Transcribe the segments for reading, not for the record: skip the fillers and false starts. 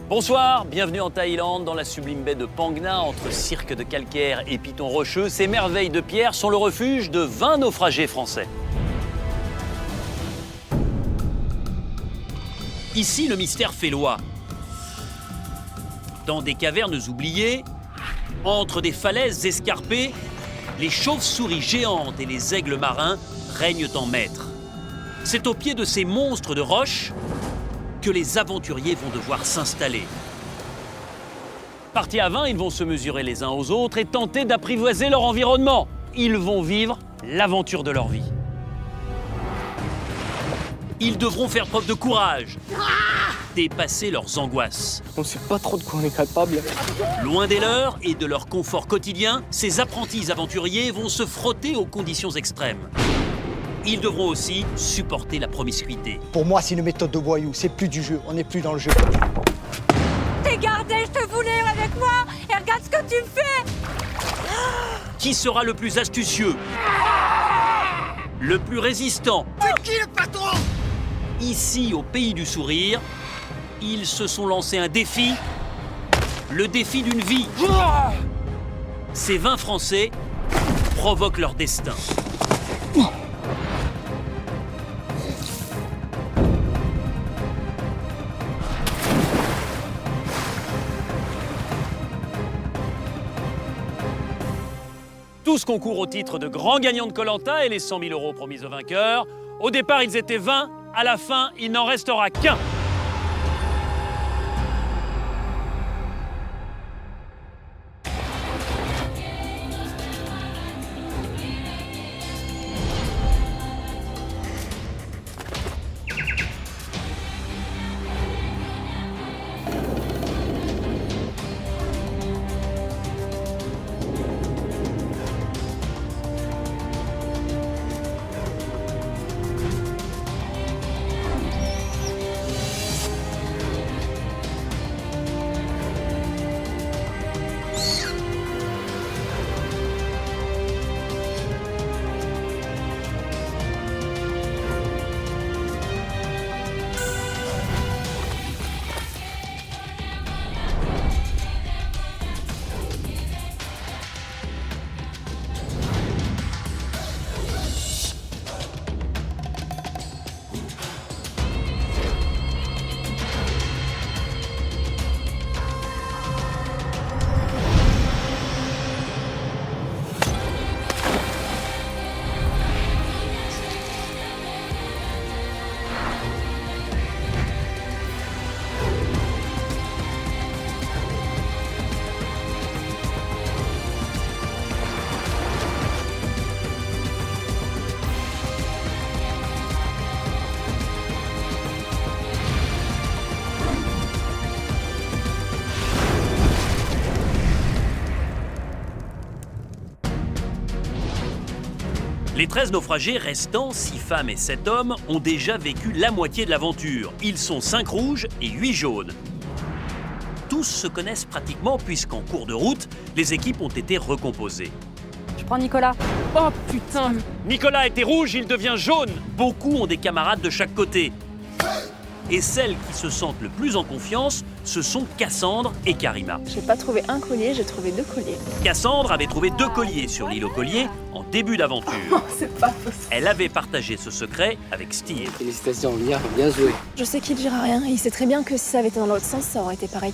Bonsoir, bienvenue en Thaïlande, dans la sublime baie de Phang Nga, entre cirque de calcaire et pitons rocheux. Ces merveilles de pierre sont le refuge de 20 naufragés français. Ici, le mystère fait loi. Dans des cavernes oubliées, entre des falaises escarpées, les chauves-souris géantes et les aigles marins règnent en maîtres. C'est au pied de ces monstres de roche que les aventuriers vont devoir s'installer. Partis à 20, ils vont se mesurer les uns aux autres et tenter d'apprivoiser leur environnement. Ils vont vivre l'aventure de leur vie. Ils devront faire preuve de courage, dépasser leurs angoisses. On sait pas trop de quoi on est capable. Loin des leurs et de leur confort quotidien, ces apprentis aventuriers vont se frotter aux conditions extrêmes. Ils devront aussi supporter la promiscuité. Pour moi, c'est une méthode de voyou. C'est plus du jeu. On n'est plus dans le jeu. T'es gardé, je te voulais avec moi. Et regarde ce que tu me fais. Qui sera le plus astucieux? Le plus résistant? C'est qui le patron? Ici, au pays du sourire, ils se sont lancés un défi. Le défi d'une vie. Ces 20 Français provoquent leur destin. Tous concourent au titre de grands gagnants de Koh-Lanta et les 100 000 € promis aux vainqueurs. Au départ, ils étaient 20. À la fin, il n'en restera qu'un. Les 13 naufragés restants, 6 femmes et 7 hommes, ont déjà vécu la moitié de l'aventure. Ils sont 5 rouges et 8 jaunes. Tous se connaissent pratiquement puisqu'en cours de route, les équipes ont été recomposées. Je prends Nicolas. Oh putain. Nicolas était rouge, il devient jaune. Beaucoup ont des camarades de chaque côté. Et celles qui se sentent le plus en confiance, ce sont Cassandre et Karima. J'ai pas trouvé un collier, j'ai trouvé 2 colliers. Cassandre avait trouvé 2 colliers sur l'île aux colliers en début d'aventure. Oh, c'est pas possible. Elle avait partagé ce secret avec Steve. Félicitations, Mia, bien joué. Je sais qu'il dira rien et il sait très bien que si ça avait été dans l'autre sens, ça aurait été pareil.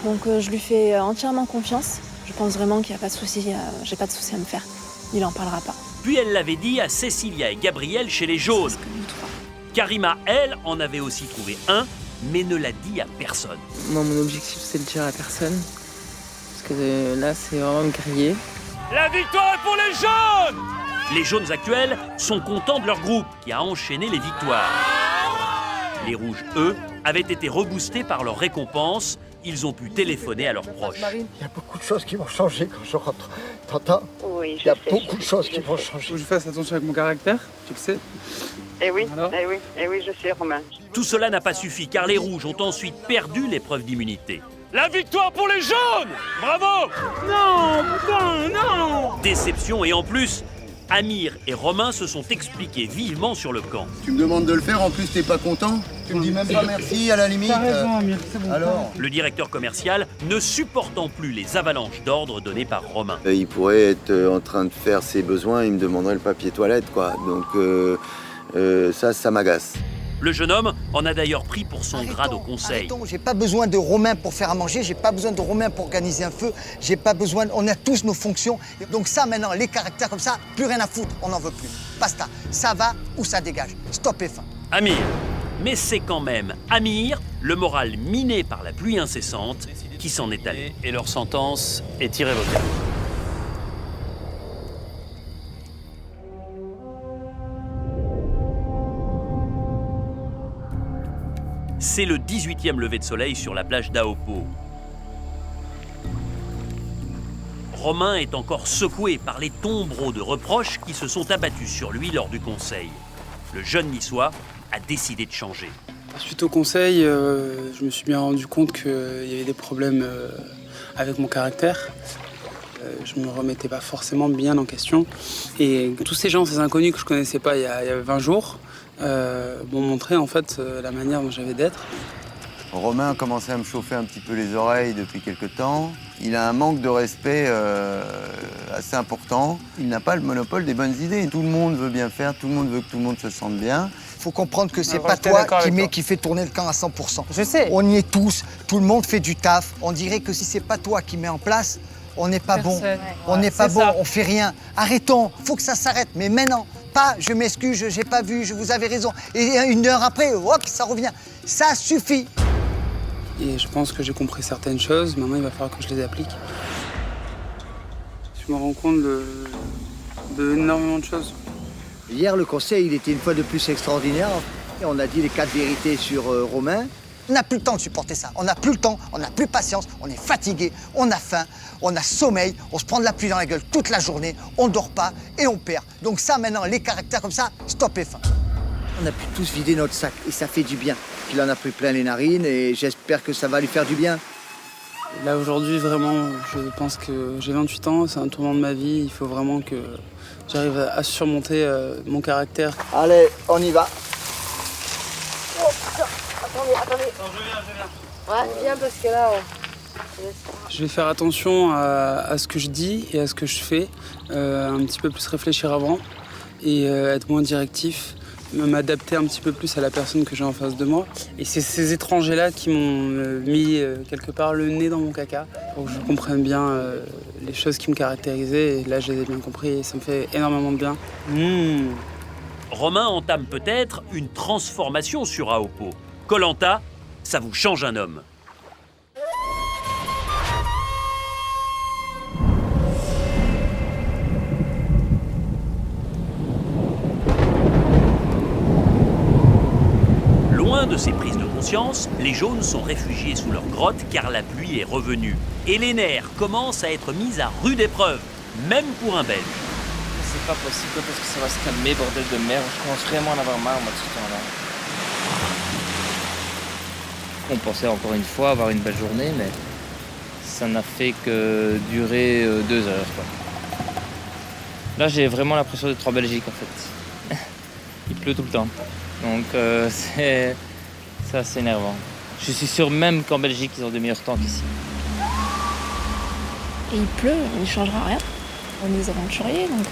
Donc je lui fais entièrement confiance. Je pense vraiment qu'il n'y a pas de souci, j'ai pas de souci à me faire. Il en parlera pas. Puis elle l'avait dit à Cécilia et Gabriel chez les jaunes. Parce que nous trois. Karima, elle, en avait aussi trouvé un, mais ne l'a dit à personne. Moi, mon objectif, c'est de dire à personne. Parce que là, c'est vraiment me griller. La victoire est pour les jaunes! Les jaunes actuels sont contents de leur groupe qui a enchaîné les victoires. Les rouges, eux, avaient été reboostés par leur récompense. Ils ont pu téléphoner à leurs proches. Il y a beaucoup de choses qui vont changer quand je rentre. T'entends? Oui, Il y a beaucoup de choses qui vont changer. Faut que je fasse attention avec mon caractère, tu le sais. Eh oui, Alors eh oui, je sais, Romain. Tout cela n'a pas suffi car les rouges ont ensuite perdu l'épreuve d'immunité. La victoire pour les jaunes! Bravo! Non, putain, non! Déception et en plus, Amir et Romain se sont expliqués vivement sur le camp. Tu me demandes de le faire, en plus t'es pas content? Tu me dis même pas merci à la limite. T'as raison, Amir, c'est bon. Alors Le directeur commercial ne supportant plus les avalanches d'ordres donnés par Romain. Il pourrait être en train de faire ses besoins, il me demanderait le papier toilette, quoi. Donc ça m'agace. Le jeune homme en a d'ailleurs pris pour son grade au conseil. Arrêtons, j'ai pas besoin de Romain pour faire à manger, j'ai pas besoin de Romain pour organiser un feu, j'ai pas besoin, on a tous nos fonctions. Donc ça maintenant, les caractères comme ça, plus rien à foutre, on n'en veut plus. Basta, ça va ou ça dégage. Stop et fin. Amir. Mais c'est quand même Amir, le moral miné par la pluie incessante, qui s'en est allé. Et leur sentence est irrévocable. C'est le 18e lever de soleil sur la plage d'Aopo. Romain est encore secoué par les tombereaux de reproches qui se sont abattus sur lui lors du conseil. Le jeune Niçois a décidé de changer. Suite au conseil, je me suis bien rendu compte qu'il y avait des problèmes avec mon caractère. Je me remettais pas forcément bien en question. Et tous ces gens, ces inconnus que je connaissais pas il y a 20 jours, m'ont montré en fait la manière dont j'avais d'être. Romain a commencé à me chauffer un petit peu les oreilles depuis quelque temps. Il a un manque de respect assez important. Il n'a pas le monopole des bonnes idées. Tout le monde veut bien faire, tout le monde veut que tout le monde se sente bien. Faut comprendre que c'est Alors, pas j'étais toi d'accord avec toi. qui fait tourner le camp à 100%. Je sais. On y est tous, tout le monde fait du taf. On dirait que si c'est pas toi qui mets en place, on n'est pas bon. On n'est pas bon, on fait rien. Arrêtons, faut que ça s'arrête, mais maintenant. Pas, je m'excuse, j'ai pas vu, je vous avais raison. Et une heure après, hop, ça revient. Ça suffit. Et je pense que j'ai compris certaines choses. Maintenant, il va falloir que je les applique. Je me rends compte de énormément de choses. Hier, le conseil, il était une fois de plus extraordinaire. Et on a dit les 4 vérités sur Romain. On n'a plus le temps de supporter ça. On n'a plus le temps, on n'a plus patience, on est fatigué, on a faim, on a sommeil, on se prend de la pluie dans la gueule toute la journée, on dort pas et on perd. Donc ça, maintenant, les caractères comme ça, stop et fin. On a pu tous vider notre sac et ça fait du bien. Il en a pris plein les narines et j'espère que ça va lui faire du bien. Là, aujourd'hui, vraiment, je pense que j'ai 28 ans, c'est un tournant de ma vie. Il faut vraiment que j'arrive à surmonter mon caractère. Allez, on y va. Attendez. Non, je viens. Ouais, viens parce que là... Je vais faire attention à ce que je dis et à ce que je fais, un petit peu plus réfléchir avant et être moins directif, m'adapter un petit peu plus à la personne que j'ai en face de moi. Et c'est ces étrangers-là qui m'ont mis quelque part le nez dans mon caca pour que je comprenne bien les choses qui me caractérisaient. Et là, je les ai bien compris et ça me fait énormément de bien. Romain entame peut-être une transformation sur Aopo. Koh-Lanta, ça vous change un homme. Loin de ces prises de conscience, les jaunes sont réfugiés sous leur grotte car la pluie est revenue. Et les nerfs commencent à être mis à rude épreuve, même pour un Belge. C'est pas possible, parce que ça va se calmer, bordel de merde. Je commence vraiment à en avoir marre, moi, de ce temps-là. On pensait encore une fois avoir une belle journée, mais ça n'a fait que durer 2 heures, quoi. Là, j'ai vraiment l'impression d'être en Belgique, en fait. Il pleut tout le temps. Donc, c'est assez énervant. Je suis sûr même qu'en Belgique, ils ont des meilleurs temps qu'ici. Et il pleut, il ne changera rien. On est des aventuriers, donc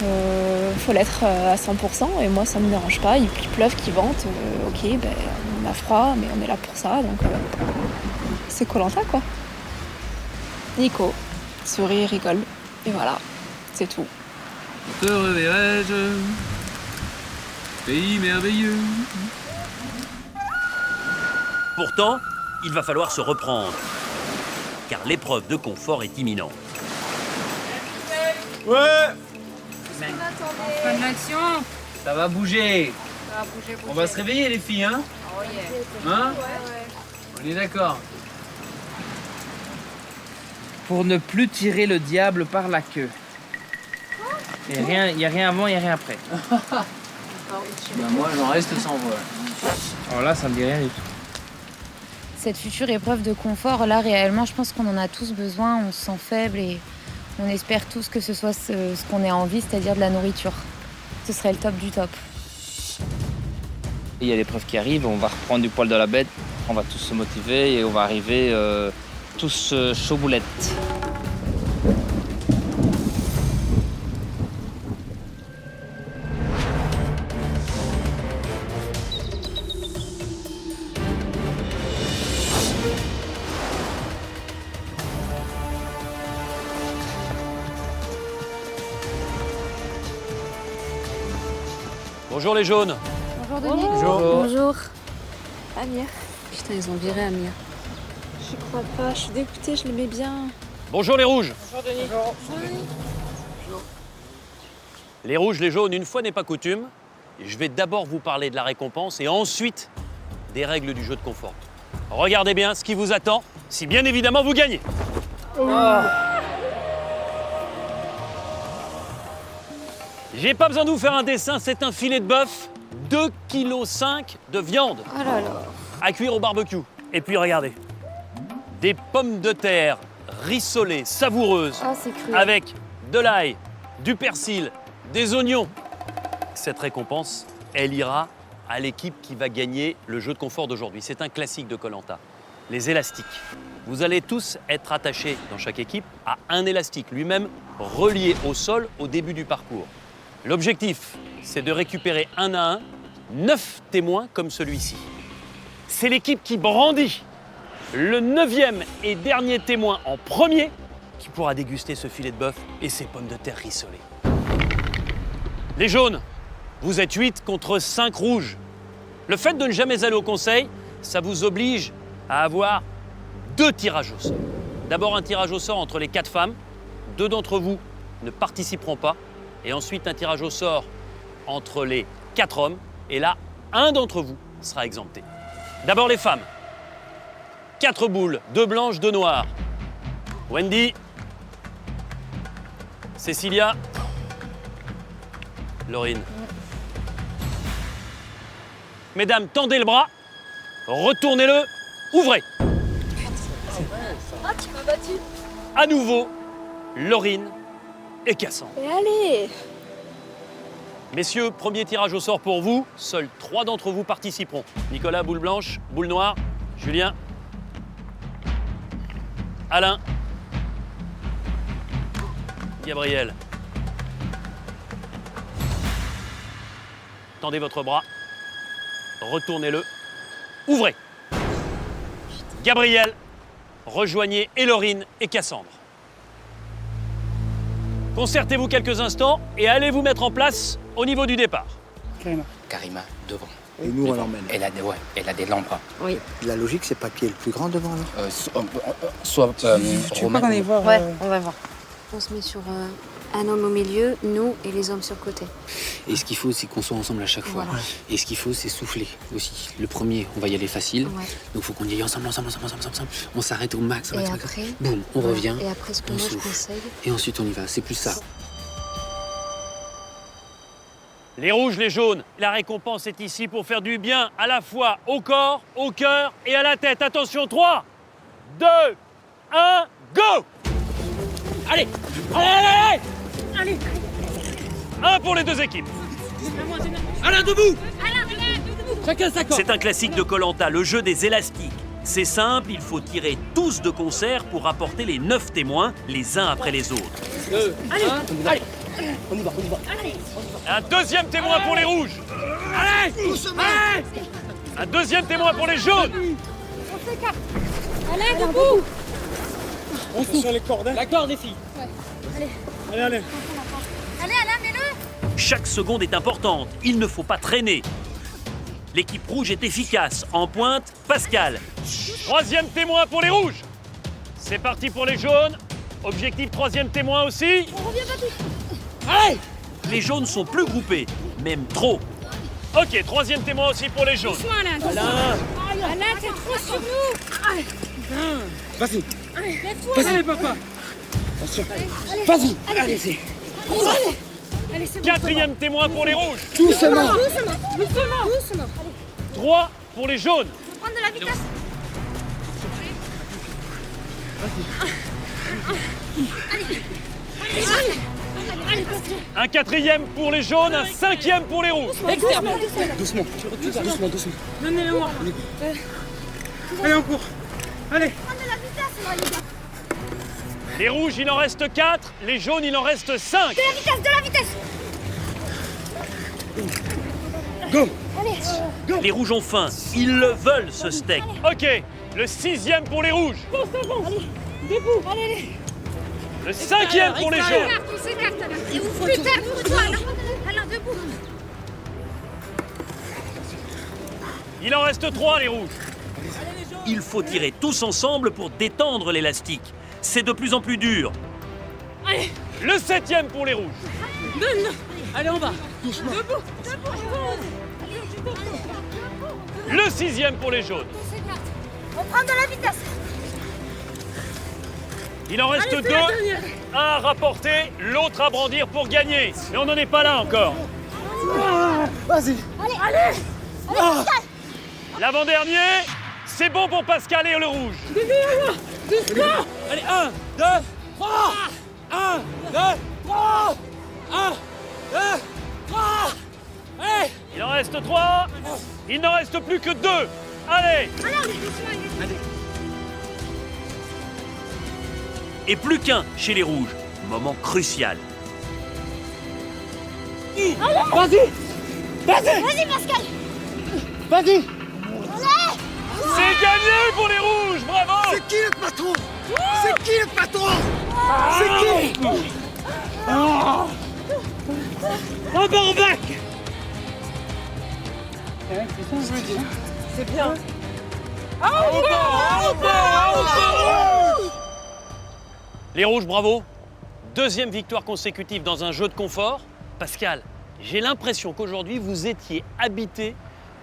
faut l'être à 100%. Et moi, ça me dérange pas. Il pleuve, qu'il vente. Ok, ben, on a froid, mais on est là pour ça. Donc c'est Koh-Lanta, quoi. Nico sourit, rigole. Et voilà, c'est tout. Te reverrai-je, pays merveilleux. Pourtant, il va falloir se reprendre, car l'épreuve de confort est imminente. Ouais. Fin de l'action. Ça va bouger. On va se réveiller les filles, hein? Oh yeah. Hein? On est d'accord. Pour ne plus tirer le diable par la queue. Il n'y a rien avant, il n'y a rien après. Ben moi, j'en reste sans voix. Alors là, ça me dit rien du tout. Cette future épreuve de confort, là, réellement, je pense qu'on en a tous besoin. On se sent faible et on espère tous que ce soit ce qu'on ait envie, c'est-à-dire de la nourriture. ce serait le top du top. Il y a l'épreuve qui arrive, on va reprendre du poil de la bête, on va tous se motiver et on va arriver tous chaud boulette. Bonjour les jaunes. Bonjour Denis. Bonjour. Amir. Putain, ils ont viré Amir. Je crois pas, je suis dégoûtée, je l'aimais bien. Bonjour les rouges. Bonjour Denis. Les rouges, les jaunes, une fois n'est pas coutume, je vais d'abord vous parler de la récompense et ensuite des règles du jeu de confort. Regardez bien ce qui vous attend, si bien évidemment vous gagnez. J'ai pas besoin de vous faire un dessin, c'est un filet de bœuf, 2,5 kg de viande. Oh là là. À cuire au barbecue. Et puis regardez, des pommes de terre rissolées, savoureuses, Ah, c'est cru. avec de l'ail, du persil, des oignons. Cette récompense, elle ira à l'équipe qui va gagner le jeu de confort d'aujourd'hui. C'est un classique de Koh-Lanta, les élastiques. Vous allez tous être attachés dans chaque équipe à un élastique, lui-même relié au sol au début du parcours. L'objectif, c'est de récupérer un à un 9 témoins comme celui-ci. C'est l'équipe qui brandit le 9e et dernier témoin en premier qui pourra déguster ce filet de bœuf et ces pommes de terre rissolées. Les jaunes, vous êtes 8 contre 5 rouges. Le fait de ne jamais aller au conseil, ça vous oblige à avoir 2 tirages au sort. D'abord un tirage au sort entre les 4 femmes. 2 d'entre vous ne participeront pas. Et ensuite un tirage au sort entre les 4 hommes. Et là, un d'entre vous sera exempté. D'abord les femmes. 4 boules, 2 blanches, 2 noires. Wendy, Cécilia, Laurine. Mesdames, tendez le bras, retournez-le, ouvrez. Ah, tu m'as battu. À nouveau, Laurine et Cassandre. Et allez. Messieurs, premier tirage au sort pour vous. Seuls 3 d'entre vous participeront. Nicolas, boule blanche, boule noire. Julien. Alain. Gabriel. Tendez votre bras. Retournez-le. Ouvrez. Gabriel, rejoignez Laurine et Cassandre. Concertez-vous quelques instants et allez vous mettre en place au niveau du départ. Karima, devant. Et nous, on l'emmène. Elle a des longs bras. Oui. La logique, c'est pas qui est le plus grand devant, alors Soit Tu veux pas qu'on aille voir Ouais, on va voir. On se met sur un homme au milieu, nous et les hommes sur côté. Et ce qu'il faut, c'est qu'on soit ensemble à chaque fois. Voilà. Et ce qu'il faut, c'est souffler aussi. Le premier, on va y aller facile. Ouais. Donc il faut qu'on y aille ensemble. On s'arrête au max. Et après, boum, on revient. Et après, ce que on moi je souffle. conseille. Et ensuite, on y va. C'est plus ça. Les rouges, les jaunes, la récompense est ici pour faire du bien à la fois au corps, au cœur et à la tête. Attention, 3, 2, 1, go! Allez! Allez! 1 pour les 2 équipes. Alain, debout! Chacun sa corde. C'est un classique de Koh-Lanta, le jeu des élastiques. C'est simple, il faut tirer tous de concert pour rapporter les 9 témoins, les uns après les autres. Allez. On y va. Un deuxième témoin pour les rouges. Allez! Allez! Un deuxième témoin pour les jaunes. On s'écarte. Allez, debout. On est sur les cordes. La corde, les filles. Allez. Allez. Allez, Alain, mets-le. Chaque seconde est importante, il ne faut pas traîner. L'équipe rouge est efficace. En pointe, Pascal. Troisième témoin pour les rouges. C'est parti pour les jaunes. Objectif troisième témoin aussi. On revient pas tous. Allez! Les jaunes sont plus groupés, même trop. Ok, troisième témoin aussi pour les jaunes. Doucement, Alain. Alain, t'es trop sur nous. Vas-y. Lève-toi. Vas-y, papa. Attention. Vas-y. Allez. Allez, c'est bon. Quatrième témoin pour les rouges. Doucement. 3 pour les jaunes. Faut prendre de la vitesse. Un quatrième pour les jaunes, un cinquième pour les rouges. Externe. Doucement, doucement. Donnez-le-moi. Allez, on court. Allez. Les rouges, il en reste 4, les jaunes, il en reste 5. De la vitesse. Go. Allez. Les rouges ont faim, ils le veulent ce steak. Ok, le 6e pour les rouges. Bon, c'est bon. Allez, debout. Allez. Le 5e pour les jaunes. On s'écarte, et vous plus tard pour toi, alors debout. Il en reste 3, les rouges. Il faut tirer tous ensemble pour détendre l'élastique. C'est de plus en plus dur. Allez. Le 7e pour les rouges. Donne. Allez, on va. Debout. Le 6e pour les jaunes. On s'écarte. On prend de la vitesse. Il en reste Allez, 2. c'est la dernière. Un à rapporter, l'autre à brandir pour gagner. Mais on n'en est pas là encore. Vas-y. Allez. Pascal. L'avant-dernier, c'est bon pour Pascal et le rouge. Doucement. Allez, 1, 2, 3. 1, 2, 3. 1, 2, 3. Allez. Il en reste 3. Il n'en reste plus que 2. Allez. Et plus qu'un chez les rouges. Moment crucial. Vas-y. Vas-y, Pascal. Vas-y. C'est gagné pour les rouges. Bravo. C'est qui le patron? C'est qui le patron? C'est qui? On va en bac. C'est bien. Les rouges, bravo. 2e victoire consécutive dans un jeu de confort. Pascal, j'ai l'impression qu'aujourd'hui, vous étiez habité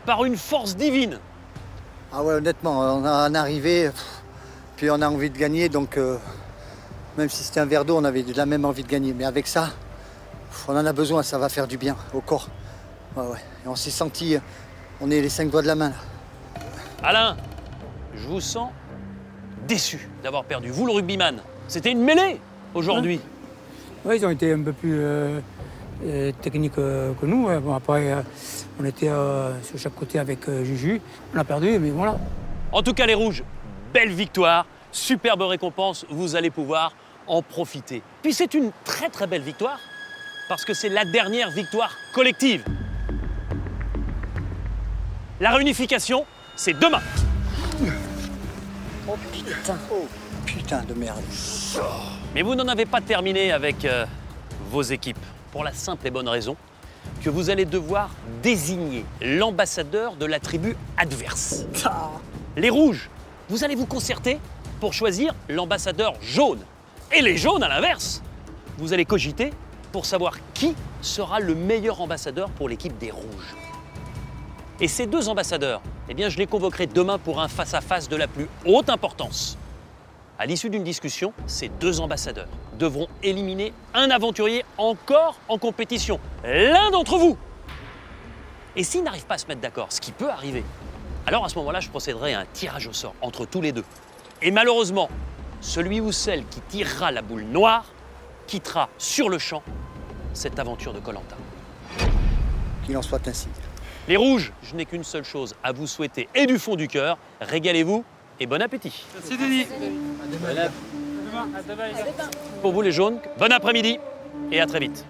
par une force divine. Ah ouais, honnêtement, on a un arrivé, puis on a envie de gagner, donc même si c'était un verre d'eau, on avait la même envie de gagner. Mais avec ça, on en a besoin, ça va faire du bien au corps. Ouais. Et on s'est senti, on est les 5 doigts de la main là. Alain, je vous sens déçu d'avoir perdu. Vous, le rugbyman, c'était une mêlée aujourd'hui. Oui, ils ont été un peu plus techniques que nous. Bon, après, on était sur chaque côté avec Juju. On a perdu, mais voilà. En tout cas, les rouges, belle victoire, superbe récompense. Vous allez pouvoir en profiter. Puis c'est une très très belle victoire parce que c'est la dernière victoire collective. La réunification, c'est demain. Oh putain. Oh putain de merde. Mais vous n'en avez pas terminé avec vos équipes, pour la simple et bonne raison que vous allez devoir désigner l'ambassadeur de la tribu adverse. Les rouges, vous allez vous concerter pour choisir l'ambassadeur jaune. Et les jaunes, à l'inverse, vous allez cogiter pour savoir qui sera le meilleur ambassadeur pour l'équipe des rouges. Et ces 2 ambassadeurs, eh bien, je les convoquerai demain pour un face-à-face de la plus haute importance. À l'issue d'une discussion, ces 2 ambassadeurs devront éliminer un aventurier encore en compétition, l'un d'entre vous. Et s'ils n'arrivent pas à se mettre d'accord, ce qui peut arriver, alors à ce moment-là, je procéderai à un tirage au sort entre tous les 2. Et malheureusement, celui ou celle qui tirera la boule noire quittera sur le champ cette aventure de Koh-Lanta. Qu'il en soit ainsi. Les rouges, je n'ai qu'une seule chose à vous souhaiter et du fond du cœur, régalez-vous et bon appétit. Merci Denis. Pour vous les jaunes, bon après-midi et à très vite.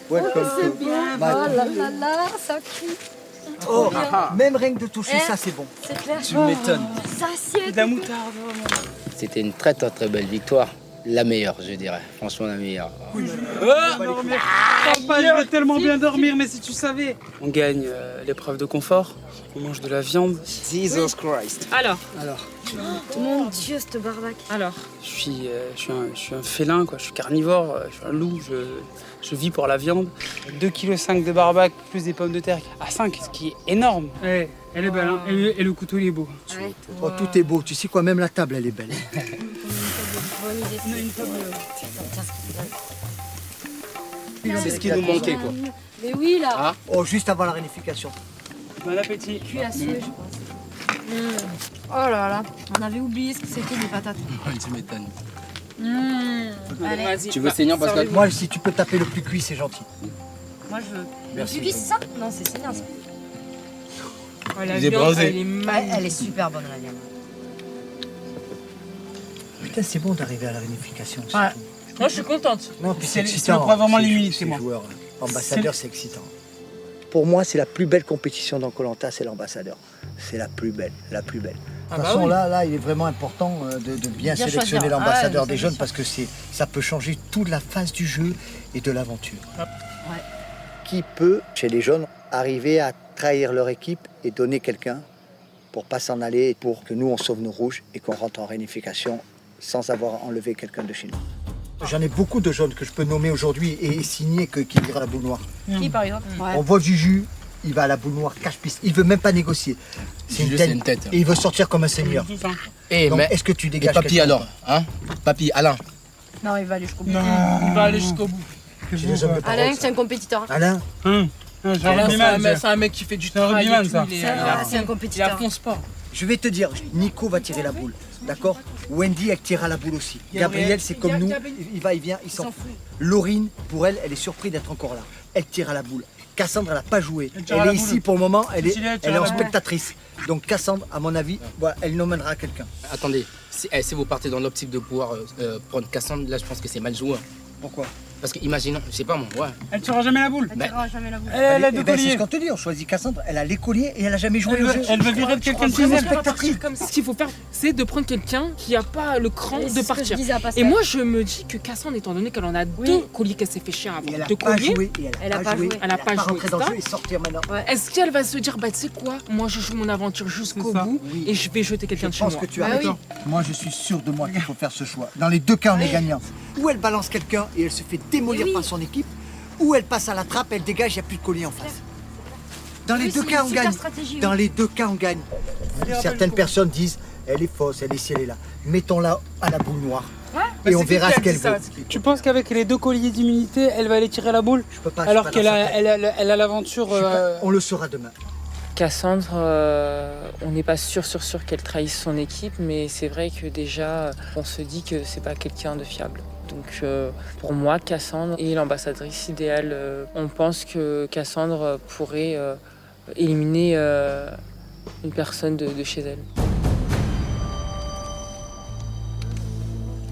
Welcome C'est to bien. my Oh là là là, ça crie. Oh, même rien que de toucher ça, c'est bon. C'est clair. Tu m'étonnes. Ça assied. De la moutarde. C'était une très belle victoire. La meilleure, je dirais. Franchement, la meilleure. Je vais tellement bien dormir, mais si tu savais. On gagne l'épreuve de confort, on mange de la viande. Jesus Christ. Alors, Mon Dieu, cette barbaque. Alors, je suis un félin, quoi. Je suis carnivore, je suis un loup, je vis pour la viande. 2,5 kg de barbac plus des pommes de terre à 5, ce qui est énorme. Elle est belle, hein. Et le couteau, il est beau. Oh, tout est beau. Tu sais quoi, même la table, elle est belle. Bonne idée. C'est ce qui nous manquait, quoi. Mais oui, là. Ah. Oh, juste avant la réunification. Bon appétit. Cuit à souhait, je pense. Oh là là, on avait oublié ce que c'était des patates. Tu m'étonnes. Allez. Tu veux saignant, Pascal? Moi, si tu peux taper le plus cuit, c'est gentil. Moi, je veux. Merci. Le plus cuit, c'est ça? Non, c'est saignant, ça. Oh, la Vous êtes viande, bronzé. elle est magnifique. Elle est super bonne, la viande. Putain, c'est bon d'arriver à la réunification. c'est Ouais. tout. Moi, je suis contente. Non, puis c'est C'est excitant. le point vraiment C'est- limite, c'est c'est moi. joueur, ambassadeur, c'est excitant. Pour moi, c'est la plus belle compétition dans Koh Lanta, c'est l'ambassadeur. C'est la plus belle, la plus belle. De toute façon, là, il est vraiment important de bien sélectionner choisir. l'ambassadeur Ah ouais, des ça, jeunes c'est parce que ça peut changer toute la phase du jeu et de l'aventure. Ouais. Qui peut, chez les jeunes, arriver à trahir leur équipe et donner quelqu'un pour pas s'en aller, pour que nous, on sauve nos rouges et qu'on rentre en réunification sans avoir enlevé quelqu'un de chez nous. J'en ai beaucoup de jeunes que je peux nommer aujourd'hui et signer qui ira à la boule noire. Qui, par exemple? On voit Juju, il va à la boule noire, cache-piste. Il veut même pas négocier. Juju, c'est une tête. Et il veut sortir comme un seigneur. Eh, Donc, mais est-ce que tu et dégages Papy quelqu'un alors, hein? Papy, Alain. Non, il va aller jusqu'au bout. Non, il va aller jusqu'au bout. J'ai des hommes de parole, Alain, ça. c'est un compétiteur. Alain, C'est un mec qui fait du travail. Ça. C'est un Il compétiteur. est à fond sport. je vais te dire, Nico va tirer la boule. D'accord? Wendy, elle tirera la boule aussi. Gabriel, c'est comme nous. Il va, il vient, il s'en fout. Laurine, pour elle, elle est surprise d'être encore là. Elle tire à la boule. Cassandre, elle n'a pas joué. Elle Elle tire à la est boule. ici pour le moment, elle Cécilia, elle est tire à en la boule. spectatrice. Donc Cassandre, à mon avis, voilà, elle nommera quelqu'un. Attendez, si vous partez dans l'optique de pouvoir prendre Cassandre, là je pense que c'est mal joué. Pourquoi? Parce que imaginons, je sais pas moi, ouais. Elle tirera jamais la boule. Elle tirera jamais la boule. Elle a Eh deux ben, c'est colliers. ce qu'on te dit, on choisit Cassandre. Elle a les colliers et elle a jamais joué Elle au veut, jeu. elle veut virer de quelqu'un de chez Vraiment elle. spectatrice. Comme ça. Ce qu'il faut faire, c'est de prendre quelqu'un qui n'a pas le cran Et de c'est ce que je partir. disais à Pascal. Et moi, je me dis que Cassandre, étant donné qu'elle en a deux colliers qu'elle s'est fait chier avant, Et elle a deux pas colliers, joué. Et elle a pas joué. elle a pas joué, rentré dans le etc. jeu et sortir maintenant. Est-ce qu'elle va se dire, bah tu sais quoi, moi je joue mon aventure jusqu'au bout et je vais jeter quelqu'un de Je chez moi. pense que tu as raison. Moi, je suis sûr de moi qu'il faut faire ce choix. Dans les deux cas, on est gagnant. Ou elle balance quelqu'un et elle se fait démolir par son équipe, ou elle passe à la trappe, elle dégage, il n'y a plus de collier en face. Dans les Oui, deux c'est cas, une on super gagne. stratégie, Dans oui. les deux cas, on gagne. Certaines personnes disent, elle est fausse, elle est ci, elle est là. Mettons-la à la boule noire. Et on verra ce qu'elle veut. Tu penses qu'avec les deux colliers d'immunité, elle va aller tirer la boule? Je peux pas. Alors je suis qu'elle pas dans sa tête. elle a l'aventure. On le saura demain. Cassandre, on n'est pas sûr qu'elle trahisse son équipe, mais c'est vrai que déjà, on se dit que c'est pas quelqu'un de fiable. Donc pour moi, Cassandre est l'ambassadrice idéale. On pense que Cassandre pourrait éliminer une personne de chez elle.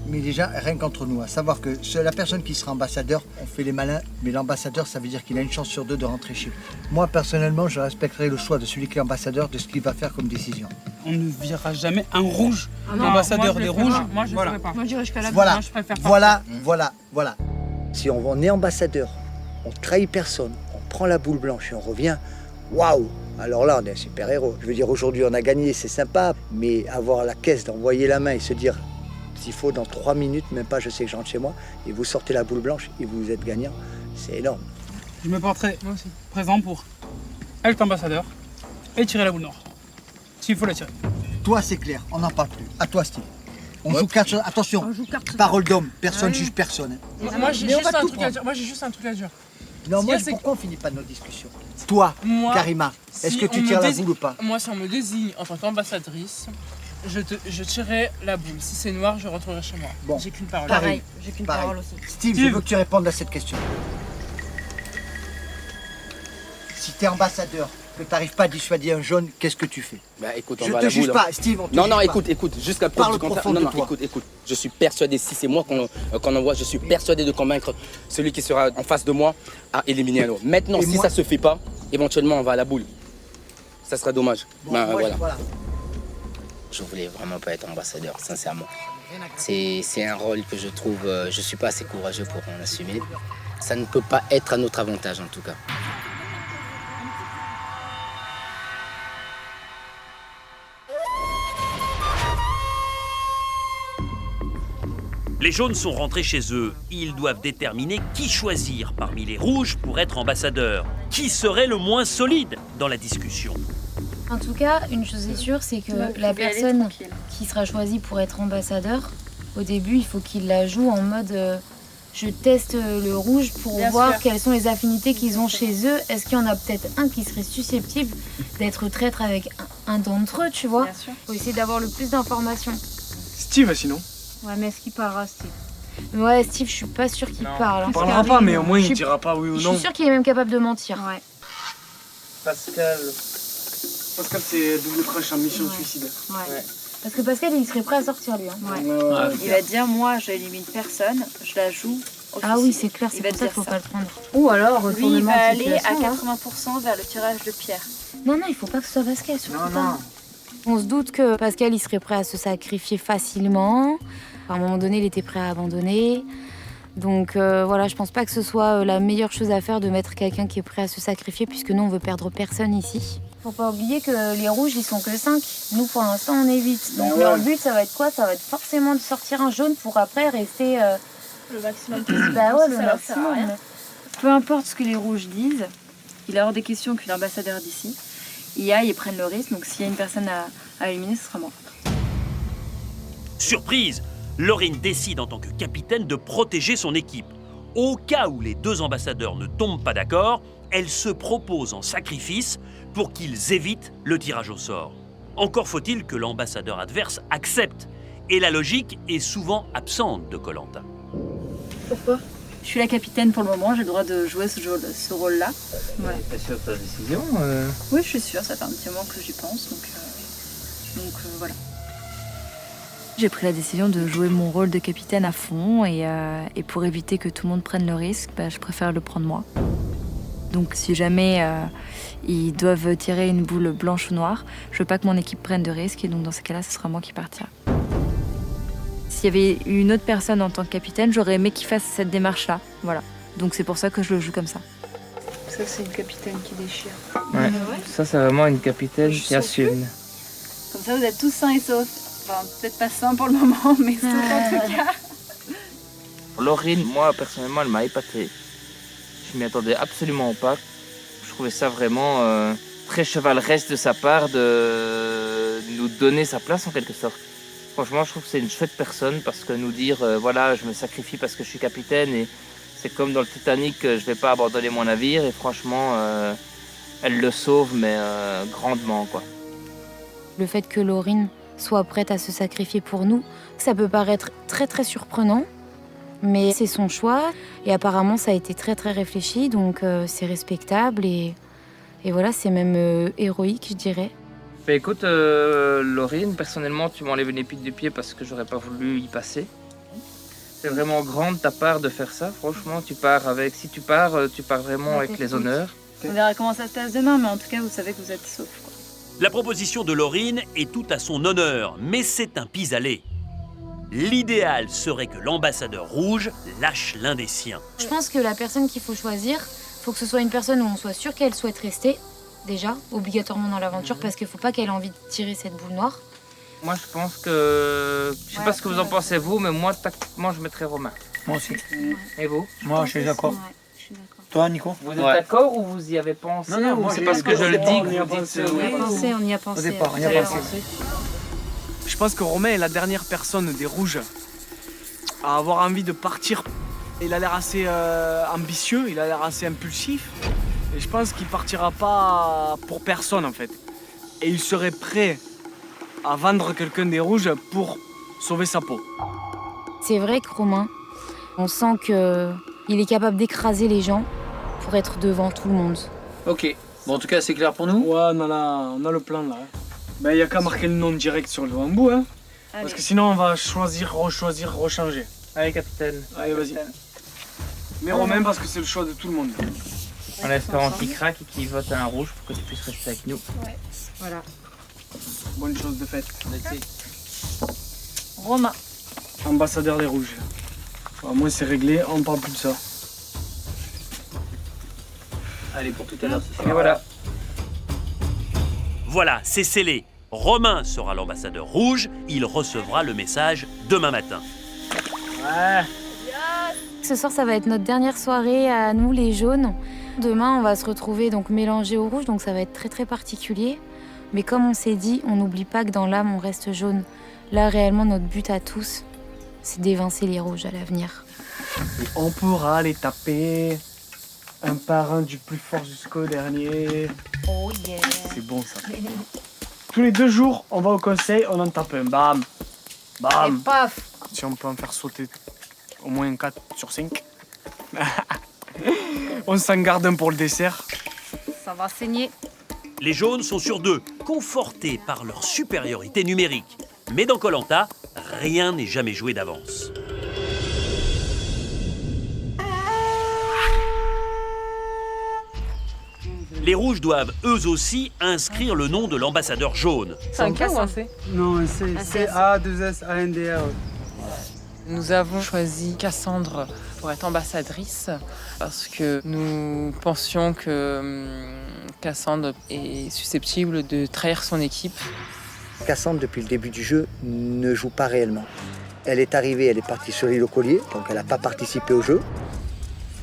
Mais déjà, rien qu'entre nous, à savoir que la personne qui sera ambassadeur, on fait les malins, mais l'ambassadeur, ça veut dire qu'il a une chance sur deux de rentrer chez lui. Moi, personnellement, je respecterai le choix de celui qui est ambassadeur, de ce qu'il va faire comme décision. On ne virera jamais un rouge, Ah non, l'ambassadeur moi, je des le ferai rouges. pas. Moi, je le Voilà. ferai pas. Moi, j'irai jusqu'à la boule. Voilà, Moi, je préfère pas. voilà. Si on est ambassadeur, on trahit personne, on prend la boule blanche et on revient, waouh! Alors là, on est un super-héros. Je veux dire, aujourd'hui, on a gagné, c'est sympa, mais avoir la caisse, d'envoyer la main et se dire, s'il faut, dans 3 minutes, même pas, je sais que je rentre chez moi, et vous sortez la boule blanche et vous êtes gagnant, c'est énorme. Je me porterai présent pour être ambassadeur et tirer la boule noire. S'il faut la tirer. Toi, c'est clair, on n'en parle plus. À toi, Steve. On joue carte, attention, parole d'homme, personne juge personne. Moi j'ai juste un truc à dire. Moi j'ai juste un truc à dire. Non, moi, Si, pourquoi on finit pas notre discussion? Toi, Moi, Karima, est-ce si que tu on me tires la désigne- boule ou pas? Moi, si on me désigne en tant qu'ambassadrice, je tirerai la boule. Si c'est noir, je rentrerai chez moi. Bon. J'ai qu'une parole. Pareil, j'ai qu'une Pareil. parole aussi. Steve, je veux que tu répondes à cette question. Si tu es ambassadeur, que tu n'arrives pas à dissuader un jaune, qu'est-ce que tu fais? Bah écoute, on Je va à te la juge boule, pas, hein. Steve, on te Non, juge non, pas. écoute, jusqu'à preuve Parle du contraire. profond Non, de non, toi. écoute. Je suis persuadé, si c'est moi qu'on envoie, je suis persuadé de convaincre celui qui sera en face de moi à éliminer un autre. Maintenant, Et si moi- ça se fait pas, éventuellement, on va à la boule. Ça serait dommage. Bon, Ben, moi, voilà. Je voulais vraiment pas être ambassadeur, sincèrement. C'est un rôle que je trouve, je suis pas assez courageux pour en assumer. Ça ne peut pas être à notre avantage en tout cas. Les jaunes sont rentrés chez eux. Ils doivent déterminer qui choisir parmi les rouges pour être ambassadeur. Qui serait le moins solide dans la discussion? En tout cas, une chose est sûre, c'est que la personne qui sera choisie pour être ambassadeur, au début, il faut qu'il la joue en mode je teste le rouge pour voir quelles sont les affinités qu'ils ont chez eux. Est-ce qu'il y en a peut-être un qui serait susceptible d'être traître avec un d'entre eux, tu vois? Faut essayer d'avoir le plus d'informations. Steve, sinon? Ouais, mais est-ce qu'il parlera, Steve? Ouais, Steve, je suis pas sûre qu'il parle. Il parlera pas, mais au moins il dira pas oui ou non. Je suis sûre qu'il est même capable de mentir. Ouais. Pascal, c'est double crush en mission suicide. Ouais. Parce que Pascal, il serait prêt à sortir, lui. Hein. Il va dire, moi, j'élimine personne, je la joue officielle. Ah oui, c'est clair, c'est pour ça qu'il faut pas le prendre. Ou alors, lui, il va aller à 80% vers le tirage de pierre. Non, il faut pas que ce soit Pascal, surtout pas. On se doute que Pascal, il serait prêt à se sacrifier facilement. À un moment donné, il était prêt à abandonner. Donc voilà, je pense pas que ce soit la meilleure chose à faire de mettre quelqu'un qui est prêt à se sacrifier, puisque nous, on veut perdre personne ici. Faut pas oublier que les rouges, ils sont que 5. Nous, pour l'instant, on est 8. Donc leur but, ça va être quoi? Ça va être forcément de sortir un jaune pour après rester... Le maximum possible. Bah ouais, le maximum. Peu importe ce que les rouges disent, il est hors des questions que l'ambassadeur d'ici y aille et prenne le risque. Donc s'il y a une personne à éliminer, ce sera moi. Surprise! Laurine décide en tant que capitaine de protéger son équipe. Au cas où les deux ambassadeurs ne tombent pas d'accord, elle se propose en sacrifice pour qu'ils évitent le tirage au sort. Encore faut-il que l'ambassadeur adverse accepte. Et la logique est souvent absente de Koh-Lanta. Pourquoi? Je suis la capitaine pour le moment, j'ai le droit de jouer ce rôle-là. Ouais. T'es sûre de ta décision Oui, je suis sûre, ça fait un petit moment que j'y pense, donc voilà. J'ai pris la décision de jouer mon rôle de capitaine à fond et pour éviter que tout le monde prenne le risque, je préfère le prendre moi. Donc si jamais ils doivent tirer une boule blanche ou noire, je veux pas que mon équipe prenne de risques et donc dans ces cas-là, ce sera moi qui partira. S'il y avait une autre personne en tant que capitaine, j'aurais aimé qu'il fasse cette démarche-là. Voilà. Donc c'est pour ça que je le joue comme ça. Ça, c'est une capitaine qui déchire. Ouais. Ça, c'est vraiment une capitaine qui assume. Comme ça, vous êtes tous sains et saufs. Enfin, peut-être pas sains pour le moment, mais saufs en tout cas. Laurine, moi, personnellement, elle m'a épaté. Je m'y attendais absolument pas. Je trouvais ça vraiment très chevaleresque de sa part de nous donner sa place en quelque sorte. Franchement, je trouve que c'est une chouette personne parce que nous dire voilà, je me sacrifie parce que je suis capitaine et c'est comme dans le Titanic, je vais pas abandonner mon navire et franchement, elle le sauve mais grandement quoi. Le fait que Laurine soit prête à se sacrifier pour nous, ça peut paraître très très surprenant, mais c'est son choix et apparemment ça a été très très réfléchi, donc c'est respectable et voilà, c'est même héroïque, je dirais. Bah écoute, Laurine, personnellement, tu m'enlèves une épine du pied parce que j'aurais pas voulu y passer. C'est vraiment grand de ta part de faire ça. Franchement, tu pars vraiment avec les honneurs. On verra comment ça se passe demain, mais en tout cas, vous savez que vous êtes saufs. La proposition de Laurine est tout à son honneur, mais c'est un pis-aller. L'idéal serait que l'ambassadeur rouge lâche l'un des siens. Je pense que la personne qu'il faut choisir, faut que ce soit une personne où on soit sûr qu'elle souhaite rester, déjà, obligatoirement dans l'aventure, parce qu'il faut pas qu'elle ait envie de tirer cette boule noire. Moi, je pense que... Je sais pas ce que vous en pensez, vous, mais moi, tactiquement, je mettrais Romain. Moi aussi. Et vous? Moi, je suis d'accord. Toi, Nico? Vous êtes d'accord ou vous y avez pensé? Non, ou c'est parce que je le dis que vous dites... On y a pensé. Au départ, on y a pensé. Je pense que Romain est la dernière personne des rouges à avoir envie de partir. Il a l'air assez ambitieux, il a l'air assez impulsif. Et je pense qu'il partira pas pour personne en fait. Et il serait prêt à vendre quelqu'un des rouges pour sauver sa peau. C'est vrai que Romain, on sent qu'il est capable d'écraser les gens pour être devant tout le monde. Ok. Bon, en tout cas, c'est clair pour nous? Ouais, on a le plan là. Ben, il n'y a qu'à marquer le nom direct sur le bambou, hein. Parce que sinon, on va choisir, rechanger. Allez, capitaine. Allez, vas-y. Mais Romain, parce que c'est le choix de tout le monde. En espérant qu'il craque et qu'il vote un rouge pour que tu puisses rester avec nous. Ouais, voilà. Bonne chose de faite. Romain. Ambassadeur des rouges. Au moins, c'est réglé, on ne parle plus de ça. Allez, pour tout à l'heure, Et voilà. Voilà, c'est scellé. Romain sera l'ambassadeur rouge, il recevra le message demain matin. Ouais. Ce soir, ça va être notre dernière soirée à nous, les jaunes. Demain, on va se retrouver donc mélangés au rouge, donc ça va être très très particulier. Mais comme on s'est dit, on n'oublie pas que dans l'âme, on reste jaune. Là, réellement, notre but à tous, c'est d'évincer les rouges à l'avenir. Et on pourra les taper un par un du plus fort jusqu'au dernier. Oh yeah. C'est bon ça. Tous les 2 jours, on va au conseil, on en tape un. Bam. Bam. Et paf. Si on peut en faire sauter au moins 4 sur 5. On s'en garde un pour le dessert. Ça va saigner. Les jaunes sont sur 2, confortés par leur supériorité numérique. Mais dans Koh-Lanta, rien n'est jamais joué d'avance. Les rouges doivent eux aussi inscrire le nom de l'ambassadeur jaune. C'est un K ou un C? Non, un C. C-A-2-S-A-N-D-R. Nous avons choisi Cassandre pour être ambassadrice parce que nous pensions que Cassandre est susceptible de trahir son équipe. Cassandre, depuis le début du jeu, ne joue pas réellement. Elle est arrivée, elle est partie sur l'île aux colliers, donc elle n'a pas participé au jeu.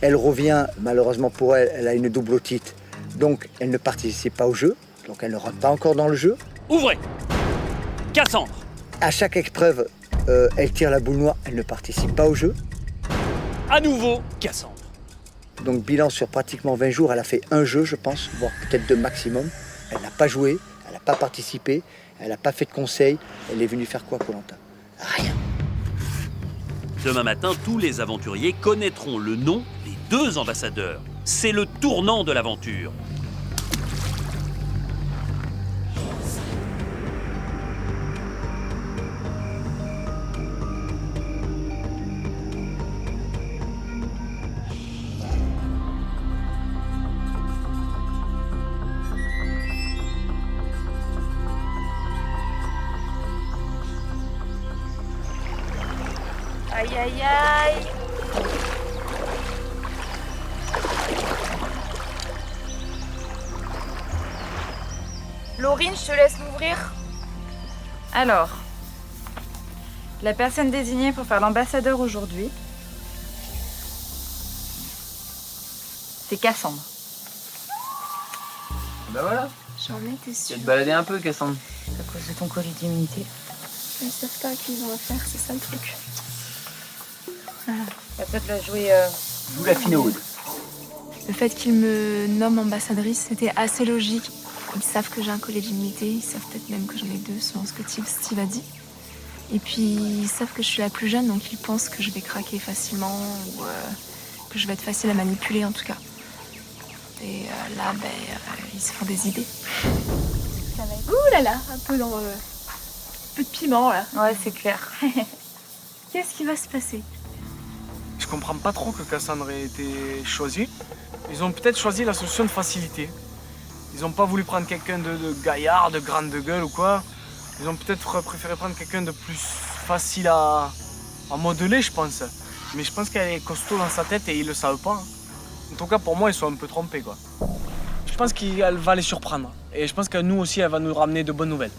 Elle revient, malheureusement pour elle, elle a une double otite, donc elle ne participe pas au jeu, donc elle ne rentre pas encore dans le jeu. Ouvrez! Cassandre! À chaque épreuve, elle tire la boule noire, elle ne participe pas au jeu. À nouveau, Cassandre. Donc bilan sur pratiquement 20 jours, elle a fait 1 jeu, je pense, voire peut-être 2 maximum. Elle n'a pas joué, elle n'a pas participé, elle n'a pas fait de conseils. Elle est venue faire quoi, Koh-Lanta? Rien. Demain matin, tous les aventuriers connaîtront le nom des 2 ambassadeurs. C'est le tournant de l'aventure. Aïe aïe aïe. Laurine, je te laisse l'ouvrir. Alors, la personne désignée pour faire l'ambassadeur aujourd'hui, c'est Cassandre. Bah voilà. J'en étais sûre. Tu vas te balader un peu, Cassandre. À cause de ton colis d'immunité. Ils ne savent pas à qui ils ont affaire, c'est ça le truc. Voilà. Il va peut-être la jouer. D'où la finaude. Le fait qu'ils me nomment ambassadrice, c'était assez logique. Ils savent que j'ai un collier d'immunité, ils savent peut-être même que j'en ai 2, selon ce que Steve a dit. Et puis, ils savent que je suis la plus jeune, donc ils pensent que je vais craquer facilement ou que je vais être facile à manipuler, en tout cas. Et là, ils se font des idées. Ça va être... Ouh là là, un peu dans... un peu de piment, là. Ouais, c'est clair. Qu'est-ce qui va se passer? Je comprends pas trop que Cassandre ait été choisie. Ils ont peut-être choisi la solution de facilité. Ils n'ont pas voulu prendre quelqu'un de gaillard, de grande gueule ou quoi. Ils ont peut-être préféré prendre quelqu'un de plus facile à modeler, je pense. Mais je pense qu'elle est costaud dans sa tête et ils le savent pas. En tout cas, pour moi, ils sont un peu trompés, quoi. Je pense qu'elle va les surprendre. Et je pense que nous aussi, elle va nous ramener de bonnes nouvelles.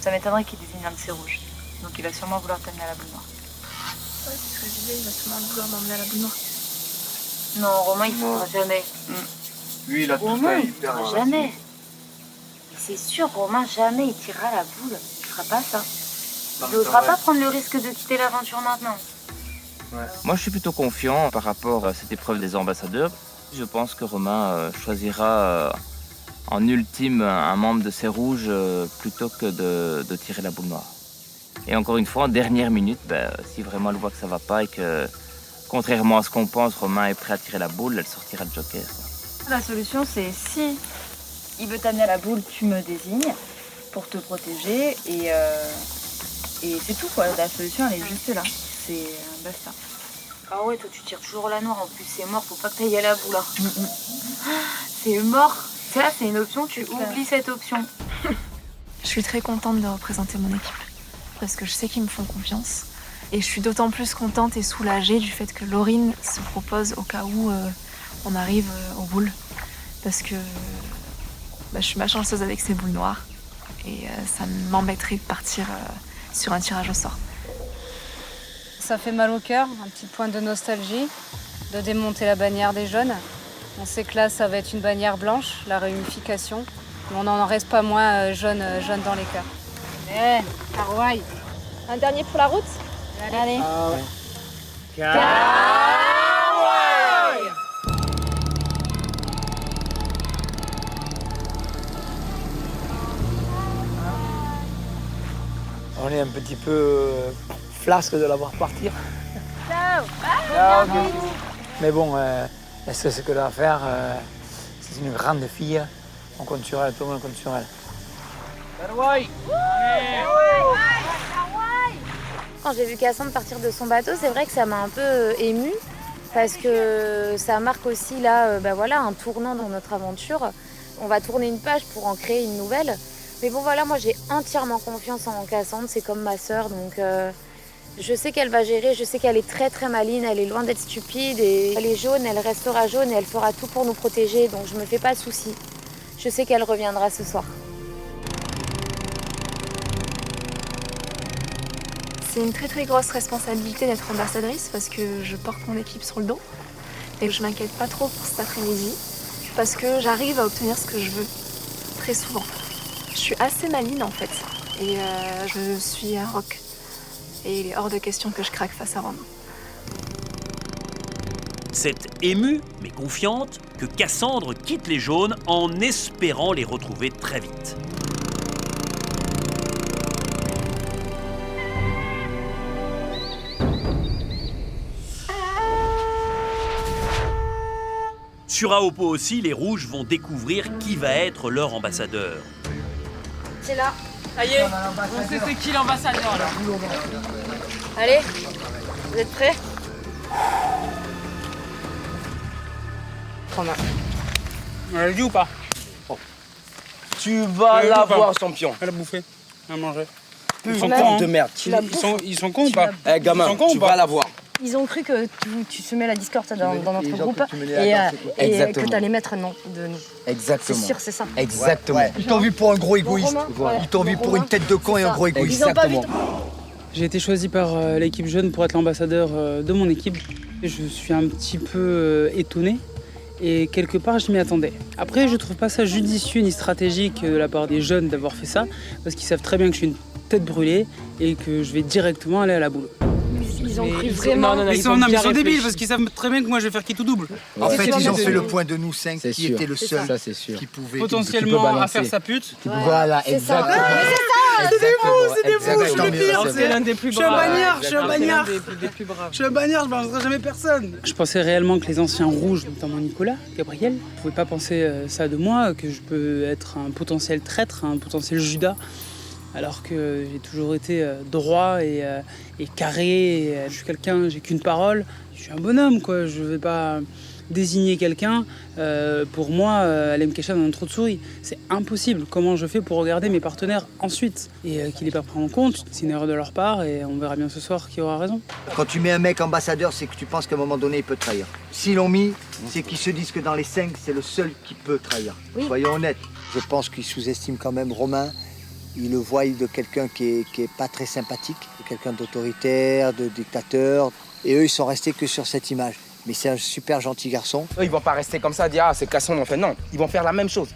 Ça m'étonnerait qu'il désigne un de ces rouges. Donc il va sûrement vouloir t'amener à la boule noire. Ouais, c'est ce que je disais, il va sûrement vouloir m'emmener à la boule noire. Non, Romain, il ne fera jamais. Lui, il a Romain, tout il ne fera jamais. Et c'est sûr, Romain, jamais il tirera la boule. Il ne fera pas ça. Il n'osera pas prendre le risque de quitter l'aventure maintenant. Ouais. Moi, je suis plutôt confiant par rapport à cette épreuve des ambassadeurs. Je pense que Romain choisira en ultime un membre de ces rouges plutôt que de tirer la boule noire. Et encore une fois, en dernière minute, si vraiment elle voit que ça va pas et que, contrairement à ce qu'on pense, Romain est prêt à tirer la boule, elle sortira le joker. La solution, c'est si il veut t'amener à la boule, tu me désignes pour te protéger et c'est tout, quoi. La solution, elle est juste là. C'est basta. Ah ouais, toi tu tires toujours la noire, en plus c'est mort, faut pas que t'ailles à la boule. C'est mort. Ça, c'est une option, tu oublies cette option. Je suis très contente de représenter mon équipe parce que je sais qu'ils me font confiance. Et je suis d'autant plus contente et soulagée du fait que Laurine se propose au cas où on arrive aux boules. Parce que je suis malchanceuse avec ces boules noires et ça m'embêterait de partir sur un tirage au sort. Ça fait mal au cœur, un petit point de nostalgie, de démonter la bannière des jaunes. On sait que là, ça va être une bannière blanche, la réunification. Mais on n'en reste pas moins jaune dans les cœurs. Hawaï. Un dernier pour la route? Allez. Ah ouais. On est un petit peu flasque de la voir partir. Ciao. Ah, okay. Mais bon, est-ce que c'est que l'affaire c'est une grande fille. On compte sur elle, tout le monde compte sur elle. Quand j'ai vu Cassandre partir de son bateau, c'est vrai que ça m'a un peu émue parce que ça marque aussi là, un tournant dans notre aventure. On va tourner une page pour en créer une nouvelle. Mais bon voilà, moi j'ai entièrement confiance en Cassandre, c'est comme ma sœur, donc je sais qu'elle va gérer, je sais qu'elle est très très maligne, elle est loin d'être stupide et elle est jaune, elle restera jaune et elle fera tout pour nous protéger, donc je me fais pas de soucis. Je sais qu'elle reviendra ce soir. C'est une très très grosse responsabilité d'être ambassadrice parce que je porte mon équipe sur le dos et je m'inquiète pas trop pour cet après-midi parce que j'arrive à obtenir ce que je veux très souvent. Je suis assez maligne en fait et je suis un roc et il est hors de question que je craque face à Romain. C'est émue, mais confiante, que Cassandre quitte les jaunes en espérant les retrouver très vite. Sur Aopo aussi, les rouges vont découvrir qui va être leur ambassadeur. C'est là. Ça y est, on sait c'est qui l'ambassadeur là. Allez, vous êtes prêts? Romain. On l'a dit ou pas? Tu vas l'avoir, champion. Elle a bouffé, elle a mangé. Ils sont cons de merde. Ils sont cons ou pas? Eh gamin, tu vas l'avoir. Ils ont cru que tu semais la discorde dans notre groupe et que tu allais mettre un nom de nous. Exactement. C'est sûr, c'est ça. Exactement. Ouais. Ils t'ont vu pour un gros égoïste. Romain, Ils t'ont vu pour une tête de con et un gros égoïste. Exactement. J'ai été choisi par l'équipe jeune pour être l'ambassadeur de mon équipe. Je suis un petit peu étonné et quelque part je m'y attendais. Après, je trouve pas ça judicieux ni stratégique de la part des jeunes d'avoir fait ça parce qu'ils savent très bien que je suis une tête brûlée et que je vais directement aller à la boule. Ils ont cru vraiment. Ils sont débiles parce qu'ils savent très bien que moi je vais faire qui tout double. En fait, ils ont fait le point de nous 5 qui était le seul qui pouvait potentiellement à faire sa pute. Voilà, exactement. C'était vous, le pire. C'est l'un des plus braves. Je suis un bagnard. Je suis un bagnard, je balancerai jamais personne. Je pensais réellement que les anciens rouges, notamment Nicolas, Gabriel, ne pouvaient pas penser ça de moi, que je peux être un potentiel traître, un potentiel Judas. Alors que j'ai toujours été droit et carré. Je suis quelqu'un, j'ai qu'une parole. Je suis un bonhomme, quoi. Je vais pas désigner quelqu'un. Pour moi, aller me cacher dans un trou de souris, c'est impossible. Comment je fais pour regarder mes partenaires ensuite et qu'il n'est pas pris en compte? C'est une erreur de leur part et on verra bien ce soir qui aura raison. Quand tu mets un mec ambassadeur, c'est que tu penses qu'à un moment donné, il peut trahir. S'ils l'ont mis, c'est qu'ils se disent que dans les 5, c'est le seul qui peut trahir. Oui. Soyons honnêtes. Je pense qu'ils sous-estiment quand même Romain. Ils le voient de quelqu'un qui est pas très sympathique, de quelqu'un d'autoritaire, de dictateur. Et eux, ils sont restés que sur cette image. Mais c'est un super gentil garçon. Eux, ils vont pas rester comme ça, dire ah c'est Cassandre en fait. Non, ils vont faire la même chose.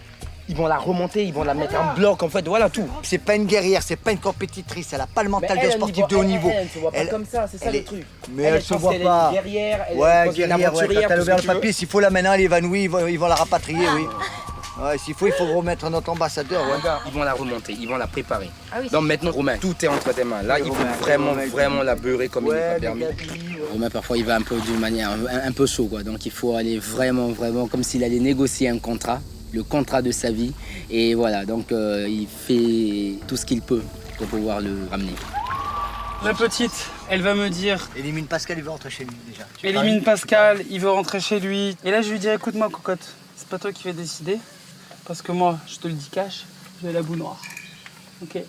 Ils vont la remonter, ils vont la mettre en bloc en fait, voilà tout. C'est pas une guerrière, c'est pas une compétitrice, elle a pas le mental de sportif de haut niveau. Elle se voit pas comme ça, c'est ça le truc. Mais elle se voit pas. Guerrière, ouais, guerrière, ouais. Quand elle a ouvert le papier, s'il faut là maintenant, elle est évanouie, ils vont la rapatrier, oui. Ouais, s'il faut, il faut remettre notre ambassadeur. Ouais. Ils vont la remonter, ils vont la préparer. Ah oui, donc maintenant, Romain, tout est entre tes mains. Là, il faut vraiment la beurrer comme il n'est pas permis. Romain, parfois, il va un peu d'une manière un peu chaud, quoi. Donc, il faut aller vraiment, comme s'il allait négocier un contrat, le contrat de sa vie. Et voilà, donc il fait tout ce qu'il peut pour pouvoir le ramener. La petite, elle va me dire... Élimine Pascal, il veut rentrer chez lui déjà. Élimine Pascal, il veut rentrer chez lui. Et là, je lui dis, écoute-moi, cocotte, c'est pas toi qui vas décider. Parce que moi, je te le dis cash, j'ai la boue noire. Ok.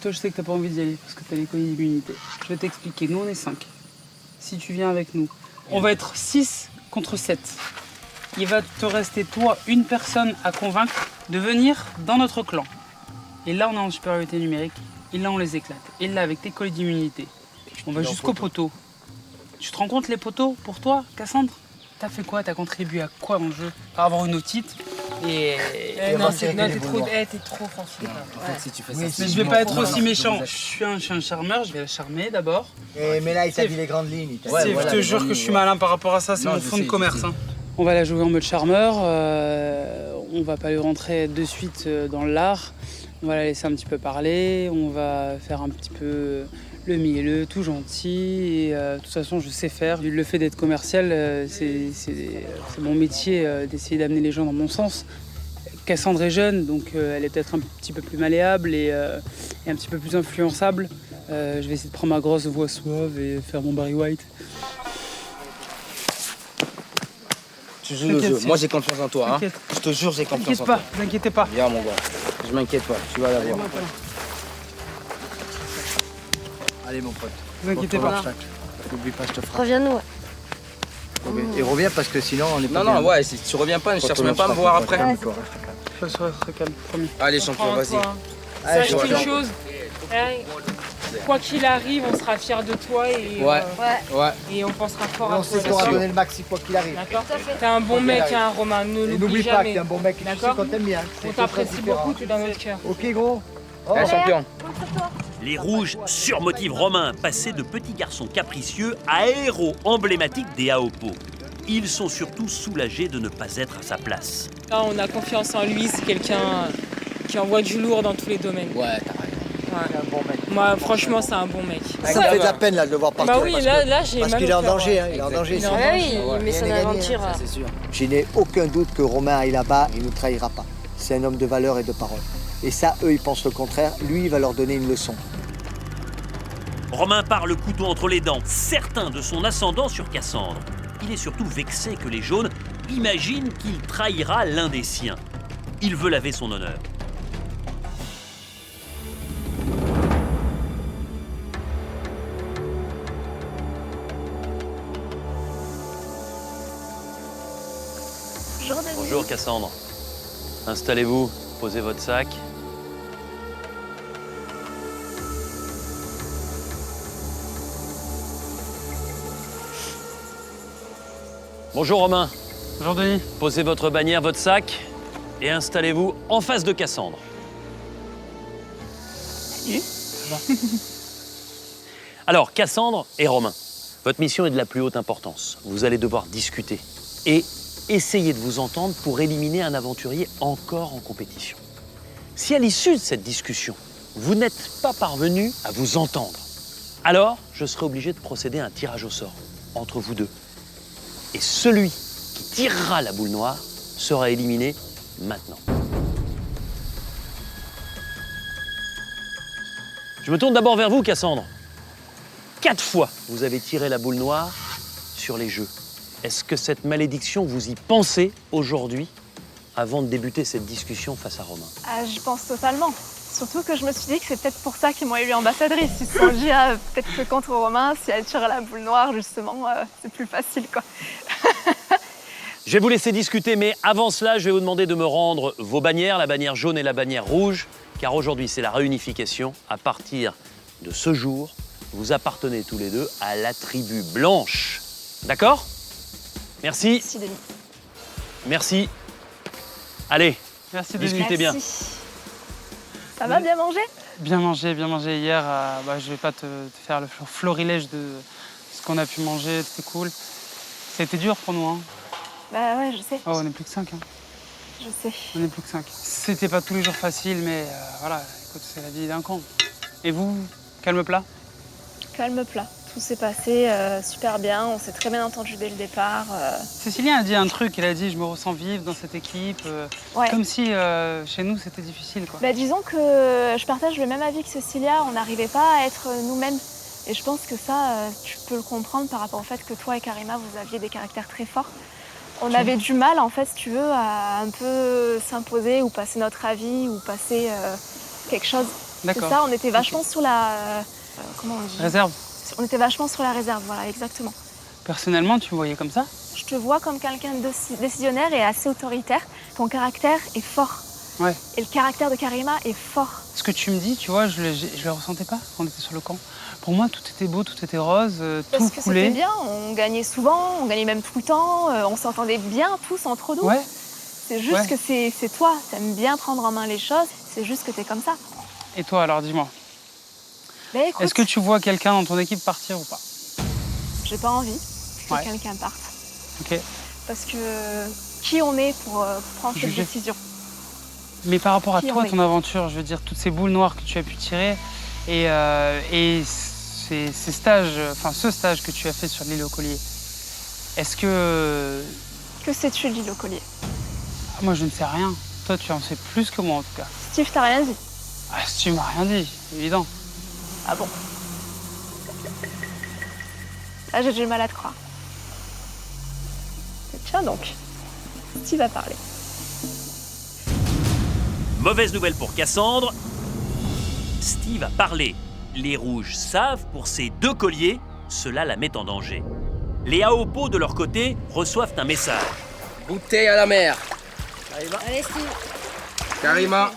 Toi, je sais que t'as pas envie d'y aller parce que t'as les colis d'immunité. Je vais t'expliquer. Nous, on est 5. Si tu viens avec nous, on va être 6 contre 7. Il va te rester, toi, une personne à convaincre de venir dans notre clan. Et là, on est en supériorité numérique. Et là, on les éclate. Et là, avec tes colis d'immunité, on va jusqu'au poteau. Tu te rends compte, les poteaux, pour toi, Cassandre? T'as fait quoi? T'as contribué à quoi dans le jeu? Pour avoir une otite. Et non, t'es trop franchement. En fait, si tu fais ça, mais je vais pas être aussi méchant. Je suis un charmeur, je vais la charmer d'abord. Mais là, il t'a dit les grandes lignes. Je te jure que je suis malin par rapport à ça, c'est mon fond de commerce. On va la jouer en mode charmeur, on va pas lui rentrer de suite dans l'art. On va la laisser un petit peu parler, on va faire un petit peu le mielleux, tout gentil. Et de toute façon, je sais faire. Le fait d'être commercial, c'est mon métier d'essayer d'amener les gens dans mon sens. Cassandre est jeune, donc elle est peut-être un petit peu plus malléable et un petit peu plus influençable. Je vais essayer de prendre ma grosse voix suave et faire mon Barry White. Tu joues le jeu. Moi, j'ai confiance en toi. Hein. Je te jure, j'ai confiance en toi. Ne t'inquiète pas. Viens, mon gars. Je m'inquiète pas. Tu vas l'avoir. Allez, mon pote. Ne vous inquiétez pas. N'oublie pas, je te frappe. Reviens-nous. Et reviens parce que sinon, on est pas Non, bien. non, ouais, si tu reviens pas, ne cherche même pas à me voir après. Je serai très calme, promis. Allez, champion, vas-y. Sache une chose, quoi qu'il arrive, on sera fiers de toi et, et on pensera fort à On toi. sait qu'on va donner le maxi quoi qu'il arrive. D'accord. T'es un bon mec, hein, Romain, ne l'oublie N'oublie pas que jamais. t'es un bon mec, tu sais qu'on t'aime bien. On t'apprécie beaucoup, tu es dans notre cœur. Ok, gros. Allez, champion. Les Rouges surmotivent Romain, passé de petit garçon capricieux à héros emblématique des Aopo. Ils sont surtout soulagés de ne pas être à sa place. Là, on a confiance en lui, c'est quelqu'un qui envoie du lourd dans tous les domaines. Ouais, t'as raison. C'est un bon mec. Moi, franchement, c'est un bon mec. Ça me fait de la peine là, de le voir partir. Bah oui, là, j'ai parce mal qu'il est au en cœur, danger, ouais. hein, il est en danger. Il est en c'est danger. vrai. Il met son Rien à gagner, aventure. hein. Ça, c'est sûr. Je n'ai aucun doute que Romain aille là-bas, il ne nous trahira pas. C'est un homme de valeur et de parole. Et ça, eux, ils pensent le contraire. Lui, il va leur donner une leçon. Romain part le couteau entre les dents, certain de son ascendant sur Cassandre. Il est surtout vexé que les Jaunes imaginent qu'il trahira l'un des siens. Il veut laver son honneur. Bonjour Cassandre. Installez-vous, posez votre sac. Bonjour Romain. Bonjour Denis. Posez votre bannière, votre sac et installez-vous en face de Cassandre. Alors, Cassandre et Romain, votre mission est de la plus haute importance. Vous allez devoir discuter et essayer de vous entendre pour éliminer un aventurier encore en compétition. Si à l'issue de cette discussion, vous n'êtes pas parvenu à vous entendre, alors je serai obligé de procéder à un tirage au sort entre vous deux. Et celui qui tirera la boule noire sera éliminé maintenant. Je me tourne d'abord vers vous, Cassandre. 4 fois, vous avez tiré la boule noire sur les jeux. Est-ce que cette malédiction, vous y pensez aujourd'hui, avant de débuter cette discussion face à Romain? Je pense totalement. Surtout que je me suis dit que c'est peut-être pour ça qu'ils m'ont élue ambassadrice. Ils se sont dit, peut-être que contre Romain, si elle tire la boule noire, justement, c'est plus facile, quoi. Je vais vous laisser discuter, mais avant cela, je vais vous demander de me rendre vos bannières, la bannière jaune et la bannière rouge, car aujourd'hui, c'est la réunification. À partir de ce jour, vous appartenez tous les deux à la tribu blanche. D'accord? Merci. Merci, Denis. Merci. Allez, Merci Denis. discutez bien. Ça va, bien manger? Bien mangé hier. Je vais pas te faire le florilège de ce qu'on a pu manger, c'était cool. Ça a été dur pour nous, hein. Bah ouais, je sais. Oh, on est plus que 5, hein. Je sais. On est plus que 5. C'était pas tous les jours facile, mais voilà, écoute, c'est la vie d'un con. Et vous, calme plat? Calme plat. Tout s'est passé super bien, on s'est très bien entendu dès le départ. Cécilien a dit un truc, il a dit je me ressens vivre dans cette équipe, Ouais. comme si chez nous c'était difficile, quoi. Bah, disons que je partage le même avis que Cécilia, on n'arrivait pas à être nous-mêmes. Et je pense que ça, tu peux le comprendre par rapport au fait que toi et Karima, vous aviez des caractères très forts. On avait du mal, en fait, si tu veux, à un peu s'imposer ou passer notre avis ou passer quelque chose. D'accord. C'est ça, on était vachement sur la... comment on dit? Réserve. On était vachement sur la réserve, voilà, exactement. Personnellement, tu me voyais comme ça? Je te vois comme quelqu'un de décisionnaire et assez autoritaire. Ton caractère est fort. Ouais. Et le caractère de Karima est fort. Ce que tu me dis, tu vois, je le ressentais pas quand on était sur le camp. Pour moi, tout était beau, tout était rose, Parce tout que coulait. c'était bien, on gagnait souvent, on gagnait même tout le temps, on s'entendait bien tous entre nous. Ouais. C'est juste que c'est toi, t'aimes bien prendre en main les choses, c'est juste que t'es comme ça. Et toi, alors, dis-moi. Ben, écoute, Est-ce que tu vois quelqu'un dans ton équipe partir ou pas? j'ai pas envie que Ouais. quelqu'un parte. Ok. Parce que qui on est pour prendre cette Juger. décision? Mais par rapport à Qui toi, en est ton aventure, je veux dire, toutes ces boules noires que tu as pu tirer et ce stage que tu as fait sur l'île aux colliers, est-ce que... Que sais-tu de l'île aux colliers? Moi, je ne sais rien. Toi, tu en sais plus que moi, en tout cas. Steve t'a rien dit? Ah, Steve m'a rien dit, évident. Ah bon? Là, j'ai du mal à te croire. Tiens donc, Steve a parlé. Mauvaise nouvelle pour Cassandre. Steve a parlé. Les rouges savent pour ces 2 colliers, cela la met en danger. Les Aopo, de leur côté, reçoivent un message. Bouteille à la mer. Allez, Steve. Karima.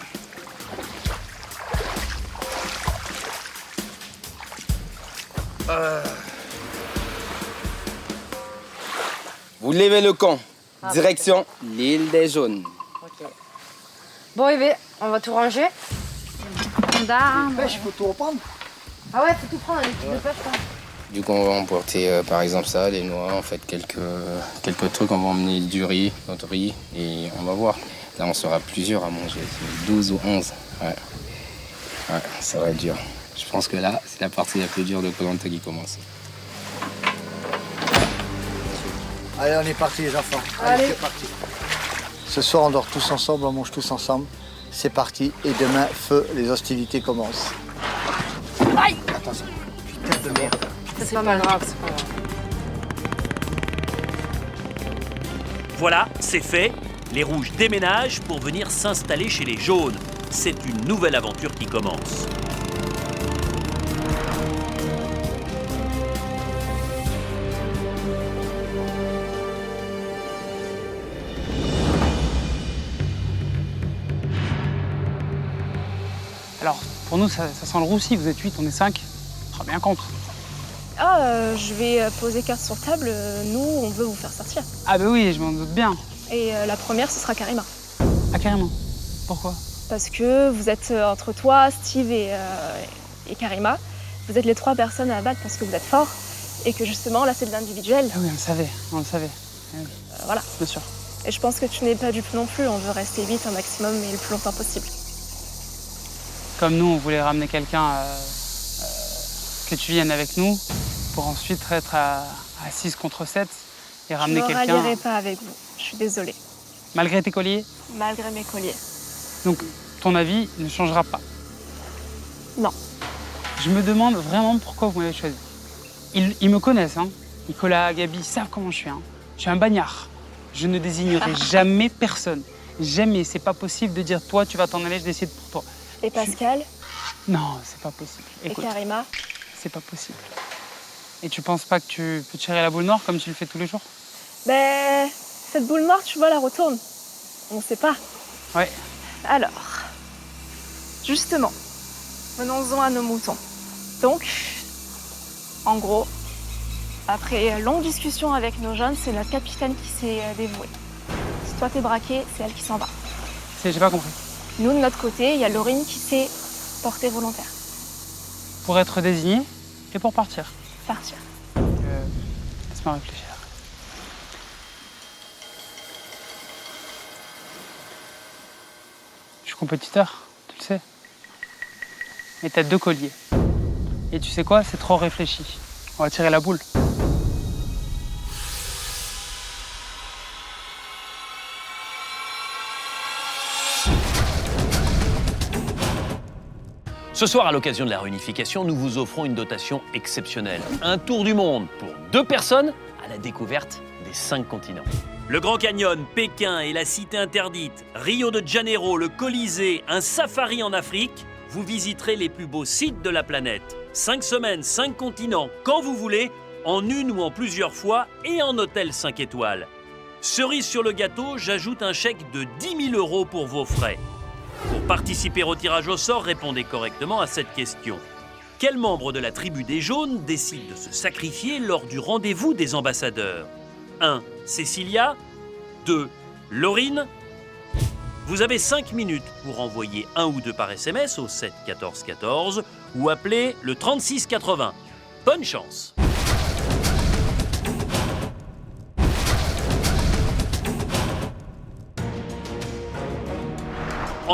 Vous levez le camp. Direction l'île des Jaunes. Ok. Bon, Yves, on va tout ranger. Pêche, il faut tout reprendre. Ah ouais, faut tout prendre, les petites de pêche, quoi. Du coup, on va emporter par exemple ça, les noix, en fait quelques trucs. On va emmener du riz, notre riz, et on va voir. Là, on sera plusieurs à manger, 12 ou 11. Ouais, ça va être dur. Je pense que là, c'est la partie la plus dure de Koh-Lanta qui commence. Allez, on est parti, les enfants. Allez. C'est parti. Ce soir, on dort tous ensemble, on mange tous ensemble. C'est parti. Et demain, feu, les hostilités commencent. Aïe! Attention. Putain de merde. C'est pas mal grave, c'est pas grave. Voilà, c'est fait. Les rouges déménagent pour venir s'installer chez les jaunes. C'est une nouvelle aventure qui commence. Alors, pour nous, ça sent le roussi. Vous êtes 8, on est 5. On sera bien contre. Je vais poser carte sur table. Nous, on veut vous faire sortir. Ah bah oui, je m'en doute bien. Et la première, ce sera Karima. Ah, carrément. Pourquoi? Parce que vous êtes entre toi, Steve et Karima. Vous êtes les 3 personnes à abattre parce que vous êtes forts. Et que justement, là, c'est de l'individuel. Ah oui, on le savait. Voilà. Bien sûr. Et je pense que tu n'es pas dupe non plus. On veut rester 8 un maximum et le plus longtemps possible. Comme nous, on voulait ramener quelqu'un que tu viennes avec nous pour ensuite être à 6 contre 7 et ramener quelqu'un... Je ne rallierai pas avec vous. Je suis désolée. Malgré tes colliers? Malgré mes colliers. Donc, ton avis ne changera pas? Non. Je me demande vraiment pourquoi vous m'avez choisi. Ils me connaissent, hein. Nicolas, Gabi, ils savent comment je suis. Hein. Je suis un bagnard. Je ne désignerai jamais personne. Jamais. C'est pas possible de dire, toi, tu vas t'en aller, je décide pour toi. Et Pascal? Non, c'est pas possible. Écoute, et Karima? C'est pas possible. Et tu penses pas que tu peux tirer la boule noire comme tu le fais tous les jours? Ben, cette boule noire, tu vois, la retourne. On sait pas. Ouais. Alors, justement, venons-en à nos moutons. Donc, en gros, après longue discussion avec nos jeunes, c'est notre capitaine qui s'est dévoué. Si toi t'es braqué, c'est elle qui s'en va. J'ai pas compris. Nous, de notre côté, il y a Laurine qui s'est portée volontaire. Pour être désigné et pour partir. Partir. Laisse-moi réfléchir. Je suis compétiteur, tu le sais. Mais t'as 2 colliers. Et tu sais quoi, c'est trop réfléchi. On va tirer la boule. Ce soir, à l'occasion de la réunification, nous vous offrons une dotation exceptionnelle. Un tour du monde pour 2 personnes à la découverte des 5 continents. Le Grand Canyon, Pékin et la Cité Interdite, Rio de Janeiro, le Colisée, un safari en Afrique, vous visiterez les plus beaux sites de la planète. 5 semaines, 5 continents, quand vous voulez, en une ou en plusieurs fois et en hôtel 5 étoiles. Cerise sur le gâteau, j'ajoute un chèque de 10 000 € pour vos frais. Pour participer au tirage au sort, répondez correctement à cette question. Quel membre de la tribu des Jaunes décide de se sacrifier lors du rendez-vous des ambassadeurs? 1. Cécilia. 2. Laurine. Vous avez 5 minutes pour envoyer 1 ou 2 par SMS au 7 14 14 ou appeler le 36 80. Bonne chance!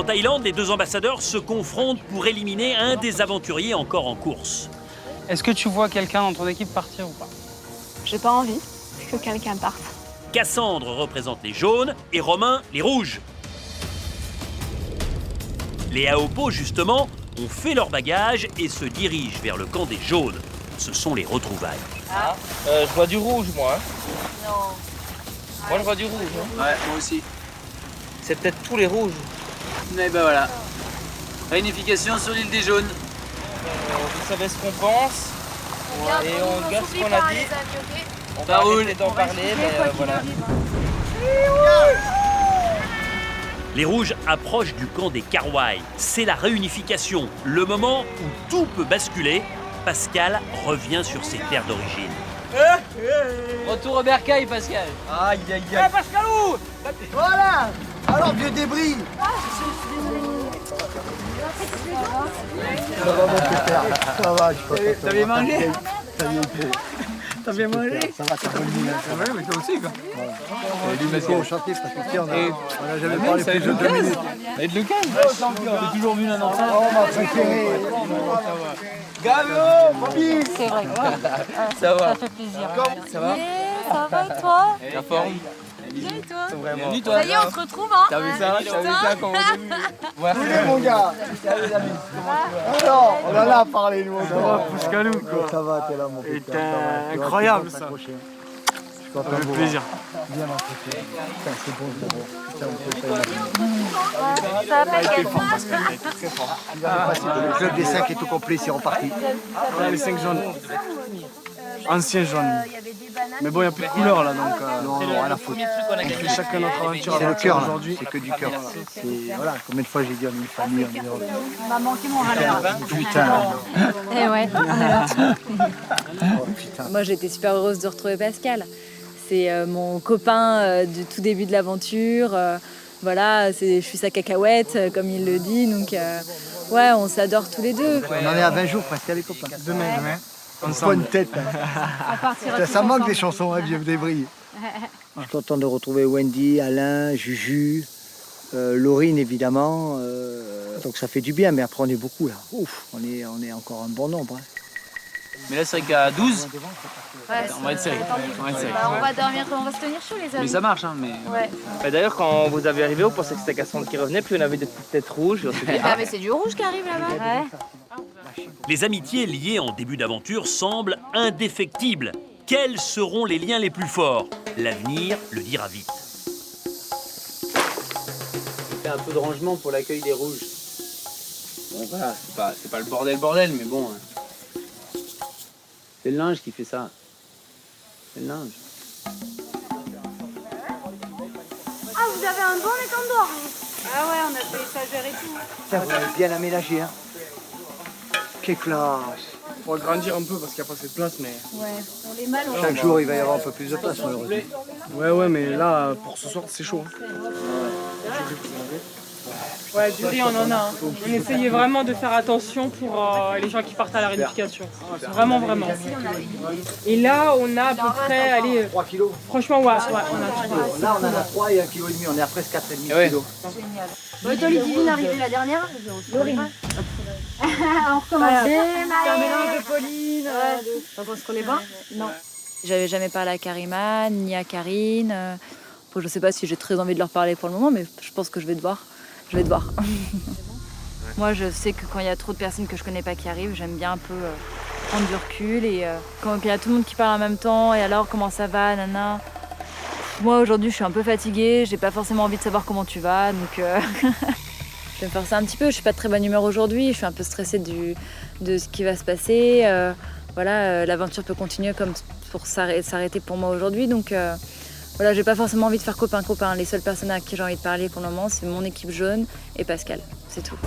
En Thaïlande, les deux ambassadeurs se confrontent pour éliminer un des aventuriers encore en course. Est-ce que tu vois quelqu'un dans ton équipe partir ou pas? J'ai pas envie que quelqu'un parte. Cassandre représente les jaunes et Romain les rouges. Les Aopo, justement, ont fait leur bagage et se dirigent vers le camp des jaunes. Ce sont les retrouvailles. Je vois du rouge, moi. Hein. Non. Moi, je vois du rouge. Hein. Ouais, moi aussi. C'est peut-être tous les rouges. Mais ben voilà. Réunification sur l'île des jaunes. Vous savez ce qu'on pense et on garde ce qu'on a dit. On va arrêter d'en parler, mais voilà. Les rouges approchent du camp des Karwai. C'est la réunification, le moment où tout peut basculer. Pascal revient sur ses terres d'origine. Retour au bercail, Pascal. Aïe, aïe, aïe. Pascalou! Voilà. Alors, vieux débris. Ça va, mon pépère. Ça va, je crois. T'as bien mangé? T'as bien mangé? Ça va, t'as bonne mine. Ça va, mais toi aussi, quoi. Lui, Mathieu, enchanté, parce que on a jamais parlé plus de 2 minutes. Et de Lucas, J'ai toujours vu un enfant. Oh, ma préférée. Gavio, Bobby. C'est vrai. ça va. Ça fait plaisir. Ça va? Ça va et toi? La forme? Bien et toi? Vraiment. Ça y est, on se retrouve, hein? T'as vu ça? T'as vu ça quand on s'est vu? Salut, mon gars. Salut, les amis. Alors, on en a parlé, nous. Ça va, Pascalou, quoi. Ça va, t'es là, mon pépère. C'était incroyable, ça. Ça fait plaisir. Bien entretenu. Putain, c'est bon, c'est bon. Putain, Ça va, Pascal? il va passer. Le club des 5 est tout complet, c'est reparti. Ouais, les 5 jaunes. Anciens jaunes. Mais bon, il n'y a plus de couleur là, donc Non, rien à foutre. on fait chacun notre aventure C'est le cœur, là. aujourd'hui. C'est que du cœur. Voilà, combien de fois j'ai dit on est une famille, on est heureux. On m'a manqué mon râleur. Putain. Eh ouais, on est là. Oh, putain. Moi, j'étais super heureuse de retrouver Pascal. C'est mon copain du tout début de l'aventure. Voilà, je suis sa cacahuète, comme il le dit. Donc, ouais, on s'adore tous les deux. On en est à 20 jours, Pascal les copains. Demain. Bonne tête. On partira Ça tous manque ensemble. des chansons, hein, vieux débris. Je suis content de retrouver Wendy, Alain, Juju, Laurine évidemment. Donc ça fait du bien, mais après on est beaucoup là. Ouf, on est encore un bon nombre. Hein. Mais là, c'est vrai qu'à 12, Ouais, on va être serré. On va être serré. Bah, on va dormir, on va se tenir chaud, les amis. Mais ça marche, hein, mais... Ouais. D'ailleurs, quand vous avez arrivé, on pensait que c'était Cassandre qui revenait, puis on avait des petites têtes rouges. Et on s'est dit, Ah, mais c'est du rouge qui arrive là-bas. Ouais. Les amitiés liées en début d'aventure semblent indéfectibles. Quels seront les liens les plus forts? L'avenir le dira vite. Fait un peu de rangement pour l'accueil des rouges. Bon, voilà, c'est pas le bordel, mais bon... C'est le linge qui fait ça. C'est le linge. Ah, vous avez un bon étendard. Ah ouais, on a fait étagère et tout. Putain, vous avez bien aménagé, hein. Quelle classe. On va grandir un peu parce qu'il n'y a pas assez de place, mais... Ouais, on les mal. Chaque jour, il va y avoir un peu plus de place, malheureusement. Ouais, mais là, pour ce soir, c'est chaud. Ouais, du riz, on en a. Hein. On essayait vraiment de faire attention pour les gens qui partent à la réunification. Vraiment. Et là, on a à peu près, allez, 3 kilos. franchement, ouais, on a 3. Là, on en a 3 et 1,5 kg. On est à presque 4,5 Ouais. kilos. Génial. Bon, Dolly Divine arrivée la dernière. Laurine. On recommence. Un mélange de Pauline. T'en penses qu'on est pas? Non. J'avais jamais parlé à Karima, ni à Karine. Je sais pas si j'ai très envie de leur parler pour le moment, mais je pense que je vais devoir. Moi, je sais que quand il y a trop de personnes que je connais pas qui arrivent, j'aime bien un peu prendre du recul. Et quand il y a tout le monde qui parle en même temps, et alors comment ça va, nana. Moi, aujourd'hui, je suis un peu fatiguée, j'ai pas forcément envie de savoir comment tu vas, donc je vais me forcer un petit peu. Je suis pas de très bonne humeur aujourd'hui, je suis un peu stressée de ce qui va se passer. L'aventure peut continuer comme pour s'arrêter pour moi aujourd'hui, donc... Voilà, j'ai pas forcément envie de faire copain-copain. Les seules personnes à qui j'ai envie de parler pour le moment, c'est mon équipe jaune et Pascal. C'est tout.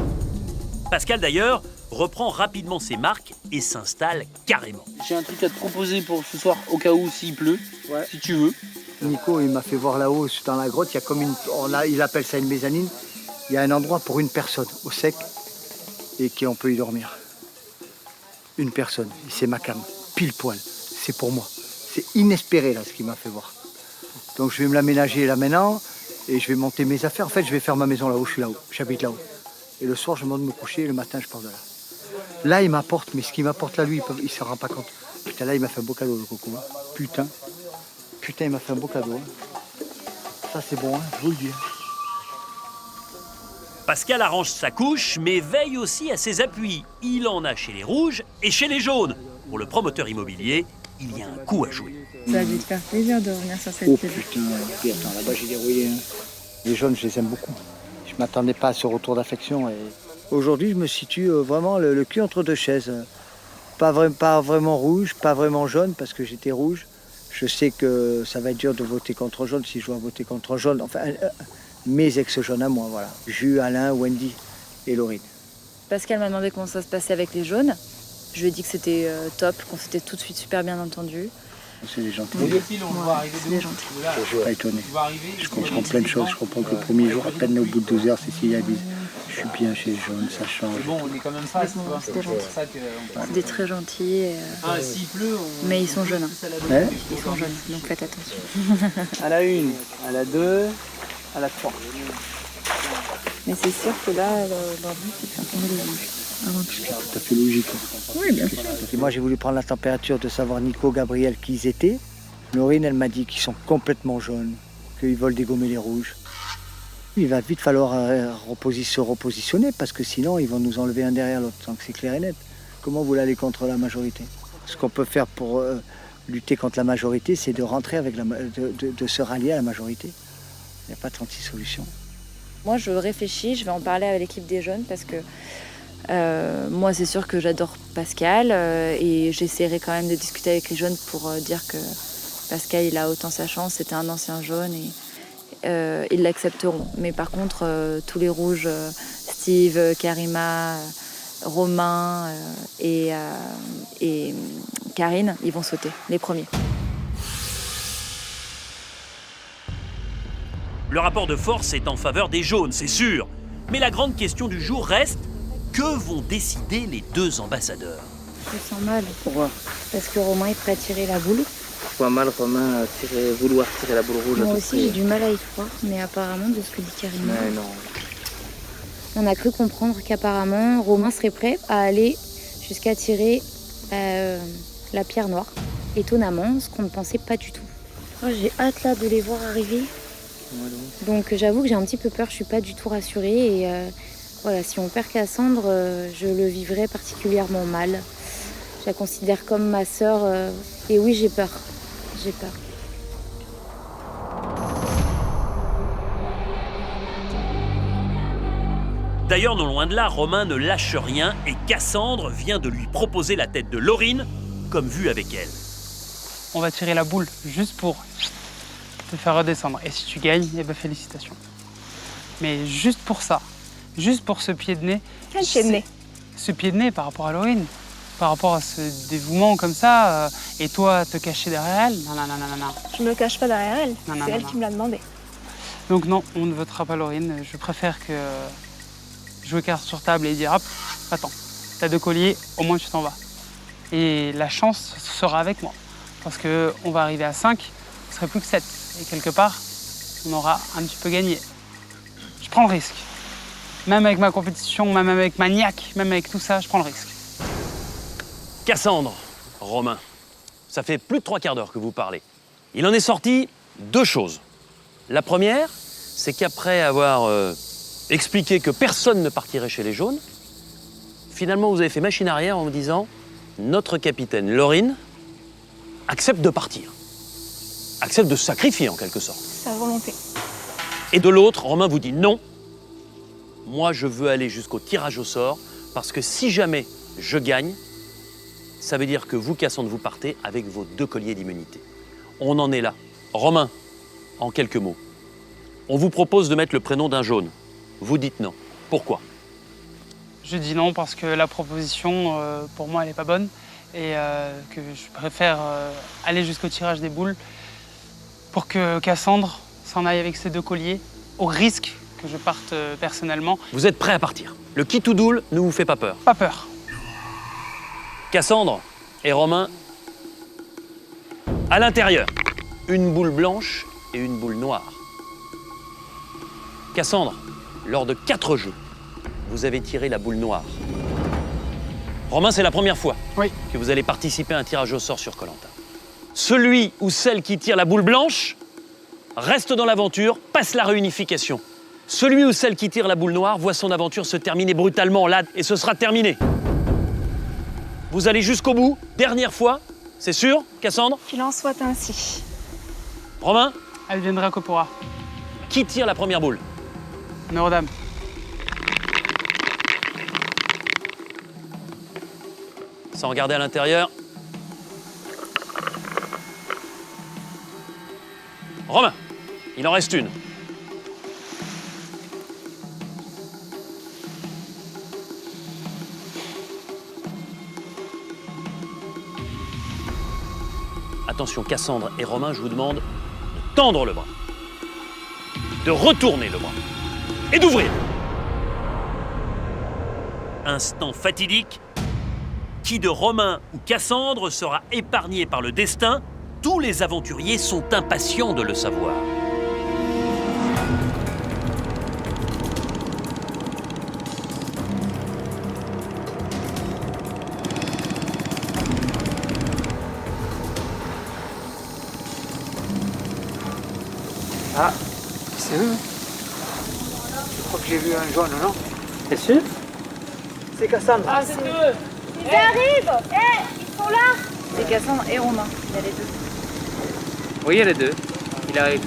Pascal, d'ailleurs, reprend rapidement ses marques et s'installe carrément. J'ai un truc à te proposer pour ce soir, au cas où s'il pleut, si tu veux. Nico, il m'a fait voir là-haut, dans la grotte, il y a comme il appelle ça une mezzanine. Il y a un endroit pour une personne, au sec, et on peut y dormir. Une personne, et c'est ma cam, pile poil. C'est pour moi. C'est inespéré, là, ce qu'il m'a fait voir. Donc je vais me l'aménager là maintenant. et je vais monter mes affaires. En fait, je vais faire ma maison là-haut, je suis là-haut, j'habite là-haut. Et le soir, je monte me coucher et le matin, je pars de là. Là, il m'apporte, mais ce qu'il m'apporte là, lui, il ne se rend pas compte. Putain, là, il m'a fait un beau cadeau, le coco. Hein. Putain, il m'a fait un beau cadeau. Hein. Ça, c'est bon, hein, je vous le dis. Pascal arrange sa couche, mais veille aussi à ses appuis. Il en a chez les rouges et chez les jaunes. Pour le promoteur immobilier, il y a un coup à jouer. Ça a dû te faire plaisir de revenir sur cette Oh télé. putain, attends, là-bas, j'ai dérouillé. Hein. Les jaunes, je les aime beaucoup. Je ne m'attendais pas à ce retour d'affection. Et... Aujourd'hui, je me situe vraiment le cul entre deux chaises. Pas vraiment rouge, pas vraiment jaune, parce que j'étais rouge. Je sais que ça va être dur de voter contre jaune si je dois voter contre jaune. Enfin, mes ex-jaunes à moi, voilà. Jus, Alain, Wendy et Laurine. Pascal m'a demandé comment ça se passait avec les jaunes. Je lui ai dit que c'était top, qu'on s'était tout de suite super bien entendu. C'est des gentils. C'est des gentils. Je ne suis pas étonné. Je comprends plein de choses. Je comprends que le premier jour, à peine au bout de 12 heures, Cécilia dit je suis bien chez les jaunes, ça change. Bon, on est quand même face, c'était gentil. C'est des très gentils. Mais ils sont jeunes. Hein. Ils sont jeunes, donc faites attention. À la 1, à la 2, à la 3. Mais c'est sûr que là, dans le but, c'est de faire tomber les anges. C'est tout à fait logique. Oui, bien sûr. Et moi, j'ai voulu prendre la température de savoir Nico, Gabriel, qui ils étaient. Laurine, elle m'a dit qu'ils sont complètement jaunes, qu'ils veulent dégommer les rouges. Il va vite falloir se repositionner parce que sinon, ils vont nous enlever un derrière l'autre, donc c'est clair et net. Comment vous voulez aller contre la majorité? Ce qu'on peut faire pour lutter contre la majorité, c'est de rentrer avec de se rallier à la majorité. Il n'y a pas 36 solutions. Moi, je réfléchis, je vais en parler avec l'équipe des jeunes parce que moi, c'est sûr que j'adore Pascal et j'essaierai quand même de discuter avec les jeunes pour dire que Pascal, il a autant sa chance, c'était un ancien jaune et ils l'accepteront. Mais par contre, tous les rouges, Steve, Karima, Romain et Karine, ils vont sauter, les premiers. Le rapport de force est en faveur des jaunes, c'est sûr. Mais la grande question du jour reste, que vont décider les deux ambassadeurs? Je sens mal. Pourquoi? Parce que Romain est prêt à tirer la boule. Je vois mal Romain vouloir tirer la boule rouge. Moi aussi, j'ai du mal à y croire, mais apparemment, de ce que dit Karima, on a cru comprendre qu'apparemment, Romain serait prêt à aller jusqu'à tirer la pierre noire. Étonnamment, ce qu'on ne pensait pas du tout. Oh, j'ai hâte là de les voir arriver. Donc j'avoue que j'ai un petit peu peur, je suis pas du tout rassurée et voilà, si on perd Cassandre, je le vivrai particulièrement mal. Je la considère comme ma sœur et oui, j'ai peur. J'ai peur. D'ailleurs, non loin de là, Romain ne lâche rien et Cassandre vient de lui proposer la tête de Laurine, comme vu avec elle. On va tirer la boule juste pour te faire redescendre. Et si tu gagnes, eh ben félicitations. Mais juste pour ça, juste pour ce pied de nez. Quel pied de nez? Ce pied de nez par rapport à Laurine, par rapport à ce dévouement comme ça, et toi te cacher derrière elle. Non, non, non, non, non. Je me cache pas derrière elle, Non, non, c'est non, elle non. qui me l'a demandé. Donc non, on ne votera pas Laurine. Je préfère que jouer carte sur table et dire hop, attends, t'as 2 colliers, au moins tu t'en vas. Et la chance sera avec moi. Parce qu'on va arriver à 5, ce serait plus que 7. Et quelque part, on aura un petit peu gagné. Je prends le risque. Même avec ma compétition, même avec ma niaque, même avec tout ça, je prends le risque. Cassandre, Romain, ça fait plus de 3 quarts d'heure que vous parlez. Il en est sorti 2 choses. La première, c'est qu'après avoir expliqué que personne ne partirait chez les jaunes, finalement vous avez fait machine arrière en me disant notre capitaine Laurine accepte de partir. Accepte de se sacrifier en quelque sorte. Sa volonté. Et de l'autre, Romain vous dit non. Moi, je veux aller jusqu'au tirage au sort parce que si jamais je gagne, ça veut dire que vous, Cassandre, vous partez avec vos 2 colliers d'immunité. On en est là. Romain, en quelques mots, on vous propose de mettre le prénom d'un jaune. Vous dites non. Pourquoi? Je dis non parce que la proposition, pour moi, elle n'est pas bonne et que je préfère aller jusqu'au tirage des boules pour que Cassandre s'en aille avec ses 2 colliers, au risque que je parte personnellement. Vous êtes prêt à partir. Le qui tout double ne vous fait pas peur. Pas peur. Cassandre et Romain, à l'intérieur, une boule blanche et une boule noire. Cassandre, lors de 4 jeux, vous avez tiré la boule noire. Romain, c'est la première fois que vous allez participer à un tirage au sort sur Koh-Lanta. Celui ou celle qui tire la boule blanche reste dans l'aventure, passe la réunification. Celui ou celle qui tire la boule noire voit son aventure se terminer brutalement là, et ce sera terminé. Vous allez jusqu'au bout, dernière fois, c'est sûr, Cassandre? Qu'il en soit ainsi. Romain? Elle viendra Copora. Qui tire la première boule? Neurodame. Sans regarder à l'intérieur. Romain, il en reste une. Attention, Cassandre et Romain, je vous demande de tendre le bras, de retourner le bras et d'ouvrir. Instant fatidique. Qui de Romain ou Cassandre sera épargné par le destin? Tous les aventuriers sont impatients de le savoir. Ah, c'est eux. Je crois que j'ai vu un jaune, non? T'es sûr? C'est Cassandre. Ah, c'est eux. Ils arrivent! Ils sont là! C'est Cassandre et Romain, il y a les deux. Oui, il y a les deux. Il arrive.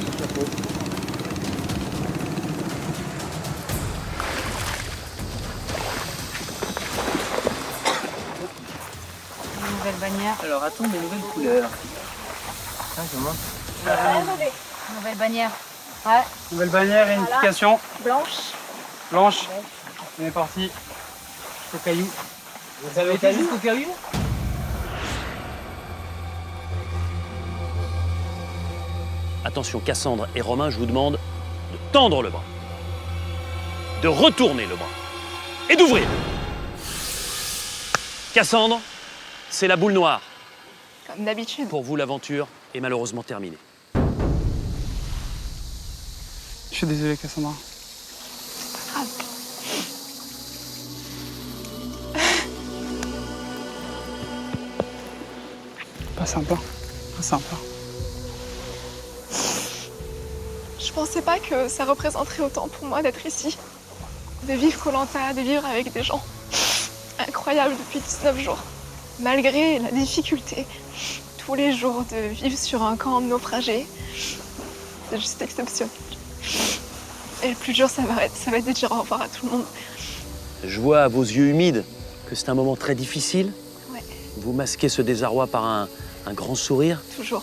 Une nouvelle bannière. Alors attends, des nouvelles couleurs. Ah, attendez. Nouvelle bannière. Ouais. Nouvelle bannière, réunification. Blanche. Blanche. On est parti. Au caillou. Vous avez été jusqu'au caillou? Attention, Cassandre et Romain, je vous demande de tendre le bras, de retourner le bras et d'ouvrir. Cassandre, c'est la boule noire. Comme d'habitude. Pour vous, l'aventure est malheureusement terminée. Je suis désolé, Cassandra. Pas sympa. Pas sympa. Je pensais pas que ça représenterait autant pour moi d'être ici. De vivre Koh-Lanta, de vivre avec des gens incroyables depuis 19 jours. Malgré la difficulté, tous les jours de vivre sur un camp naufragé, c'est juste exceptionnel. Et le plus dur, ça va être de dire au revoir à tout le monde. Je vois à vos yeux humides que c'est un moment très difficile. Ouais. Vous masquez ce désarroi par un grand sourire. Toujours.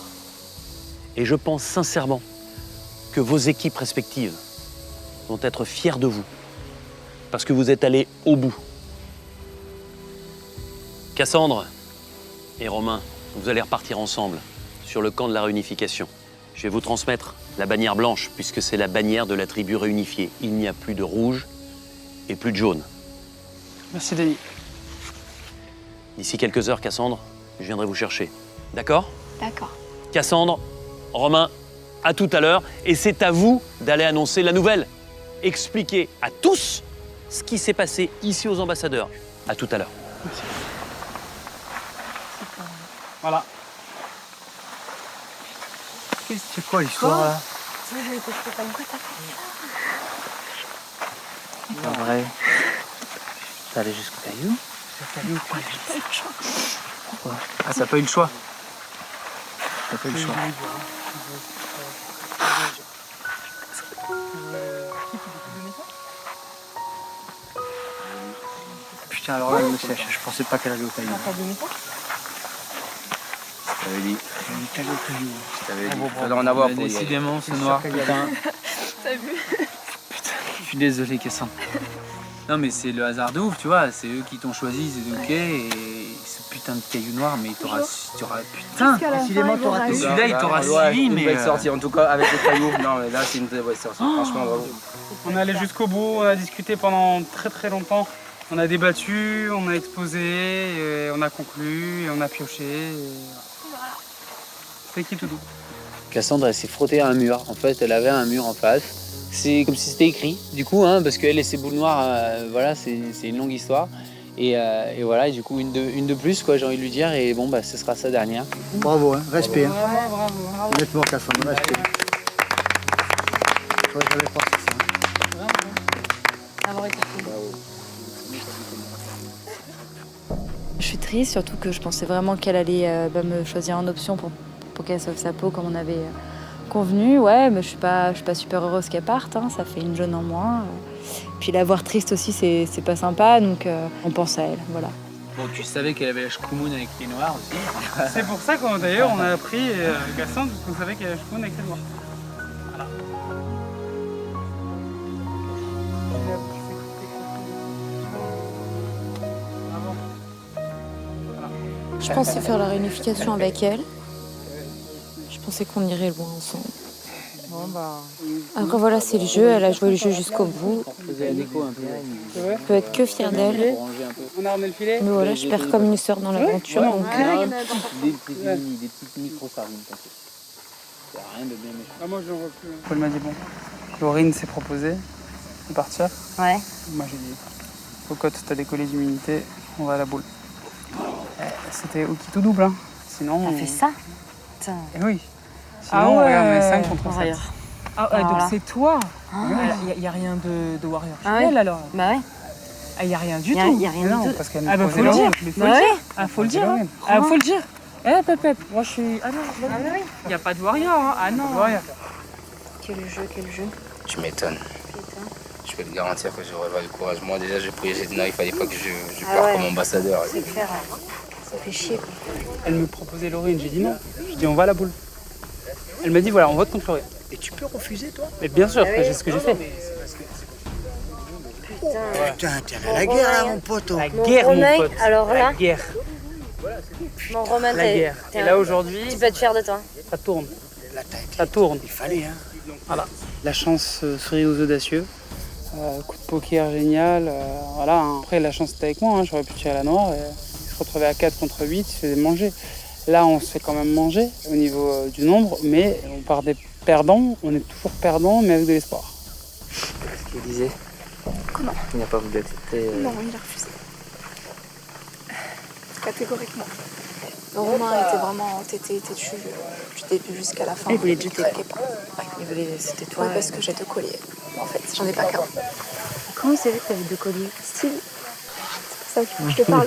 Et je pense sincèrement que vos équipes respectives vont être fières de vous. Parce que vous êtes allés au bout. Cassandre et Romain, vous allez repartir ensemble sur le camp de la réunification. Je vais vous transmettre la bannière blanche, puisque c'est la bannière de la tribu réunifiée. Il n'y a plus de rouge et plus de jaune. Merci, Denis. D'ici quelques heures, Cassandre, je viendrai vous chercher. D'accord? D'accord. Cassandre, Romain, à tout à l'heure. Et c'est à vous d'aller annoncer la nouvelle. Expliquez à tous ce qui s'est passé ici aux ambassadeurs. À tout à l'heure. Merci. Voilà. C'est quoi l'histoire là? En vrai, t'es allé jusqu'au caillou? Pourquoi? Ah, t'as pas eu le choix. T'as pas eu le choix. Putain, alors là, elle me sèche. Je pensais pas qu'elle allait au caillou. Je t'avais dit. Elle allait au caillou. Je t'avais dit. Il faudrait en avoir pour y aller. Décidément, ce noir, putain. T'as vu? Je suis désolé, Cassandre. Non, mais c'est le hasard de ouf, tu vois. C'est eux qui t'ont choisi, c'est ok. Et ce putain de caillou noir, mais t'auras putain. Décidément, t'auras tout. Celui-là, il t'aura suivi, mais. Une belle sortie, en tout cas, avec les cailloux. Non, mais là, c'est une très belle sortie. Franchement, bravo. On est allé jusqu'au bout, on a discuté pendant très très longtemps. On a débattu, on a exposé, et on a conclu, et on a pioché. Et... Voilà. C'est qui tout doux. Cassandre, elle s'est frottée à un mur. En fait, elle avait un mur en face. C'est comme si c'était écrit, du coup, parce qu'elle et ses boules noires, voilà, c'est une longue histoire. Et voilà, et du coup, une de plus, quoi, j'ai envie de lui dire. Et bon, ce sera sa dernière. Bravo, respect. Vraiment, bravo. Honnêtement, Cassandre, respect. Toi, j'avais pas fait ça. Je suis triste, surtout que je pensais vraiment qu'elle allait me choisir en option pour qu'elle sauve sa peau comme on avait convenu. Ouais, mais je suis pas super heureuse qu'elle parte, hein, ça fait une jeune en moins. Puis la voir triste aussi, c'est pas sympa, donc on pense à elle, voilà. Bon, tu savais qu'elle avait la chkoumoune avec les noirs aussi. C'est pour ça qu'on d'ailleurs on a appris Cassandre, parce qu'on savait qu'elle avait la chkoumoune avec les noirs. Voilà. Je pensais faire la réunification avec elle. Je pensais qu'on irait loin ensemble. Après voilà, c'est le jeu, elle a joué le jeu jusqu'au bout. Je peux être que fière d'elle. On a remis le filet. Mais voilà, je perds comme une sœur dans l'aventure. Donc, Des petites micro-sardines, t'inquiète. C'est rien de bien méchant. Ah, moi je le vois plus. Paul m'a dit bon, Laurine s'est proposée de partir. Ouais. Moi j'ai dit, cocotte, t'as décollé d'immunité, on va à la boule. C'était au qui tout double, hein. Sinon. T'as fait ça? Putain. Eh oui. Sinon, on regarde mes 5 contre 7. Ah, donc Voilà. c'est toi. Ah. Il n'y a rien de warrior chez Ah ouais. elle alors. Bah ouais. Il n'y a rien du Y a- tout. y a rien Non, du tout. parce qu'elle Ah bah nous faut le posait dire. l'oreille. Faut Bah le ouais. dire. Ah faut le dire. Hein. Ah faut le dire. Pep. Moi je suis. Ah non. Il n'y a pas de warrior. Hein. Ah non. Quel jeu. Tu m'étonnes. Je peux te garantir que j'aurais pas le courage. Moi déjà j'ai prié, j'ai dit non, il fallait pas que je parte comme ambassadeur. C'est clair. Ça fait chier. Quoi. Elle me proposait Laurine, j'ai dit non. J'ai dit on va à la boule. Elle m'a dit voilà, on vote contre Laurine. Et tu peux refuser, toi? Mais bien sûr, c'est ce que j'ai fait. Putain, t'es à la guerre, là, mon pote. La Mon guerre, Romain, mon pote. alors là, La guerre. mon Romain, La guerre. Et là aujourd'hui, tu peux être fier de toi. ça tourne. Là, t'as été... Ça tourne. Il fallait, hein. Voilà. La chance sourit aux audacieux. Coup de poker génial. Voilà. Hein. Après, la chance était avec moi. Hein. J'aurais pu tirer à la noire. Et il se retrouvait à 4 contre 8. Il se faisait manger. Là, on se fait quand même manger au niveau du nombre. Mais on part des perdants. On est toujours perdants, mais avec de l'espoir. Ce qu'il disait. Comment? Il n'a pas voulu accepter. Non, il a refusé. Catégoriquement. Romain était vraiment têtu du début jusqu'à la fin. Il voulait te jeter. Il voulait, c'était toi. Parce que j'ai 2 colliers. En fait, j'en ai pas qu'un. Comment c'est vrai que t'avais 2 colliers? Style. C'est pour ça que je te parle.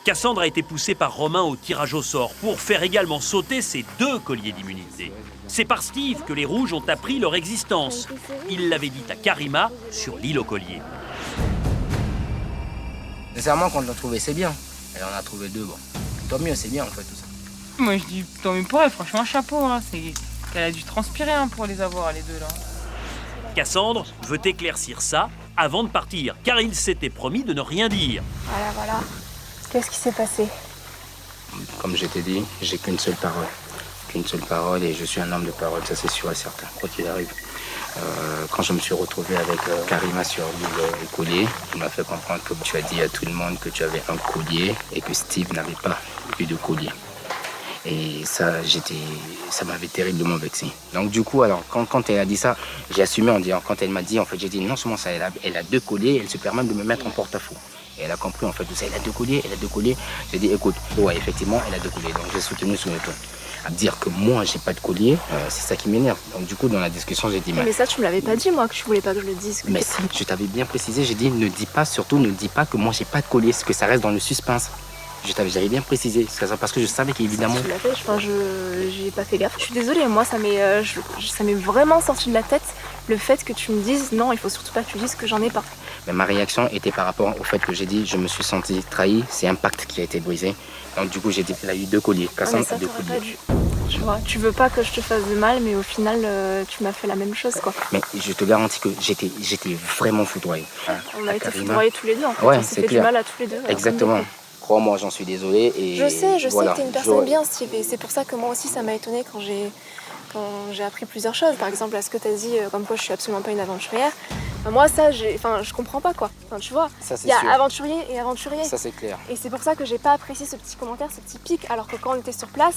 Cassandre a été poussée par Romain au tirage au sort pour faire également sauter ses 2 colliers d'immunité. C'est par Steve que les Rouges ont appris leur existence. Il l'avait dit à Karima sur l'île aux colliers. Sincèrement, quand on l'a trouvé, c'est bien. Et on a trouvé 2, bon. Tant mieux, c'est bien en fait tout ça. Moi je dis tant mieux pour elle, franchement chapeau. Hein. Elle a dû transpirer hein, pour les avoir les 2 là. Cassandre veut éclaircir ça avant de partir, car il s'était promis de ne rien dire. Voilà. Qu'est-ce qui s'est passé? Comme je t'ai dit, j'ai qu'une seule parole. Qu'une seule parole et je suis un homme de parole, ça c'est sûr et certain, quoi qu'il arrive. Quand je me suis retrouvé avec Karima sur l'île aux colliers, il m'a fait comprendre que tu as dit à tout le monde que tu avais un collier et que Steve n'avait pas eu de collier. Et ça m'avait terriblement vexé. Donc du coup, alors, quand elle a dit ça, j'ai assumé en disant, quand elle m'a dit, en fait, j'ai dit non seulement ça, elle a 2 colliers, elle se permet de me mettre en porte-à-faux. Et elle a compris en fait tout ça, elle a 2 colliers. J'ai dit, écoute, ouais, effectivement, elle a 2 colliers. Donc j'ai soutenu son ton. À dire que moi, j'ai pas de collier, c'est ça qui m'énerve. Donc du coup, dans la discussion, j'ai dit, Mais ça, tu me l'avais pas dit, moi, que tu voulais pas que je le dise. mais si, je t'avais bien précisé, j'ai dit, ne dis pas que moi, j'ai pas de collier, que ça reste dans le suspense. J'avais bien précisé, parce que je savais qu'évidemment... Tu l'as fait, j'ai pas fait gaffe. Je suis désolée, moi, ça m'est vraiment sorti de la tête le fait que tu me dises non, il faut surtout pas que tu dises que j'en ai pas. Mais ma réaction était par rapport au fait que j'ai dit, je me suis senti trahi, c'est un pacte qui a été brisé. Donc du coup, j'ai dit, elle a eu 2 colliers, Cassandre a 2 colliers. Pas dû. Tu vois, tu veux pas que je te fasse de mal, mais au final, tu m'as fait la même chose, quoi. Mais je te garantis que j'étais vraiment foudroyé. On a été foudroyés tous les deux, en fait. Ouais, on s'est c'est fait clair. du mal à tous les deux. Exactement. Crois-moi, j'en suis désolé. Et Je sais voilà, que t'es une personne bien, Steve, et c'est pour ça que moi aussi, ça m'a étonnée quand j'ai appris plusieurs choses. Par exemple, à ce que t'as dit, comme quoi je suis absolument pas une aventurière. Enfin, moi, ça, je comprends pas, quoi. Enfin, tu vois, il y a aventurier et aventurier. Ça, c'est clair. Et c'est pour ça que j'ai pas apprécié ce petit commentaire, ce petit pic, alors que quand on était sur place,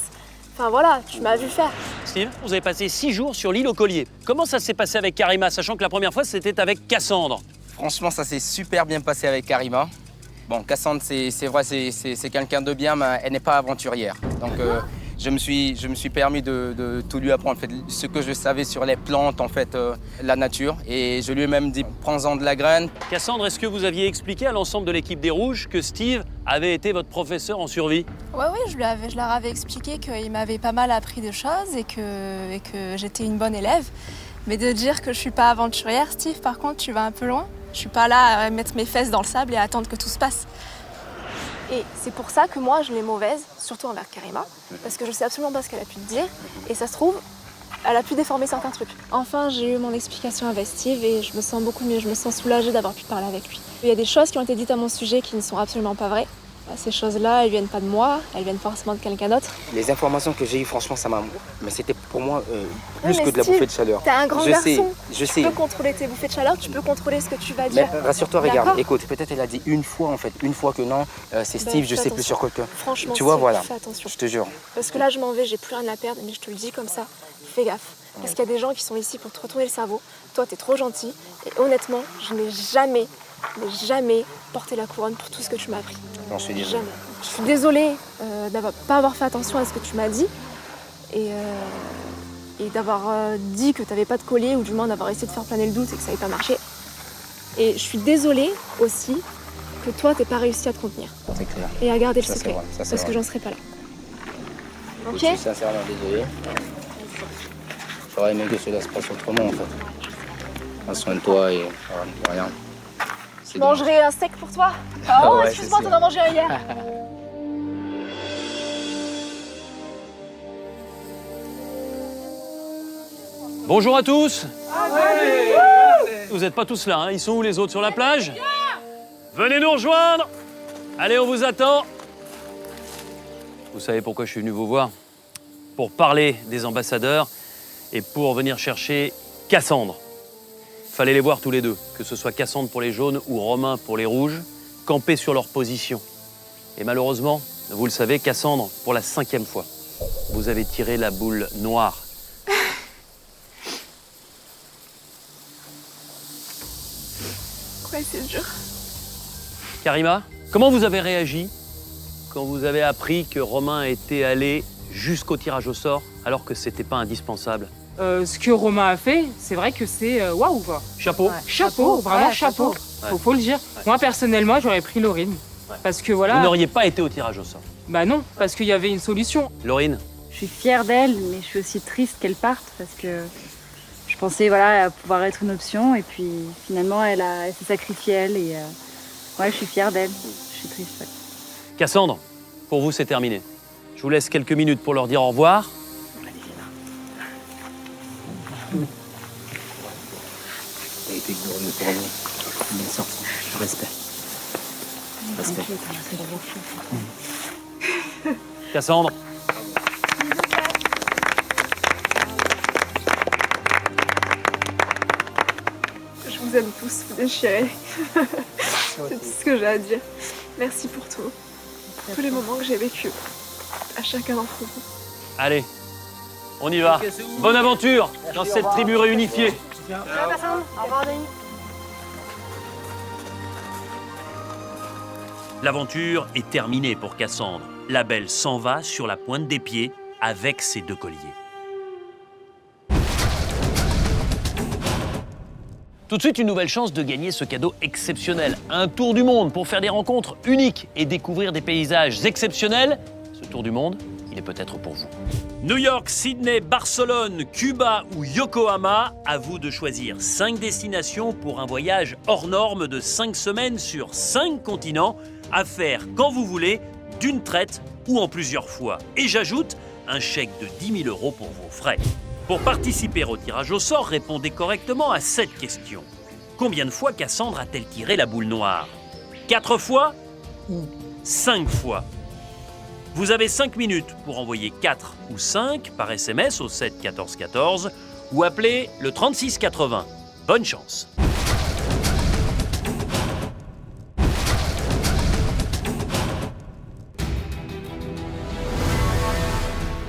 Enfin voilà, tu m'as vu faire. Steve, vous avez passé 6 jours sur l'île aux colliers. Comment ça s'est passé avec Karima, sachant que la première fois, c'était avec Cassandre? Franchement, ça s'est super bien passé avec Karima. Bon, Cassandre, c'est vrai, c'est quelqu'un de bien, mais elle n'est pas aventurière. Donc, je me suis permis de tout lui apprendre, en fait, ce que je savais sur les plantes, en fait, la nature. Et je lui ai même dit, prends-en de la graine. Cassandre, est-ce que vous aviez expliqué à l'ensemble de l'équipe des Rouges que Steve avait été votre professeur en survie? Ouais, je leur avais expliqué qu'il m'avait pas mal appris de choses et que j'étais une bonne élève. Mais de dire que je suis pas aventurière, Steve, par contre, tu vas un peu loin. Je suis pas là à mettre mes fesses dans le sable et à attendre que tout se passe. Et c'est pour ça que moi, je l'ai mauvaise, surtout envers Karima, parce que je sais absolument pas ce qu'elle a pu te dire, et ça se trouve, elle a pu déformer certains trucs. Enfin, j'ai eu mon explication avec Steve et je me sens beaucoup mieux, je me sens soulagée d'avoir pu parler avec lui. Il y a des choses qui ont été dites à mon sujet qui ne sont absolument pas vraies. Ces choses-là, elles viennent pas de moi, elles viennent forcément de quelqu'un d'autre. Les informations que j'ai eues, franchement, ça m'a... Mais c'était pour moi plus mais que de la Steve, bouffée de chaleur. T'es un grand garçon. Je tu peux contrôler tes bouffées de chaleur, tu peux contrôler ce que tu vas dire. Mais rassure-toi, regarde, écoute, peut-être elle a dit une fois, en fait, une fois que non, c'est Steve, je sais plus sur quoi que... Franchement, tu vois, Steve, voilà, fais attention. je te jure. Parce que là, je m'en vais, j'ai plus rien à perdre, mais je te le dis comme ça, fais gaffe. Parce qu'il y a des gens qui sont ici pour te retourner le cerveau. Toi, t'es trop gentil. Et honnêtement, je n'ai jamais porté la couronne pour tout ce que tu m'as appris. Non, je suis désolé. Jamais. Je suis désolée d'avoir pas avoir fait attention à ce que tu m'as dit et d'avoir dit que t'avais pas de collier ou du moins d'avoir essayé de faire planer le doute et que ça n'avait pas marché. Et je suis désolée aussi que toi, t'aies pas réussi à te contenir. C'est clair. Et à garder le Ça, c'est secret. vrai, ça, c'est Parce vrai. que j'en serais pas là. Je Ok? suis sincèrement désolé. J'aurais aimé que cela se passe autrement, en fait. Prends soin de toi et rien. Je mangerai un steak pour toi. Ah Oh, ouais, excuse-moi, c'est t'en sûr. as mangé un hier. Bonjour à tous. Vous n'êtes pas tous là, hein? Ils sont où les autres, sur la plage? Venez nous rejoindre. Allez, on vous attend. Vous savez pourquoi je suis venu vous voir? Pour parler des ambassadeurs et pour venir chercher Cassandre. Fallait les voir tous les deux, que ce soit Cassandre pour les jaunes ou Romain pour les rouges, camper sur leur position. Et malheureusement, vous le savez, Cassandre, pour la 5e fois, vous avez tiré la boule noire. Ouais, c'est dur. Karima, comment vous avez réagi quand vous avez appris que Romain était allé jusqu'au tirage au sort alors que c'était pas indispensable? Ce que Romain a fait, c'est vrai que c'est waouh quoi. Chapeau. Chapeau, vraiment chapeau. Faut le dire. Moi personnellement, j'aurais pris Laurine. Parce que voilà. Vous n'auriez pas été au tirage au sort. Bah non, parce qu'il y avait une solution. Laurine? Je suis fière d'elle, mais je suis aussi triste qu'elle parte parce que je pensais voilà pouvoir être une option et puis finalement elle s'est sacrifiée elle et ouais, je suis fière d'elle. Je suis triste. Ouais. Cassandre, pour vous, c'est terminé. Je vous laisse quelques minutes pour leur dire au revoir. Ça a été glorieux pour vous. Bien sorti. Respect. Respect. Cassandre. Je vous aime tous, vous déchirez. C'est tout ce que j'ai à dire. Merci pour tout. Tous les moments que j'ai vécus. À chacun d'entre vous. Allez, on y va. Bonne aventure dans cette tribu réunifiée. Au revoir, Denis. L'aventure est terminée pour Cassandre. La belle s'en va sur la pointe des pieds avec ses 2 colliers. Tout de suite, une nouvelle chance de gagner ce cadeau exceptionnel. Un tour du monde pour faire des rencontres uniques et découvrir des paysages exceptionnels. Ce tour du monde, il est peut-être pour vous. New York, Sydney, Barcelone, Cuba ou Yokohama, à vous de choisir 5 destinations pour un voyage hors norme de 5 semaines sur 5 continents, à faire quand vous voulez, d'une traite ou en plusieurs fois. Et j'ajoute un chèque de 10 000 € pour vos frais. Pour participer au tirage au sort, répondez correctement à cette question. Combien de fois Cassandre a-t-elle tiré la boule noire? 4 fois ou 5 fois? Vous avez 5 minutes pour envoyer 4 ou 5 par SMS au 7 14 14 ou appeler le 36 80. Bonne chance!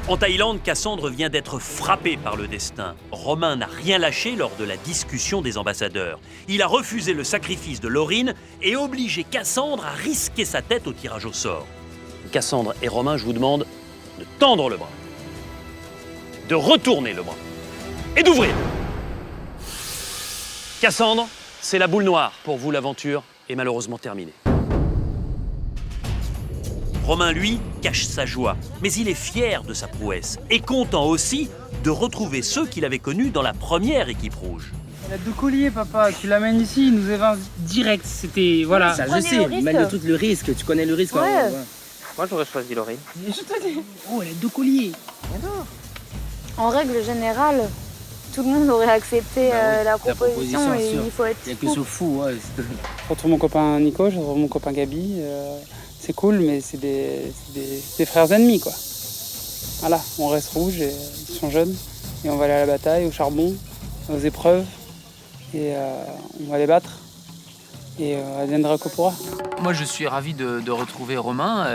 En Thaïlande, Cassandre vient d'être frappé par le destin. Romain n'a rien lâché lors de la discussion des ambassadeurs. Il a refusé le sacrifice de Laurine et obligé Cassandre à risquer sa tête au tirage au sort. Cassandre et Romain, je vous demande de tendre le bras, de retourner le bras et d'ouvrir. Cassandre, c'est la boule noire. Pour vous, l'aventure est malheureusement terminée. Romain, lui, cache sa joie, mais il est fier de sa prouesse et content aussi de retrouver ceux qu'il avait connus dans la première équipe rouge. Elle a 2 colliers, papa. Tu l'amènes ici, il nous évince direct. C'était, voilà. Ça, je sais, mais le truc, le risque, tu connais le risque. Ouais. Moi, j'aurais choisi Laurine. Oh, elle a 2 colliers. En règle générale, tout le monde aurait accepté la proposition et il faut être Il n'y a que ce fou, ouais. Je retrouve mon copain Nico, je retrouve mon copain Gabi. C'est cool, mais c'est des frères ennemis, quoi. Voilà, on reste rouge, et ils sont jeunes, et on va aller à la bataille, au charbon, aux épreuves, et on va les battre, et adviendra que pourra. Moi, je suis ravi de retrouver Romain.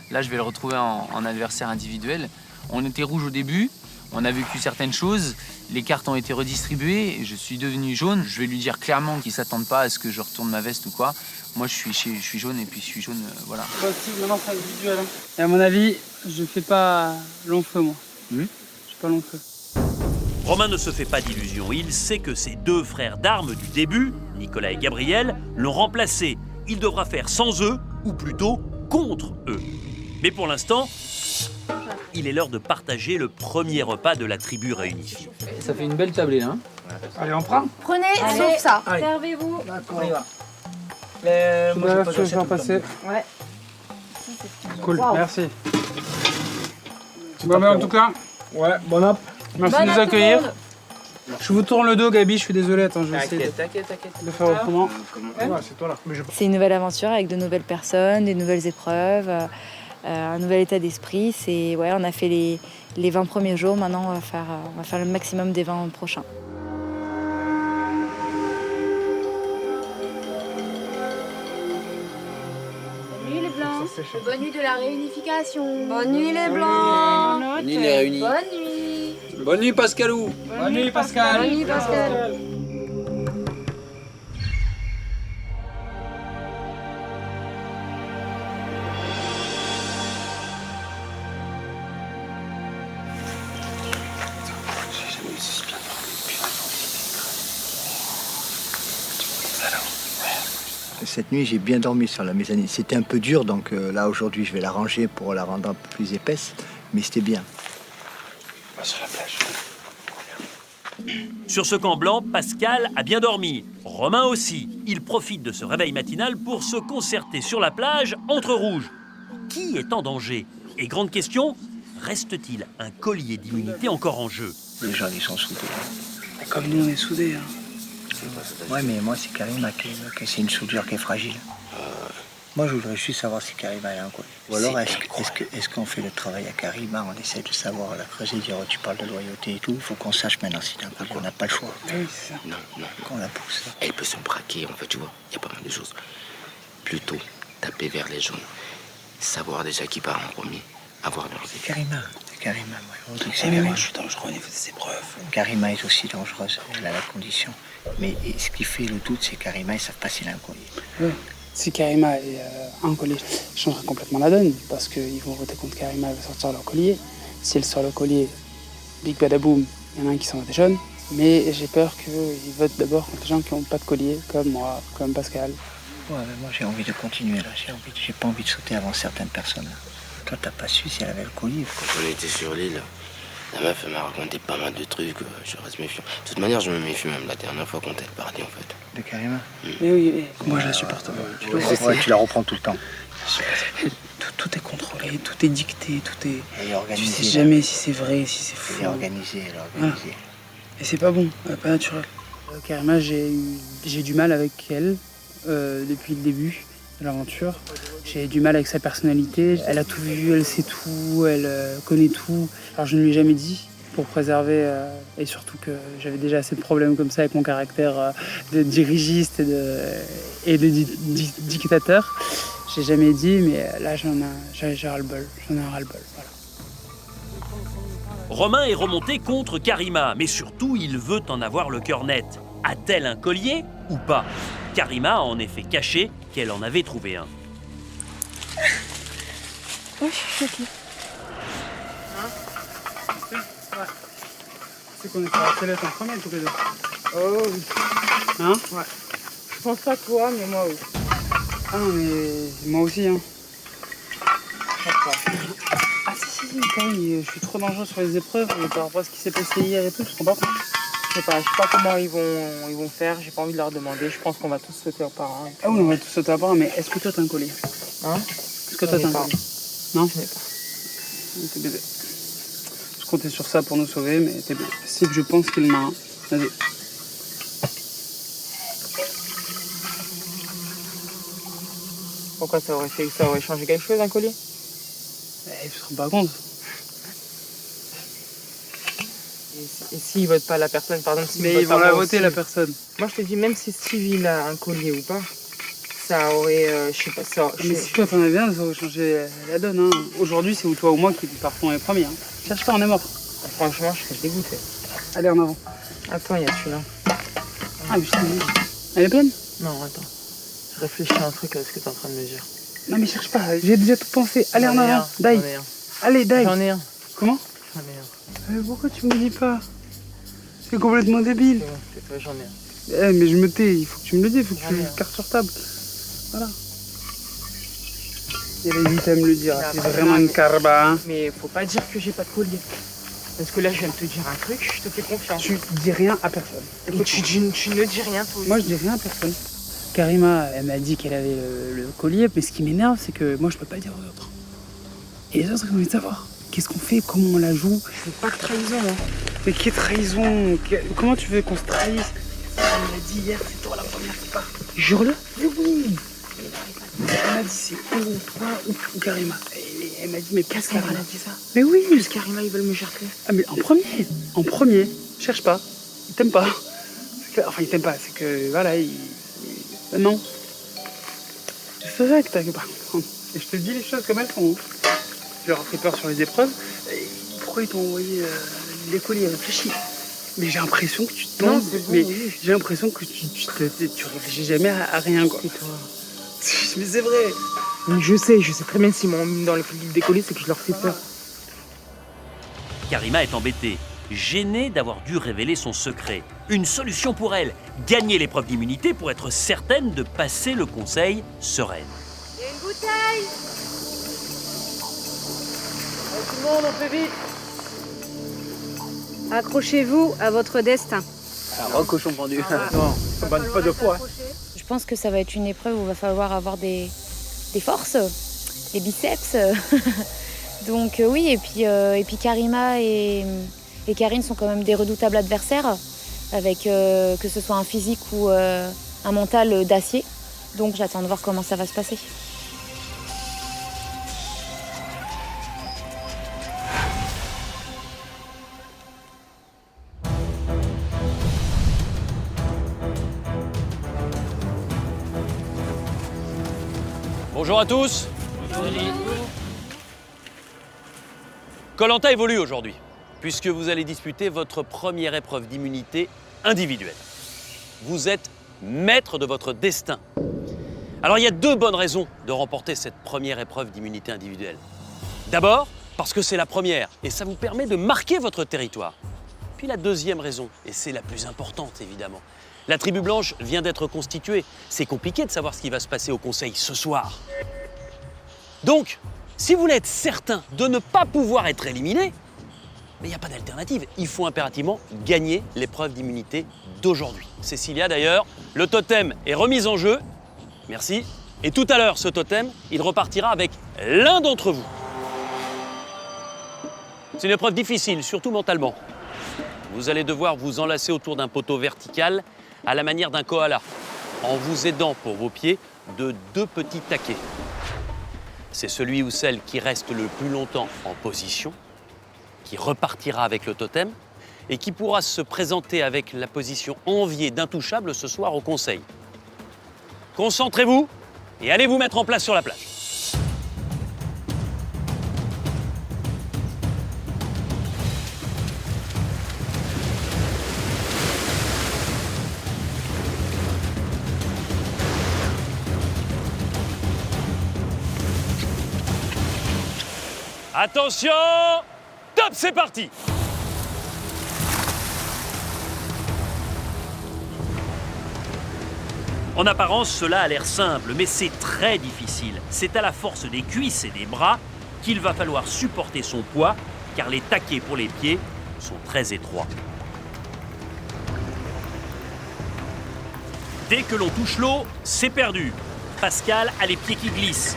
Là, je vais le retrouver en adversaire individuel. On était rouge au début, on a vécu certaines choses, les cartes ont été redistribuées, je suis devenu jaune. Je vais lui dire clairement qu'il ne s'attende pas à ce que je retourne ma veste ou quoi. Moi, je suis jaune et puis je suis jaune, voilà. Moi aussi, maintenant, c'est individuel. Et à mon avis, je fais pas long feu, moi. Je fais pas long feu. Romain ne se fait pas d'illusions. Il sait que ses 2 frères d'armes du début, Nicolas et Gabriel, l'ont remplacé. Il devra faire sans eux, ou plutôt contre eux. Mais pour l'instant, il est l'heure de partager le premier repas de la tribu réunifiée. Ça fait une belle tablée, là. Allez, on prend. Prenez, sauf ça. Servez-vous. D'accord, on y va. Je vais en passer. Ouais. Cool, merci. Bon, mais en tout cas, ouais, bon app. Merci de nous accueillir. Je vous tourne le dos, Gabi, je suis désolé. Attends, je vais essayer de faire autrement. C'est toi là. C'est une nouvelle aventure avec de nouvelles personnes, des nouvelles épreuves, un nouvel état d'esprit. Ouais, on a fait les 20 premiers jours, maintenant on va faire le maximum des 20 prochains. Bonne nuit les blancs. Bonne nuit de la réunification. Bonne nuit les blancs. Bonne nuit les réunis. Bonne nuit. Bonne nuit Pascalou. Bonne nuit, Pascal. Bonne nuit Pascal. Cette nuit, j'ai bien dormi sur la mezzanine. C'était un peu dur, donc là, aujourd'hui, je vais la ranger pour la rendre un peu plus épaisse. Mais c'était bien. On va sur la plage. Sur ce camp blanc, Pascal a bien dormi. Romain aussi. Il profite de ce réveil matinal pour se concerter sur la plage entre rouges. Qui est en danger? Et grande question, reste-t-il un collier d'immunité encore en jeu? Les gens, ils sont soudés. Comme nous, on est soudés. Hein. Ouais, mais moi, c'est Karima qui c'est une soudure qui est fragile. Moi, je voudrais juste savoir si Karima est un collier. Ou alors, est-ce qu'on fait le travail à Karima, on essaie de savoir, la creuser, dire, oh, tu parles de loyauté et tout, il faut qu'on sache maintenant si c'est un collier, on n'a pas le choix. Oui, c'est ça. Non. Qu'on la pousse. Elle peut se braquer, en fait, tu vois. Il y a pas mal de choses. Plutôt taper vers les jaunes. Savoir déjà qui part en premier. Avoir leur idée. Karima, moi, Mais moi, je suis dangereux au niveau des épreuves. Karima est aussi dangereuse, elle a la condition. Mais ce qui fait le doute, c'est Karima, ils ne savent pas s'il a un collier. Oui. Si Karima est un collier, ça changerait complètement la donne, parce qu'ils vont voter contre Karima, elle va sortir leur collier. Si elle sort le collier, big badaboum, il y en a un qui s'en va des jeunes. Mais j'ai peur qu'ils votent d'abord contre les gens qui n'ont pas de collier, comme moi, comme Pascal. Ouais, mais moi j'ai envie de continuer là, j'ai pas envie de sauter avant certaines personnes. Toi, t'as pas su si elle avait le collier. Quand on était sur l'île, la meuf elle m'a raconté pas mal de trucs, je reste méfiant. De toute manière, je me méfie même la dernière fois qu'on t'est parlé en fait. De Karima? Mais oui, moi je la supporte pas. Tu la reprends tout le temps. Tout est contrôlé, tout est dicté, tout est... Elle est organisée. Tu sais jamais si c'est vrai, si c'est faux. Elle est organisée. Voilà. Et c'est pas bon, pas naturel. Karima, j'ai du mal avec elle depuis le début de l'aventure. J'ai du mal avec sa personnalité. Elle a tout vu, elle sait tout, elle connaît tout. Alors je ne lui ai jamais dit pour préserver et surtout que j'avais déjà assez de problèmes comme ça avec mon caractère de dirigiste et de dictateur. J'ai jamais dit, mais là j'ai ras-le-bol. J'en ai un ras-le-bol. Voilà. Romain est remonté contre Karima, mais surtout, il veut en avoir le cœur net. A-t-elle un collier ou pas? Karima a en effet caché qu'elle en avait trouvé un. Ouais, je suis choquée. C'est qu'on est sur la sellette en premier tous les deux. Oh oui. Hein? Ouais. Je pense pas toi, mais moi oui. Ah non, mais moi aussi, hein. Ah si, Karine, je suis trop dangereux sur les épreuves par rapport à ce qui s'est passé hier et tout, je comprends pas. Je sais pas comment ils vont faire, j'ai pas envie de leur demander, je pense qu'on va tous sauter au part un. Ah oui, on va tous sauter à part, mais est-ce que toi t'as un collier? Hein? Est-ce que toi t'as un collier? Non? Je n'ai pas. T'es bébé. Je comptais sur ça pour nous sauver, mais t'es bébé. C'est que je pense qu'il m'a. Vas-y. Pourquoi ça aurait changé quelque chose, un collier? Eh, tu te rends pas compte. Et s'ils votent pas la personne, par exemple, mais ils vont la voter, la personne. Moi, je te dis, même si Steve il a un collier ou pas, ça aurait, je sais pas, ça. Mais si toi t'en avais un, ça aurait changé la donne. Hein. Aujourd'hui, c'est ou toi ou moi qui partons les premiers. Hein. Cherche pas, on est mort. Franchement, je serais dégoûté. Allez, en avant. Attends, il y a celui-là. Ah, mais putain, elle est pleine? Non, attends. Je réfléchis à un truc à ce que t'es en train de me dire. Non, mais cherche pas, j'ai déjà tout pensé. Allez, en avant, die. Allez, die. J'en ai un. Comment? J'en ai un. Mais pourquoi tu me dis pas? C'est complètement débile. C'est bon, j'en ai un. Eh, mais je me tais, il faut que tu me le dises, il faut que tu le cartes sur table. Voilà. Il hésite à me le dire, c'est vraiment une carba. Hein. Mais faut pas dire que j'ai pas de collier. Parce que là, je viens de te dire un truc, je te fais confiance. Tu dis rien à personne. Et tu ne dis rien, toi aussi. Moi, je dis rien à personne. Karima, elle m'a dit qu'elle avait le collier, mais ce qui m'énerve, c'est que moi, je peux pas le dire aux autres. Et les autres, ils ont envie de savoir. Qu'est-ce qu'on fait? Comment on la joue? C'est pas de trahison, hein. Mais qui est trahison? Comment tu veux qu'on se trahisse? Elle m'a dit hier, c'est toi la première qui part. Jure-le? Oui. Elle m'a dit c'est ou toi ou Karima. Elle m'a dit mais qu'est-ce qu'elle a dit ça? Mais oui. Parce Karima, ils veulent me jarter. Ah mais en premier. Cherche pas. Il t'aime pas. Enfin il t'aime pas, c'est que voilà, non. C'est vrai que t'as pas comprendre. Et je te dis les choses comme elles sont. Je leur ai fait peur sur les épreuves. Et pourquoi ils t'ont envoyé les colliers? Réfléchis. Mais j'ai l'impression que tu te tombes. Mais j'ai l'impression que tu réfléchis jamais à rien quoi. C'est toi. Mais c'est vrai. Mais je sais très bien s'ils m'ont mis dans le livre des colliers, c'est que je leur fais peur. Karima est embêtée, gênée d'avoir dû révéler son secret. Une solution pour elle, gagner l'épreuve d'immunité pour être certaine de passer le conseil sereine. Il y a une bouteille. Tout le monde, on fait vite. Accrochez-vous à votre destin. Un cochon pendu. Non, ça ne banne pas deux fois. Je pense que ça va être une épreuve où il va falloir avoir des forces, des biceps. Donc oui, et puis Karima et Karine sont quand même des redoutables adversaires, avec que ce soit un physique ou un mental d'acier. Donc j'attends de voir comment ça va se passer. Bonjour à tous. Koh-Lanta évolue aujourd'hui, puisque vous allez disputer votre première épreuve d'immunité individuelle. Vous êtes maître de votre destin. Alors il y a deux bonnes raisons de remporter cette première épreuve d'immunité individuelle. D'abord, parce que c'est la première, et ça vous permet de marquer votre territoire. Puis la deuxième raison, et c'est la plus importante évidemment, la tribu blanche vient d'être constituée. C'est compliqué de savoir ce qui va se passer au conseil ce soir. Donc, si vous voulez être certain de ne pas pouvoir être éliminé, mais il n'y a pas d'alternative. Il faut impérativement gagner l'épreuve d'immunité d'aujourd'hui. Cécilia, d'ailleurs, le totem est remis en jeu. Merci. Et tout à l'heure, ce totem, il repartira avec l'un d'entre vous. C'est une épreuve difficile, surtout mentalement. Vous allez devoir vous enlacer autour d'un poteau vertical à la manière d'un koala, en vous aidant pour vos pieds de deux petits taquets. C'est celui ou celle qui reste le plus longtemps en position, qui repartira avec le totem et qui pourra se présenter avec la position enviée d'intouchable ce soir au conseil. Concentrez-vous et allez vous mettre en place sur la plage. Attention! Top, c'est parti! En apparence, cela a l'air simple, mais c'est très difficile. C'est à la force des cuisses et des bras qu'il va falloir supporter son poids, car les taquets pour les pieds sont très étroits. Dès que l'on touche l'eau, c'est perdu. Pascal a les pieds qui glissent.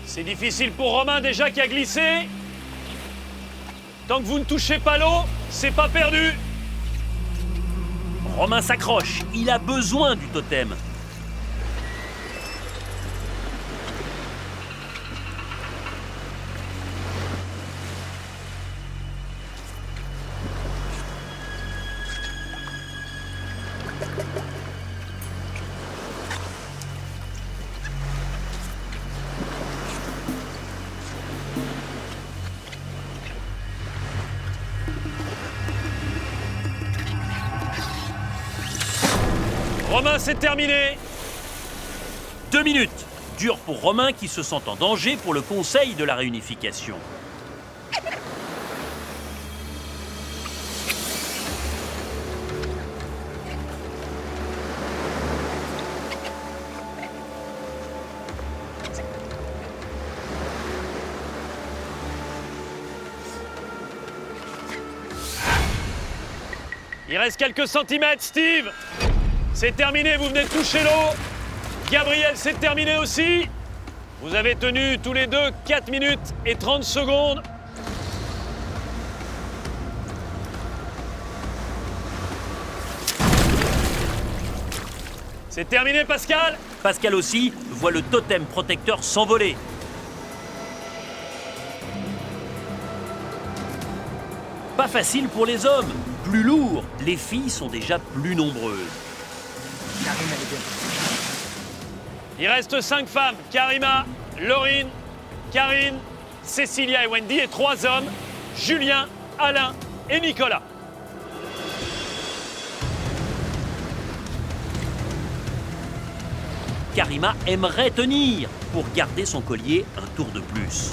C'est difficile pour Romain déjà qui a glissé. Tant que vous ne touchez pas l'eau, c'est pas perdu. Romain s'accroche, il a besoin du totem. Romain, c'est terminé. 2 minutes. Dur pour Romain qui se sent en danger pour le conseil de la réunification. Il reste quelques centimètres, Steve. C'est terminé, vous venez de toucher l'eau. Gabriel, c'est terminé aussi. Vous avez tenu tous les deux 4 minutes et 30 secondes. C'est terminé, Pascal. Pascal aussi voit le totem protecteur s'envoler. Pas facile pour les hommes, plus lourd. Les filles sont déjà plus nombreuses. Il reste 5 femmes, Karima, Laurine, Karine, Cécilia et Wendy, et 3 hommes, Julien, Alain et Nicolas. Karima aimerait tenir pour garder son collier un tour de plus.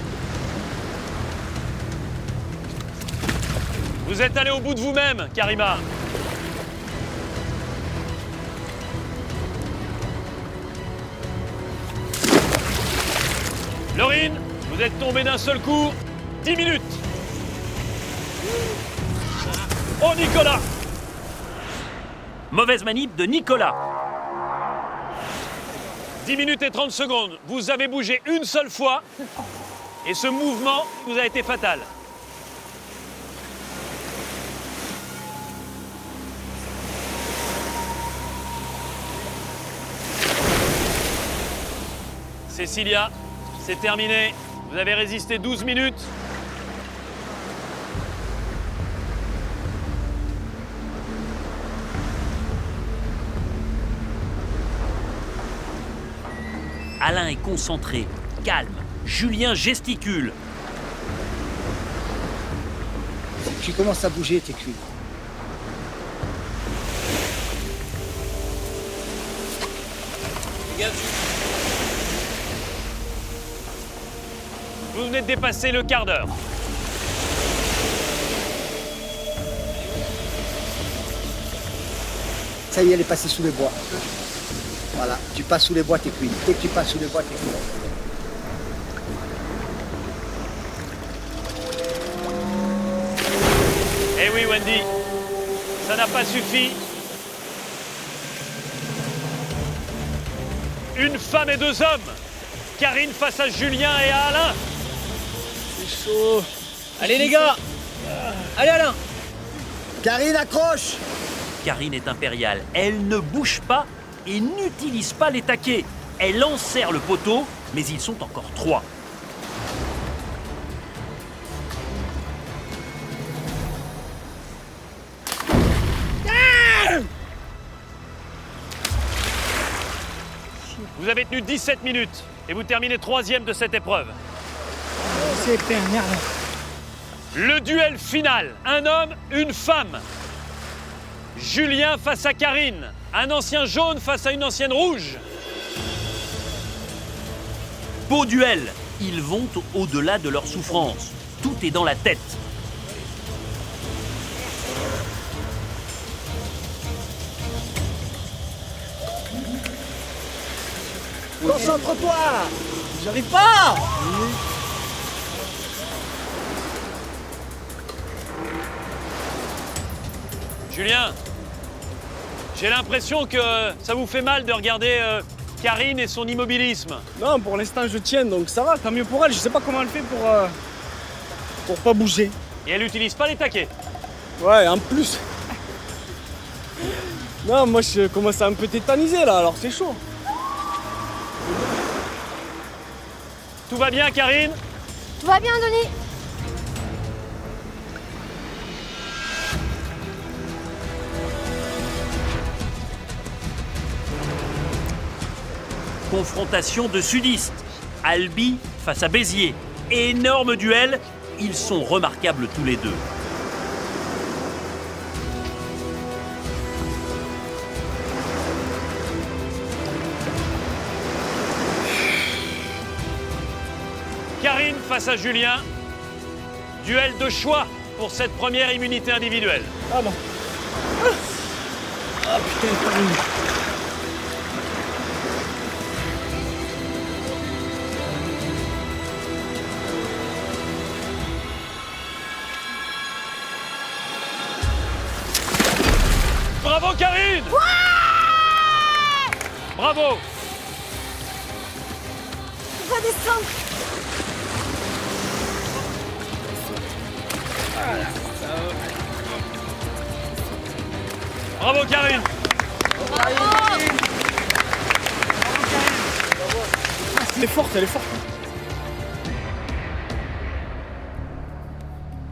Vous êtes allé au bout de vous-même, Karima. Laurine, vous êtes tombé d'un seul coup. 10 minutes. Oh, Nicolas! Mauvaise manip de Nicolas. 10 minutes et 30 secondes. Vous avez bougé une seule fois. Et ce mouvement vous a été fatal. Cécilia, c'est terminé. Vous avez résisté 12 minutes. Alain est concentré, calme. Julien gesticule. Si tu commences à bouger, t'es cuit. Vous venez de dépasser le quart d'heure. Ça y est, elle est passée sous les bois. Voilà, tu passes sous les bois, t'es cuit. Dès que tu passes sous les bois, t'es cuit. Eh oui, Wendy, ça n'a pas suffi. Une femme et 2 hommes. Karine face à Julien et à Alain. C'est chaud. Allez les gars. Allez Alain. Karine, accroche. Karine est impériale. Elle ne bouge pas et n'utilise pas les taquets. Elle enserre le poteau, mais ils sont encore 3. Vous avez tenu 17 minutes et vous terminez 3e de cette épreuve. C'est merde. Le duel final, un homme, une femme. Julien face à Karine, un ancien jaune face à une ancienne rouge. Beau duel, ils vont au-delà de leur souffrance. Tout est dans la tête. Concentre-toi! J'arrive pas! Julien, j'ai l'impression que ça vous fait mal de regarder Karine et son immobilisme. Non, pour l'instant je tiens, donc ça va, tant mieux pour elle. Je sais pas comment elle fait pour pas bouger. Et elle n'utilise pas les taquets. Ouais, en plus. Non, moi je commence à un peu tétaniser là, alors c'est chaud. Tout va bien, Karine? Tout va bien, Denis? Confrontation de sudistes. Albi face à Béziers. Énorme duel. Ils sont remarquables tous les deux. Karine face à Julien. Duel de choix pour cette première immunité individuelle. Ah non. Ah putain, Karine. Bravo Karine! Ouais! Bravo! On va descendre. Bravo Karine! Elle est forte, elle est forte.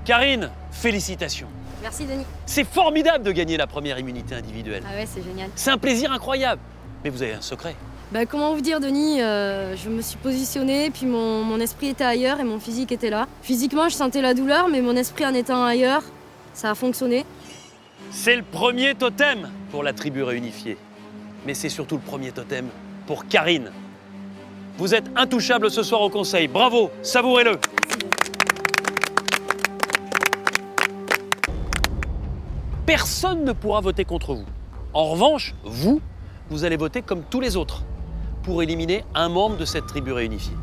Karine, félicitations. Merci, Denis. C'est formidable de gagner la première immunité individuelle. Ah ouais, c'est génial. C'est un plaisir incroyable. Mais vous avez un secret. Bah, comment vous dire, Denis, je me suis positionnée, puis mon esprit était ailleurs et mon physique était là. Physiquement, je sentais la douleur, mais mon esprit en étant ailleurs, ça a fonctionné. C'est le premier totem pour la tribu réunifiée. Mais c'est surtout le premier totem pour Karine. Vous êtes intouchable ce soir au conseil. Bravo, savourez-le. Personne ne pourra voter contre vous. En revanche, vous allez voter comme tous les autres pour éliminer un membre de cette tribu réunifiée.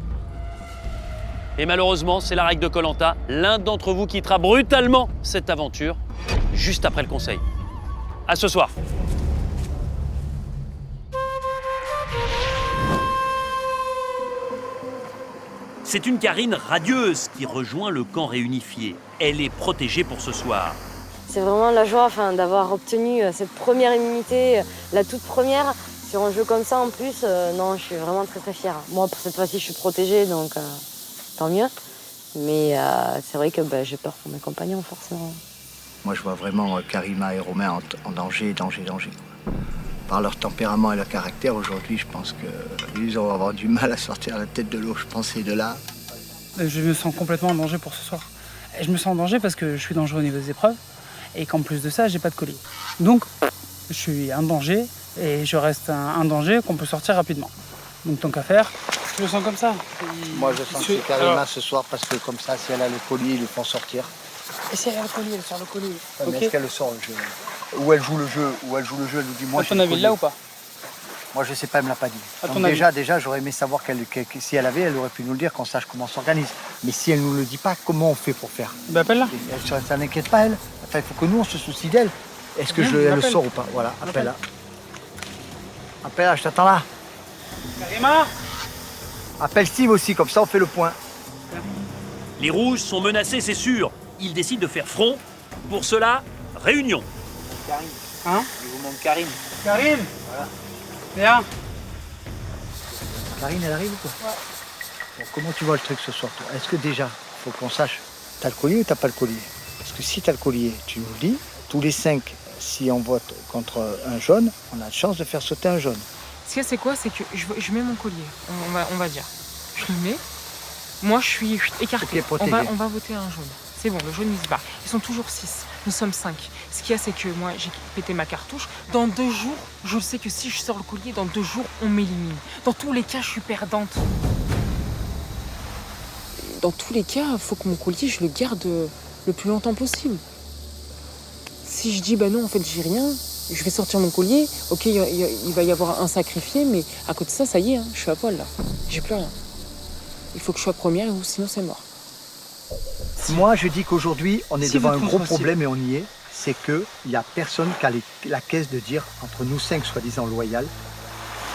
Et malheureusement, c'est la règle de Koh-Lanta. L'un d'entre vous quittera brutalement cette aventure juste après le conseil. À ce soir. C'est une Karine radieuse qui rejoint le camp réunifié. Elle est protégée pour ce soir. C'est vraiment la joie d'avoir obtenu cette première immunité, la toute première, sur un jeu comme ça en plus. Non, je suis vraiment très très fière. Moi, pour cette fois-ci, je suis protégée, donc tant mieux. Mais c'est vrai que j'ai peur pour mes compagnons, forcément. Moi, je vois vraiment Karima et Romain en danger. Par leur tempérament et leur caractère, aujourd'hui, je pense qu'ils vont avoir du mal à sortir la tête de l'eau, je pense, et de là. Je me sens complètement en danger pour ce soir. Et je me sens en danger parce que je suis dangereux au niveau des épreuves et qu'en plus de ça, j'ai pas de collier. Donc, je suis un danger et je reste un danger qu'on peut sortir rapidement. Donc, tant qu'à faire, je le sens comme ça. Moi, je sens que c'est Karima ce soir parce que comme ça, si elle a le collier, ils le font sortir. Et si elle a le collier, elle sort le collier. Ouais, mais est-ce qu'elle le sort le jeu? Ou elle joue le jeu, elle nous dit moi. À ton avis, là ou pas? Moi je sais pas, elle me l'a pas dit. À Donc déjà j'aurais aimé savoir si elle avait, elle aurait pu nous le dire, qu'on sache comment on s'organise. Mais si elle nous le dit pas, comment on fait pour faire? Bah appelle-la. Ça n'inquiète pas elle. Enfin, il faut que nous on se soucie d'elle. Est-ce que elle le sort ou pas? Voilà, appelle-la. Appelle-la, je t'attends là. Karima. Appelle Steve aussi, comme ça on fait le point. Les rouges sont menacés, c'est sûr. Ils décident de faire front. Pour cela, réunion. Karine. Hein? Je vous montre Karine. Karine. Voilà. Viens. Karine, elle arrive ou quoi? Ouais. Bon, comment tu vois le truc ce soir, toi? Est-ce que déjà, il faut qu'on sache, t'as le collier ou t'as pas le collier? Parce que si t'as le collier, tu nous le dis, tous les 5, si on vote contre un jaune, on a de chance de faire sauter un jaune. Ce qu'il y a, c'est quoi? C'est que je mets mon collier, on va dire. Je le mets. Moi, je suis écarté. Okay, on va voter un jaune. C'est bon, le jaune il se barre. Ils sont toujours 6, nous sommes 5. Ce qu'il y a, c'est que moi j'ai pété ma cartouche. Dans 2 jours, je sais que si je sors le collier, dans 2 jours, on m'élimine. Dans tous les cas, je suis perdante. Dans tous les cas, il faut que mon collier, je le garde le plus longtemps possible. Si je dis, bah non, en fait, j'ai rien, je vais sortir mon collier, ok, il va y avoir un sacrifié, mais à côté de ça, ça y est, hein, je suis à poil là. J'ai plus rien. Il faut que je sois première, ou sinon c'est mort. Moi, je dis qu'aujourd'hui, on est devant un gros problème et on y est. C'est qu'il n'y a personne qui a la caisse de dire, entre nous 5 soi-disant loyales,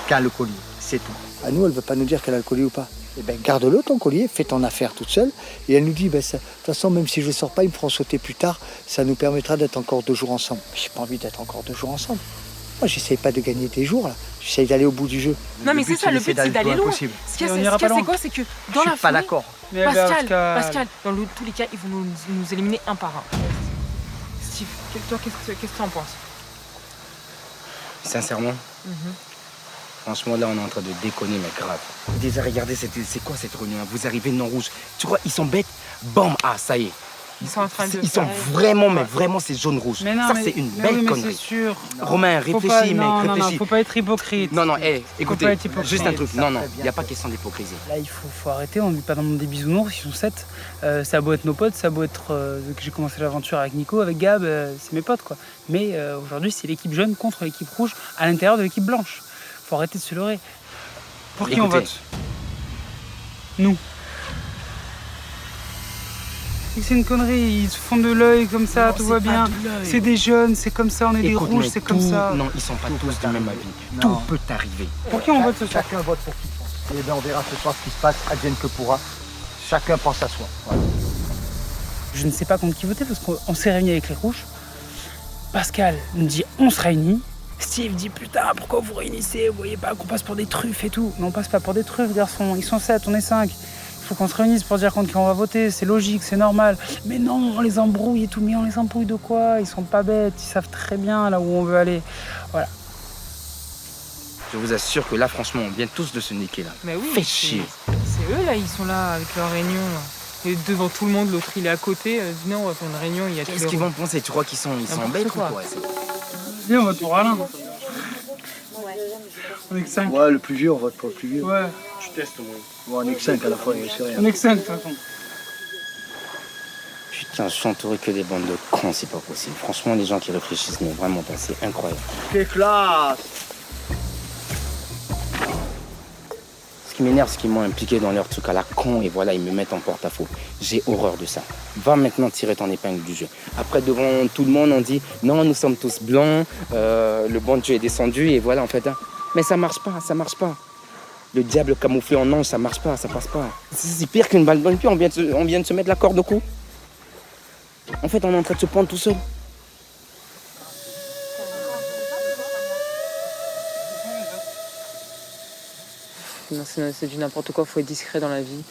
qu'a le collier. C'est tout. À nous, elle ne veut pas nous dire qu'elle a le collier ou pas. Eh bien, garde-le ton collier, fais ton affaire toute seule. Et elle nous dit, de toute façon, même si je ne sors pas, ils me feront sauter plus tard. Ça nous permettra d'être encore 2 jours ensemble. J'ai pas envie d'être encore 2 jours ensemble. Moi, j'essaye pas de gagner des jours, là. J'essaye d'aller au bout du jeu. Non, mais c'est ça, le but, c'est d'aller loin. Ce qu'il y a, c'est quoi? C'est que dans la suis pas d'accord. Pascal, dans tous les cas, ils vont nous éliminer un par un. Steve, toi, qu'est-ce que tu en penses? Sincèrement, franchement, là, on est en train de déconner, mais grave. Déjà, regardez, c'est quoi cette réunion? Vous arrivez non rouge. Tu crois, ils sont bêtes? Bam! Ah, ça y est. Ils sont en train de. Ils sont vraiment, mais vraiment, c'est jaune-rouge. Ça, c'est une belle connerie. C'est sûr. Romain, réfléchis, mec, réfléchis. Non, faut pas être hypocrite. Non, écoutez, juste un truc. Non, il n'y a pas question d'hypocrisie. Là, il faut arrêter, on n'est pas dans le monde des bisounours, ils sont 7. Ça a beau être nos potes, ça a beau être que j'ai commencé l'aventure avec Nico, avec Gab, c'est mes potes, quoi. Mais aujourd'hui, c'est l'équipe jaune contre l'équipe rouge à l'intérieur de l'équipe blanche. Faut arrêter de se leurrer. Pour qui on vote? Nous. C'est une connerie, ils se font de l'œil comme ça, tout va bien. C'est des jeunes, c'est comme ça, on est des rouges, c'est comme ça. Non, ils sont pas tous du même avis. Tout peut arriver. Pour qui on vote ce soir? Chacun vote pour qui pense. Et bien on verra ce soir ce qui se passe, advienne que pourra. Chacun pense à soi. Voilà. Je ne sais pas contre qui voter parce qu'on s'est réunis avec les rouges. Pascal me dit on se réunit. Steve dit putain, pourquoi vous réunissez? Vous voyez pas qu'on passe pour des truffes et tout. Mais on passe pas pour des truffes, garçons. Ils sont 7, on est 5. Il faut qu'on se réunisse pour dire contre qui on va voter, c'est logique, c'est normal. Mais non, on les embrouille et tout, mais on les embrouille de quoi? Ils sont pas bêtes, ils savent très bien là où on veut aller. Voilà. Je vous assure que là, franchement, on vient tous de se niquer là. Mais oui, fait chier. C'est eux là, ils sont là avec leur réunion. Là. Et devant tout le monde, l'autre il est à côté. Non, on va faire une réunion, il y a Qu'est-ce qu'ils vont penser? Tu crois qu'ils sont bêtes ou quoi? Viens, on vote pour Alain. On est que 5. Ouais, le plus vieux, on vote pour le plus vieux. Ouais. Je teste, moi. Bon, on est que 5 à la fois, c'est rien. On est que 5, de toute façon. Putain, je suis entouré que des bandes de cons, c'est pas possible. Franchement, les gens qui réfléchissent, mais vraiment pas, c'est incroyable. Quelle classe! Ce qui m'énerve, c'est qu'ils m'ont impliqué dans leur truc à la con et voilà, ils me mettent en porte-à-faux. J'ai horreur de ça. Va maintenant tirer ton épingle du jeu. Après, devant tout le monde, on dit non, nous sommes tous blancs, le bon Dieu est descendu et voilà, en fait. Hein. Mais ça marche pas, ça marche pas. Le diable camouflé en ange, ça marche pas, ça passe pas. C'est pire qu'une balle dans le pied, on vient de se mettre la corde au cou. En fait, on est en train de se prendre tout seul. Non, c'est du n'importe quoi, il faut être discret dans la vie.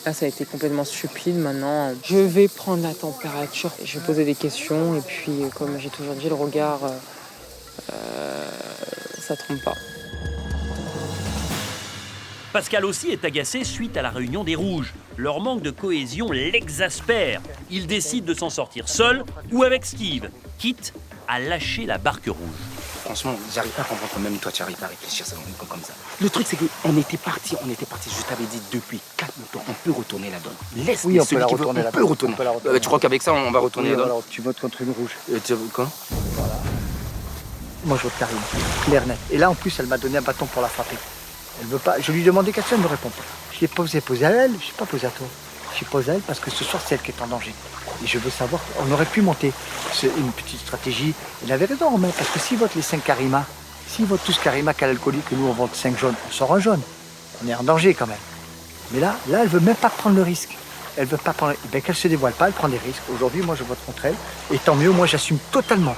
Là, ça a été complètement stupide. Maintenant, je vais prendre la température, je vais poser des questions et puis, comme j'ai toujours dit, le regard, ça trompe pas. Pascal aussi est agacé suite à la réunion des Rouges. Leur manque de cohésion l'exaspère. Il décide de s'en sortir seul ou avec Steve, quitte à lâcher la barque rouge. Franchement, j'arrive pas à comprendre, même toi tu arrives pas à réfléchir ça comme ça. Le truc c'est qu'on était parti, je t'avais dit depuis 4 mois, on peut retourner la donne. Laisse oui, celui qui veut, on peut retourner. Tu crois qu'avec ça on va retourner la donne? Alors tu votes contre une rouge. Tu veux quoi? Voilà. Moi je vote Karine, clair net. Et là en plus elle m'a donné un bâton pour la frapper. Elle veut pas. Je lui ai demandé quelque chose, elle ne me répond pas. Je l'ai posé à elle, je ne suis pas posé à toi. Je suis posé à elle parce que ce soir c'est elle qui est en danger. Et je veux savoir, on aurait pu monter une petite stratégie. Il avait raison Romain, parce que s'ils votent les 5 Karima, s'ils votent tous Karima qu'à l'alcoolique, que nous on vote 5 jaunes, on sort un jaune. On est en danger quand même. Mais là elle veut même pas prendre le risque. Elle veut pas prendre. Eh bien, qu'elle se dévoile pas, elle prend des risques. Aujourd'hui, moi je vote contre elle. Et tant mieux, moi j'assume totalement.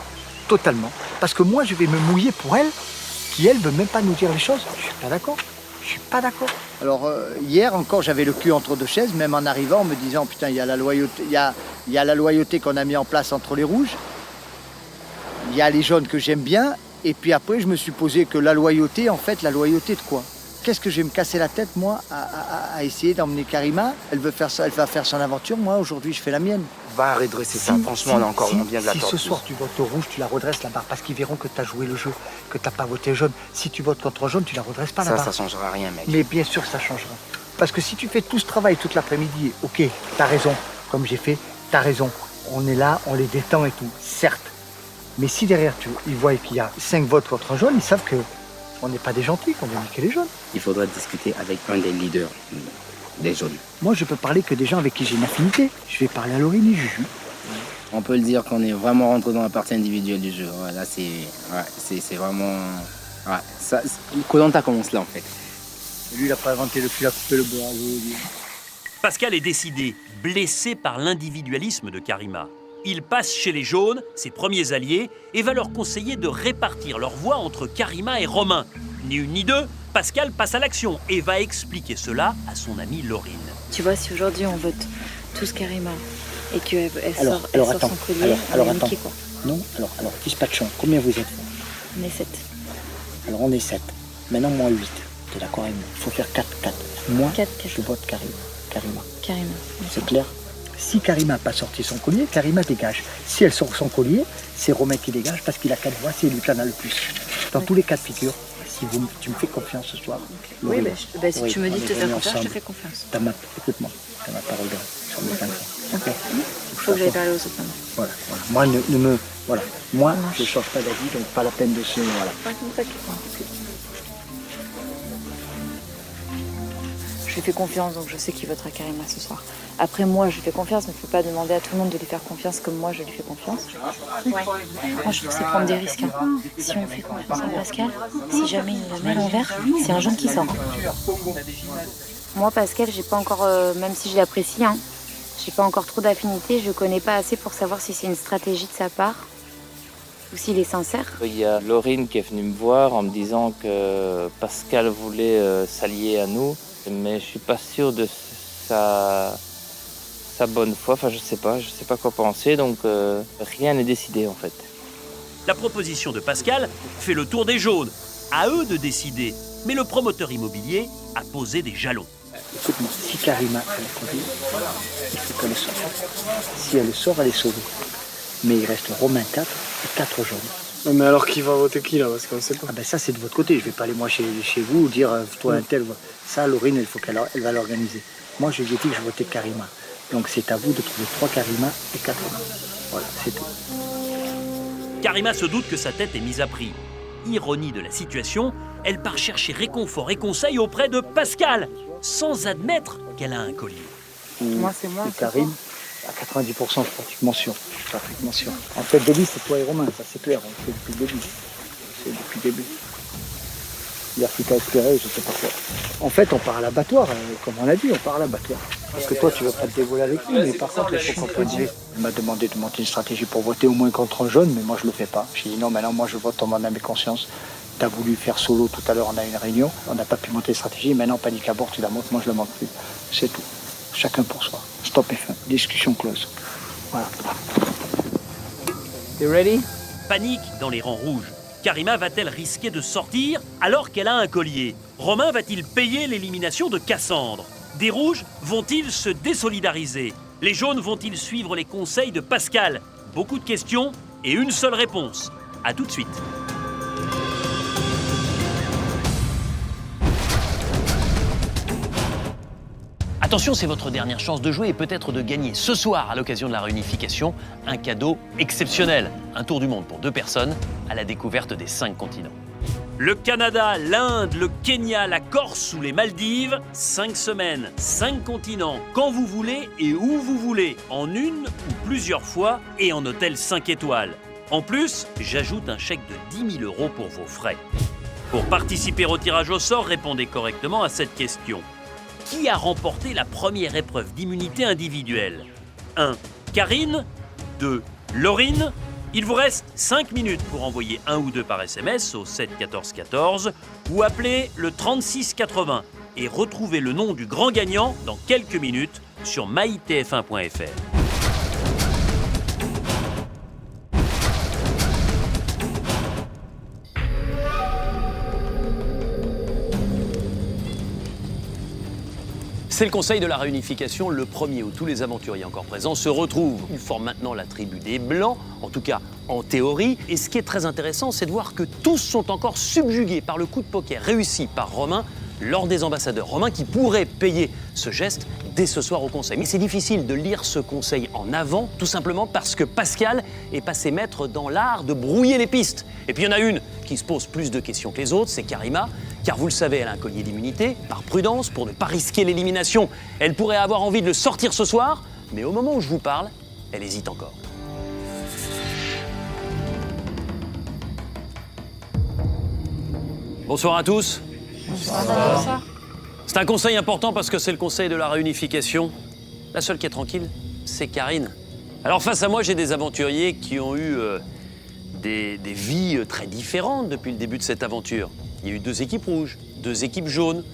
Parce que moi je vais me mouiller pour elle, qui elle veut même pas nous dire les choses. Je suis pas d'accord. Je suis pas d'accord. Alors hier encore, j'avais le cul entre deux chaises, même en arrivant, en me disant putain, il y a la loyauté, il y a la loyauté qu'on a mis en place entre les rouges. Il y a les jaunes que j'aime bien, et puis après, je me suis posé que la loyauté, en fait, la loyauté de quoi? Qu'est-ce que je vais me casser la tête, moi, à essayer d'emmener Karima? Elle veut faire ça, elle va faire son aventure. Moi, aujourd'hui, je fais la mienne. Va redresser ça. Franchement, on vient de la Si tordre. ce soir tu votes au rouge, tu la redresses la barre parce qu'ils verront que tu as joué le jeu, que tu n'as pas voté jaune. Si tu votes contre jaune, tu la redresses pas la barre. Ça changera rien, mec. Mais bien sûr que ça changera. Parce que si tu fais tout ce travail toute l'après-midi, ok, t'as raison, comme j'ai fait, t'as raison. On est là, on les détend et tout, certes. Mais si derrière ils voient qu'il y a 5 votes contre un jaune, ils savent qu'on n'est pas des gentils, qu'on veut niquer les jaunes. Il faudra discuter avec un des leaders des jaunes. Moi, je peux parler que des gens avec qui j'ai une affinité. Je vais parler à Laurine et Juju. On peut le dire qu'on est vraiment rentré dans la partie individuelle du jeu. Ouais, là, c'est vraiment... Ouais, Koh-Lanta commence là, en fait. Lui, il n'a pas inventé le cul à couper le bois. Pascal est décidé, blessé par l'individualisme de Karima. Il passe chez les jaunes, ses premiers alliés, et va leur conseiller de répartir leurs voix entre Karima et Romain. Ni une ni deux, Pascal passe à l'action et va expliquer cela à son amie Laurine. Tu vois, si aujourd'hui on vote tous Karima et qu'elle sort attends, son collier, alors, on est attends. niqué, quoi. Non, alors, dispatchons. Combien vous êtes? On est 7. Alors, on est 7. Maintenant, moi, 8. T'es d'accord avec moi? Il faut faire 4-4. Moi, 4. je vote Karima. Karima. C'est clair? Si Karima n'a pas sorti son collier, Karima dégage. Si elle sort son collier, c'est Romain qui dégage parce qu'il a 4 voix, c'est lui qui en a le plus. Dans tous les cas de figure, si tu me fais confiance ce soir. Oui, si tu me dis de te faire confiance, je te fais confiance. Écoute-moi, t'as ma parole sur mes enfants. Ok. Il faut que j'aille parler aux autres mamans. Voilà. Moi, Moi, je ne change pas d'avis, donc pas la peine de se... Voilà. Je lui fais confiance, donc je sais qu'il votera Karima ce soir. Après, moi, je lui fais confiance, mais il ne faut pas demander à tout le monde de lui faire confiance comme moi, je lui fais confiance. Ouais. Moi, je trouve que c'est prendre des risques. Hein. Si on fait confiance à Pascal, si jamais il nous la met à l'envers, c'est un jaune qui sort. Moi, Pascal, j'ai pas encore, même si je l'apprécie, hein, j'ai pas encore trop d'affinité. Je connais pas assez pour savoir si c'est une stratégie de sa part ou s'il est sincère. Il y a Laurine qui est venue me voir en me disant que Pascal voulait s'allier à nous, mais je suis pas sûr de sa bonne foi. Enfin, je sais pas quoi penser, donc rien n'est décidé en fait. La proposition de Pascal fait le tour des jaunes. À eux de décider, mais le promoteur immobilier a posé des jalons. Écoute-moi, si Karima elle a conduit, il faut qu'elle le sorte. Si elle le sort, elle est sauvée. Mais il reste Romain 4 et 4 jaunes. Non, mais alors qui va voter qui là? Parce qu'on sait pas. Ah ben ça c'est de votre côté, je vais pas aller moi chez vous dire toi un tel. Ça Laurine, il faut qu'elle va l'organiser. Moi je lui ai dit que je votais Karima. Donc c'est à vous de trouver 3 Karima et 4 Romain. Voilà, c'est tout. Karima se doute que sa tête est mise à prix. Ironie de la situation, elle part chercher réconfort et conseil auprès de Pascal, sans admettre qu'elle a un collier. Moi c'est moi. Karim, à 90%, je suis pratiquement sûr. En fait, début, c'est toi et Romain, ça c'est clair. On le fait depuis le début. C'est depuis le début. Il n'y a plus qu'à espérer, je sais pas quoi. En fait, on part à l'abattoir, comme on a dit, on part à l'abattoir. Parce que toi, tu veux pas te dévoiler avec lui, mais par contre, il faut qu'on peut dire. Il m'a demandé de monter une stratégie pour voter au moins contre un jaune, mais moi je le fais pas. J'ai dit non, maintenant moi je vote en âme et conscience. Tu as voulu faire solo tout à l'heure, on a eu une réunion, on n'a pas pu monter une stratégie, maintenant panique à bord, tu la montes, moi je la monte plus. C'est tout. Chacun pour soi. Stop et fin. Discussion close. Voilà. You ready? Panique dans les rangs rouges. Karima va-t-elle risquer de sortir alors qu'elle a un collier? Romain va-t-il payer l'élimination de Cassandre? Des rouges vont-ils se désolidariser? Les jaunes vont-ils suivre les conseils de Pascal? Beaucoup de questions et une seule réponse. A tout de suite. Attention, c'est votre dernière chance de jouer et peut-être de gagner ce soir, à l'occasion de la réunification, un cadeau exceptionnel. Un tour du monde pour 2 personnes à la découverte des 5 continents. Le Canada, l'Inde, le Kenya, la Corse ou les Maldives, 5 semaines, 5 continents, quand vous voulez et où vous voulez, en une ou plusieurs fois et en hôtel 5 étoiles. En plus, j'ajoute un chèque de 10 000 € pour vos frais. Pour participer au tirage au sort, répondez correctement à cette question. Qui a remporté la première épreuve d'immunité individuelle? 1. Karine. 2. Laurine. Il vous reste 5 minutes pour envoyer 1 ou 2 par SMS au 7 14 14 ou appeler le 36 80 et retrouver le nom du grand gagnant dans quelques minutes sur mytf1.fr. C'est le conseil de la réunification, le premier où tous les aventuriers encore présents se retrouvent. Ils forment maintenant la tribu des Blancs, en tout cas en théorie. Et ce qui est très intéressant, c'est de voir que tous sont encore subjugués par le coup de poker réussi par Romain lors des ambassadeurs. Romain qui pourrait payer ce geste dès ce soir au conseil. Mais c'est difficile de lire ce conseil en avant, tout simplement parce que Pascal est passé maître dans l'art de brouiller les pistes. Et puis il y en a une qui se pose plus de questions que les autres, c'est Karima. Car vous le savez, elle a un collier d'immunité, par prudence, pour ne pas risquer l'élimination. Elle pourrait avoir envie de le sortir ce soir, mais au moment où je vous parle, elle hésite encore. Bonsoir à tous. Bonsoir. C'est un conseil important parce que c'est le conseil de la réunification. La seule qui est tranquille, c'est Karine. Alors face à moi, j'ai des aventuriers qui ont eu des vies très différentes depuis le début de cette aventure. Il y a eu 2 équipes rouges, 2 équipes jaunes.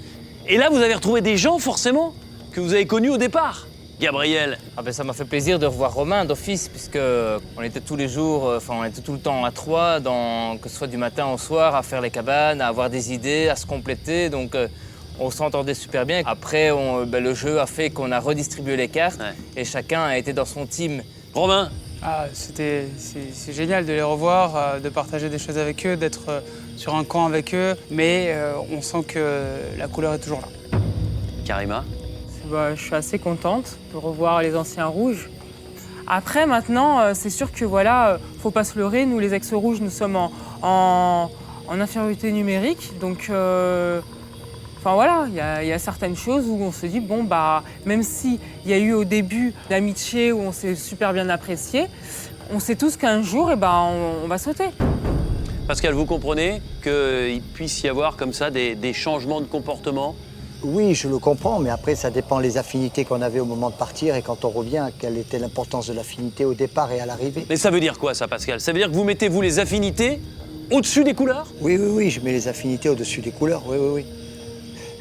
Et là, vous avez retrouvé des gens, forcément, que vous avez connus au départ. Gabriel. Ah ben ça m'a fait plaisir de revoir Romain d'office, puisque on était tous les jours, on était tout le temps à 3, que ce soit du matin au soir, à faire les cabanes, à avoir des idées, à se compléter. Donc on s'entendait super bien. Après, le jeu a fait qu'on a redistribué les cartes et chacun a été dans son team. Romain. Ah, c'est génial de les revoir, de partager des choses avec eux, d'être sur un camp avec eux, mais on sent que la couleur est toujours là. Karima. Je suis assez contente de revoir les anciens rouges. Après, maintenant, c'est sûr que voilà, faut pas se leurrer. Nous, les ex-rouges, nous sommes en infériorité numérique. Donc, voilà, il y a certaines choses où on se dit, bon, même s'il y a eu au début l'amitié où on s'est super bien apprécié, on sait tous qu'un jour, on va sauter. Pascal, vous comprenez qu'il puisse y avoir comme ça des changements de comportement? Oui, je le comprends, mais après, ça dépend des affinités qu'on avait au moment de partir et quand on revient, quelle était l'importance de l'affinité au départ et à l'arrivée. Mais ça veut dire quoi, ça, Pascal? Ça veut dire que vous mettez, vous, les affinités au-dessus des couleurs? Oui, je mets les affinités au-dessus des couleurs, oui.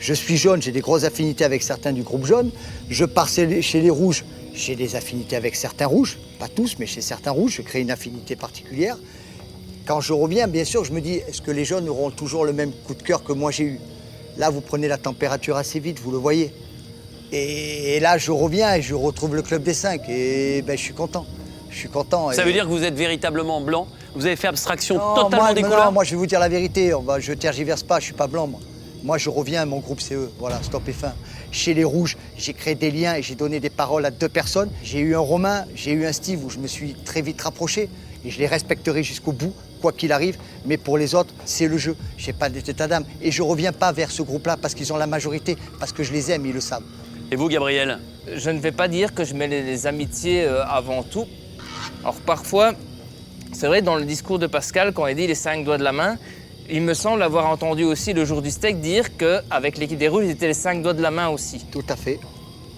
Je suis jaune, j'ai des grosses affinités avec certains du groupe jaune. Je pars chez les rouges, j'ai des affinités avec certains rouges. Pas tous, mais chez certains rouges, je crée une affinité particulière. Quand je reviens, bien sûr, je me dis, est-ce que les jaunes auront toujours le même coup de cœur que moi j'ai eu? Là, vous prenez la température assez vite, vous le voyez. Et là, je reviens et je retrouve le club des 5. Et je suis content. Ça veut dire que vous êtes véritablement blanc? Vous avez fait abstraction totalement des couleurs? Non, moi, je vais vous dire la vérité. Je tergiverse pas, je suis pas blanc, moi. Moi, je reviens, mon groupe, c'est eux. Voilà, stop et fin. Chez les rouges, j'ai créé des liens et j'ai donné des paroles à 2 personnes. J'ai eu un Romain, j'ai eu un Steve où je me suis très vite rapproché. Et je les respecterai jusqu'au bout, quoi qu'il arrive. Mais pour les autres, c'est le jeu. Je n'ai pas d'état d'âme. Et je ne reviens pas vers ce groupe-là parce qu'ils ont la majorité, parce que je les aime, ils le savent. Et vous, Gabriel? Je ne vais pas dire que je mets les amitiés avant tout. Alors parfois, c'est vrai, dans le discours de Pascal, quand il dit les 5 doigts de la main, il me semble avoir entendu aussi le jour du steak dire qu'avec l'équipe des rouges, ils étaient les 5 doigts de la main aussi. Tout à fait.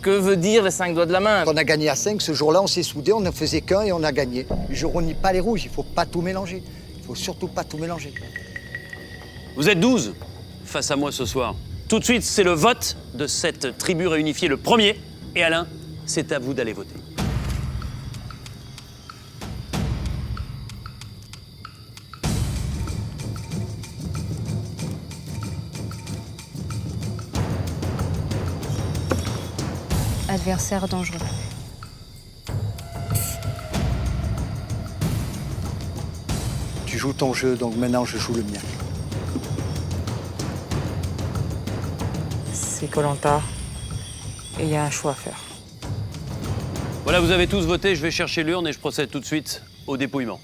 Que veut dire les 5 doigts de la main? On a gagné à 5, ce jour-là, on s'est soudés, on ne faisait qu'un et on a gagné. Je renie pas les rouges, il ne faut pas tout mélanger. Il ne faut surtout pas tout mélanger. Vous êtes 12 face à moi ce soir. Tout de suite, c'est le vote de cette tribu réunifiée, le premier. Et Alain, c'est à vous d'aller voter. Adversaire dangereux. Tu joues ton jeu, donc maintenant je joue le mien. C'est Koh-Lanta et il y a un choix à faire. Voilà, vous avez tous voté, je vais chercher l'urne et je procède tout de suite au dépouillement.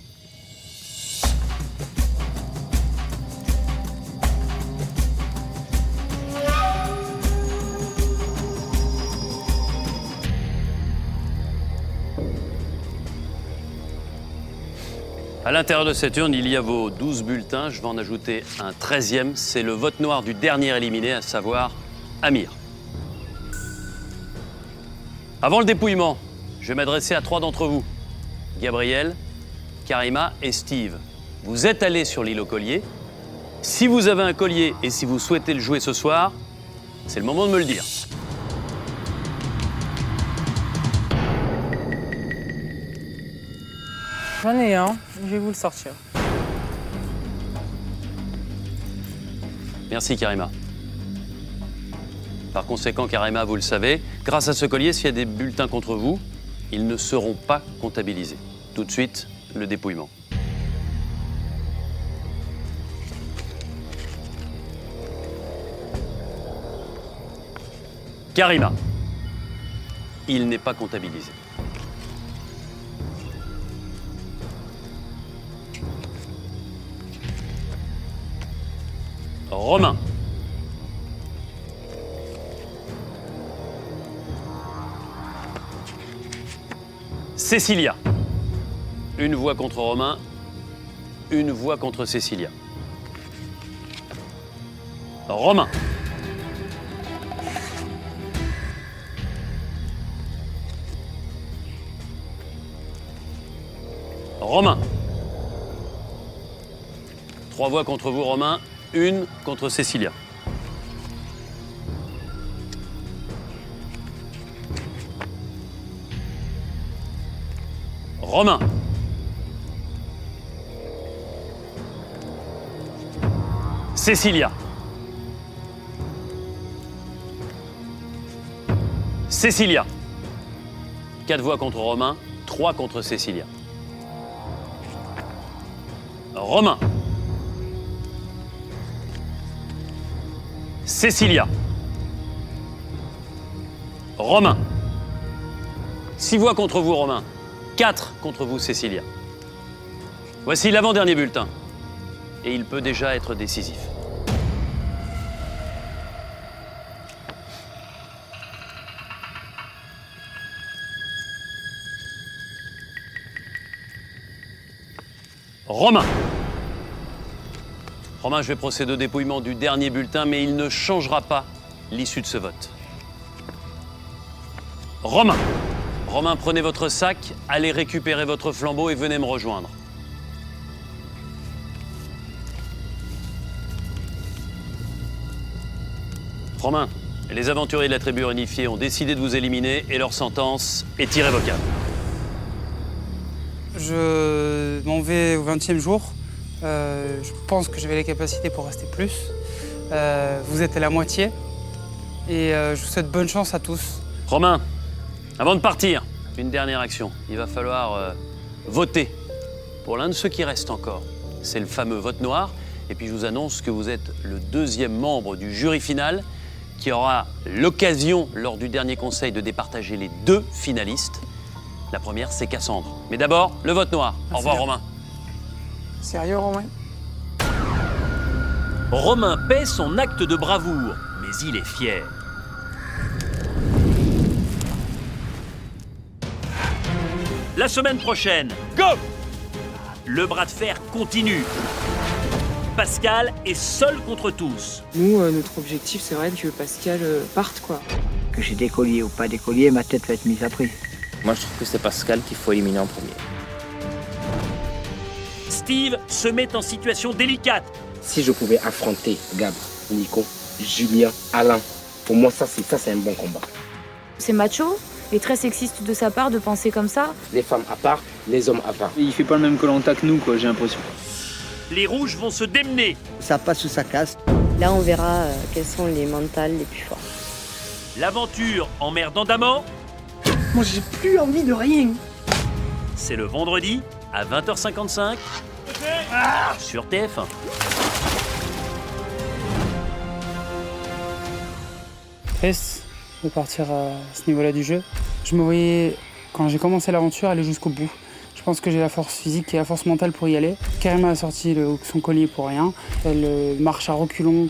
À l'intérieur de cette urne, il y a vos 12 bulletins. Je vais en ajouter un 13e. C'est le vote noir du dernier éliminé, à savoir Amir. Avant le dépouillement, je vais m'adresser à 3 d'entre vous. Gabriel, Karima et Steve. Vous êtes allés sur l'île au collier. Si vous avez un collier et si vous souhaitez le jouer ce soir, c'est le moment de me le dire. J'en ai un, je vais vous le sortir. Merci Karima. Par conséquent, Karima, vous le savez, grâce à ce collier, s'il y a des bulletins contre vous, ils ne seront pas comptabilisés. Tout de suite, le dépouillement. Karima, il n'est pas comptabilisé. Romain. Cécilia. Une voix contre Romain, une voix contre Cécilia. Romain. Romain. 3 voix contre vous, Romain. 1 contre Cécilia. Romain. Cécilia. Cécilia. 4 voix contre Romain, 3 contre Cécilia. Romain. Cécilia. Romain. 6 voix contre vous, Romain. 4 contre vous, Cécilia. Voici l'avant-dernier bulletin. Et il peut déjà être décisif. Romain. Romain, je vais procéder au dépouillement du dernier bulletin, mais il ne changera pas l'issue de ce vote. Romain. Romain, prenez votre sac, allez récupérer votre flambeau et venez me rejoindre. Romain, les aventuriers de la tribu réunifiée ont décidé de vous éliminer et leur sentence est irrévocable. Je m'en vais au 20e jour. Je pense que j'avais les capacités pour rester plus. Vous êtes à la moitié. Et je vous souhaite bonne chance à tous. Romain, avant de partir, une dernière action. Il va falloir voter pour l'un de ceux qui restent encore. C'est le fameux vote noir. Et puis je vous annonce que vous êtes le 2e membre du jury final qui aura l'occasion, lors du dernier conseil, de départager les 2 finalistes. La première, c'est Cassandre. Mais d'abord, le vote noir. Au revoir, Romain. Sérieux, Romain? Romain paie son acte de bravoure, mais il est fier. La semaine prochaine, go! Le bras de fer continue. Pascal est seul contre tous. Nous, notre objectif, c'est vrai que Pascal parte, quoi. Que j'ai des colliers ou pas des colliers, ma tête va être mise à prix. Moi, je trouve que c'est Pascal qu'il faut éliminer en premier. Steve se met en situation délicate. Si je pouvais affronter Gab, Nico, Julien, Alain, pour moi, ça c'est un bon combat. C'est macho et très sexiste de sa part de penser comme ça. Les femmes à part, les hommes à part. Il fait pas le même Koh-Lanta que nous, quoi, j'ai l'impression. Les rouges vont se démener. Ça passe ou ça casse. Là, on verra quels sont les mentales les plus forts. L'aventure en mer d'Andaman. Moi, j'ai plus envie de rien. C'est le vendredi à 20h55 sur TF1. Triste de partir à ce niveau-là du jeu. Je me voyais, quand j'ai commencé l'aventure, aller jusqu'au bout. Je pense que j'ai la force physique et la force mentale pour y aller. Karima a sorti son collier pour rien. Elle marche à reculons.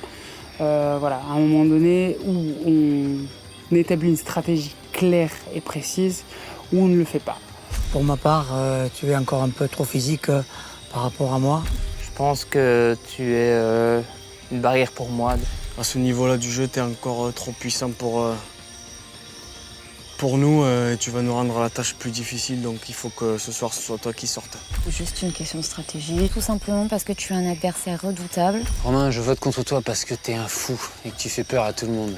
Voilà, à un moment donné où on établit une stratégie claire et précise, où on ne le fait pas. Pour ma part, tu es encore un peu trop physique par rapport à moi. Je pense que tu es une barrière pour moi. À ce niveau-là du jeu, tu es encore trop puissant pour nous. Tu vas nous rendre la tâche plus difficile, donc il faut que ce soir, ce soit toi qui sorte. Juste une question de stratégie. Tout simplement parce que tu es un adversaire redoutable. Romain, je vote contre toi parce que t'es un fou et que tu fais peur à tout le monde.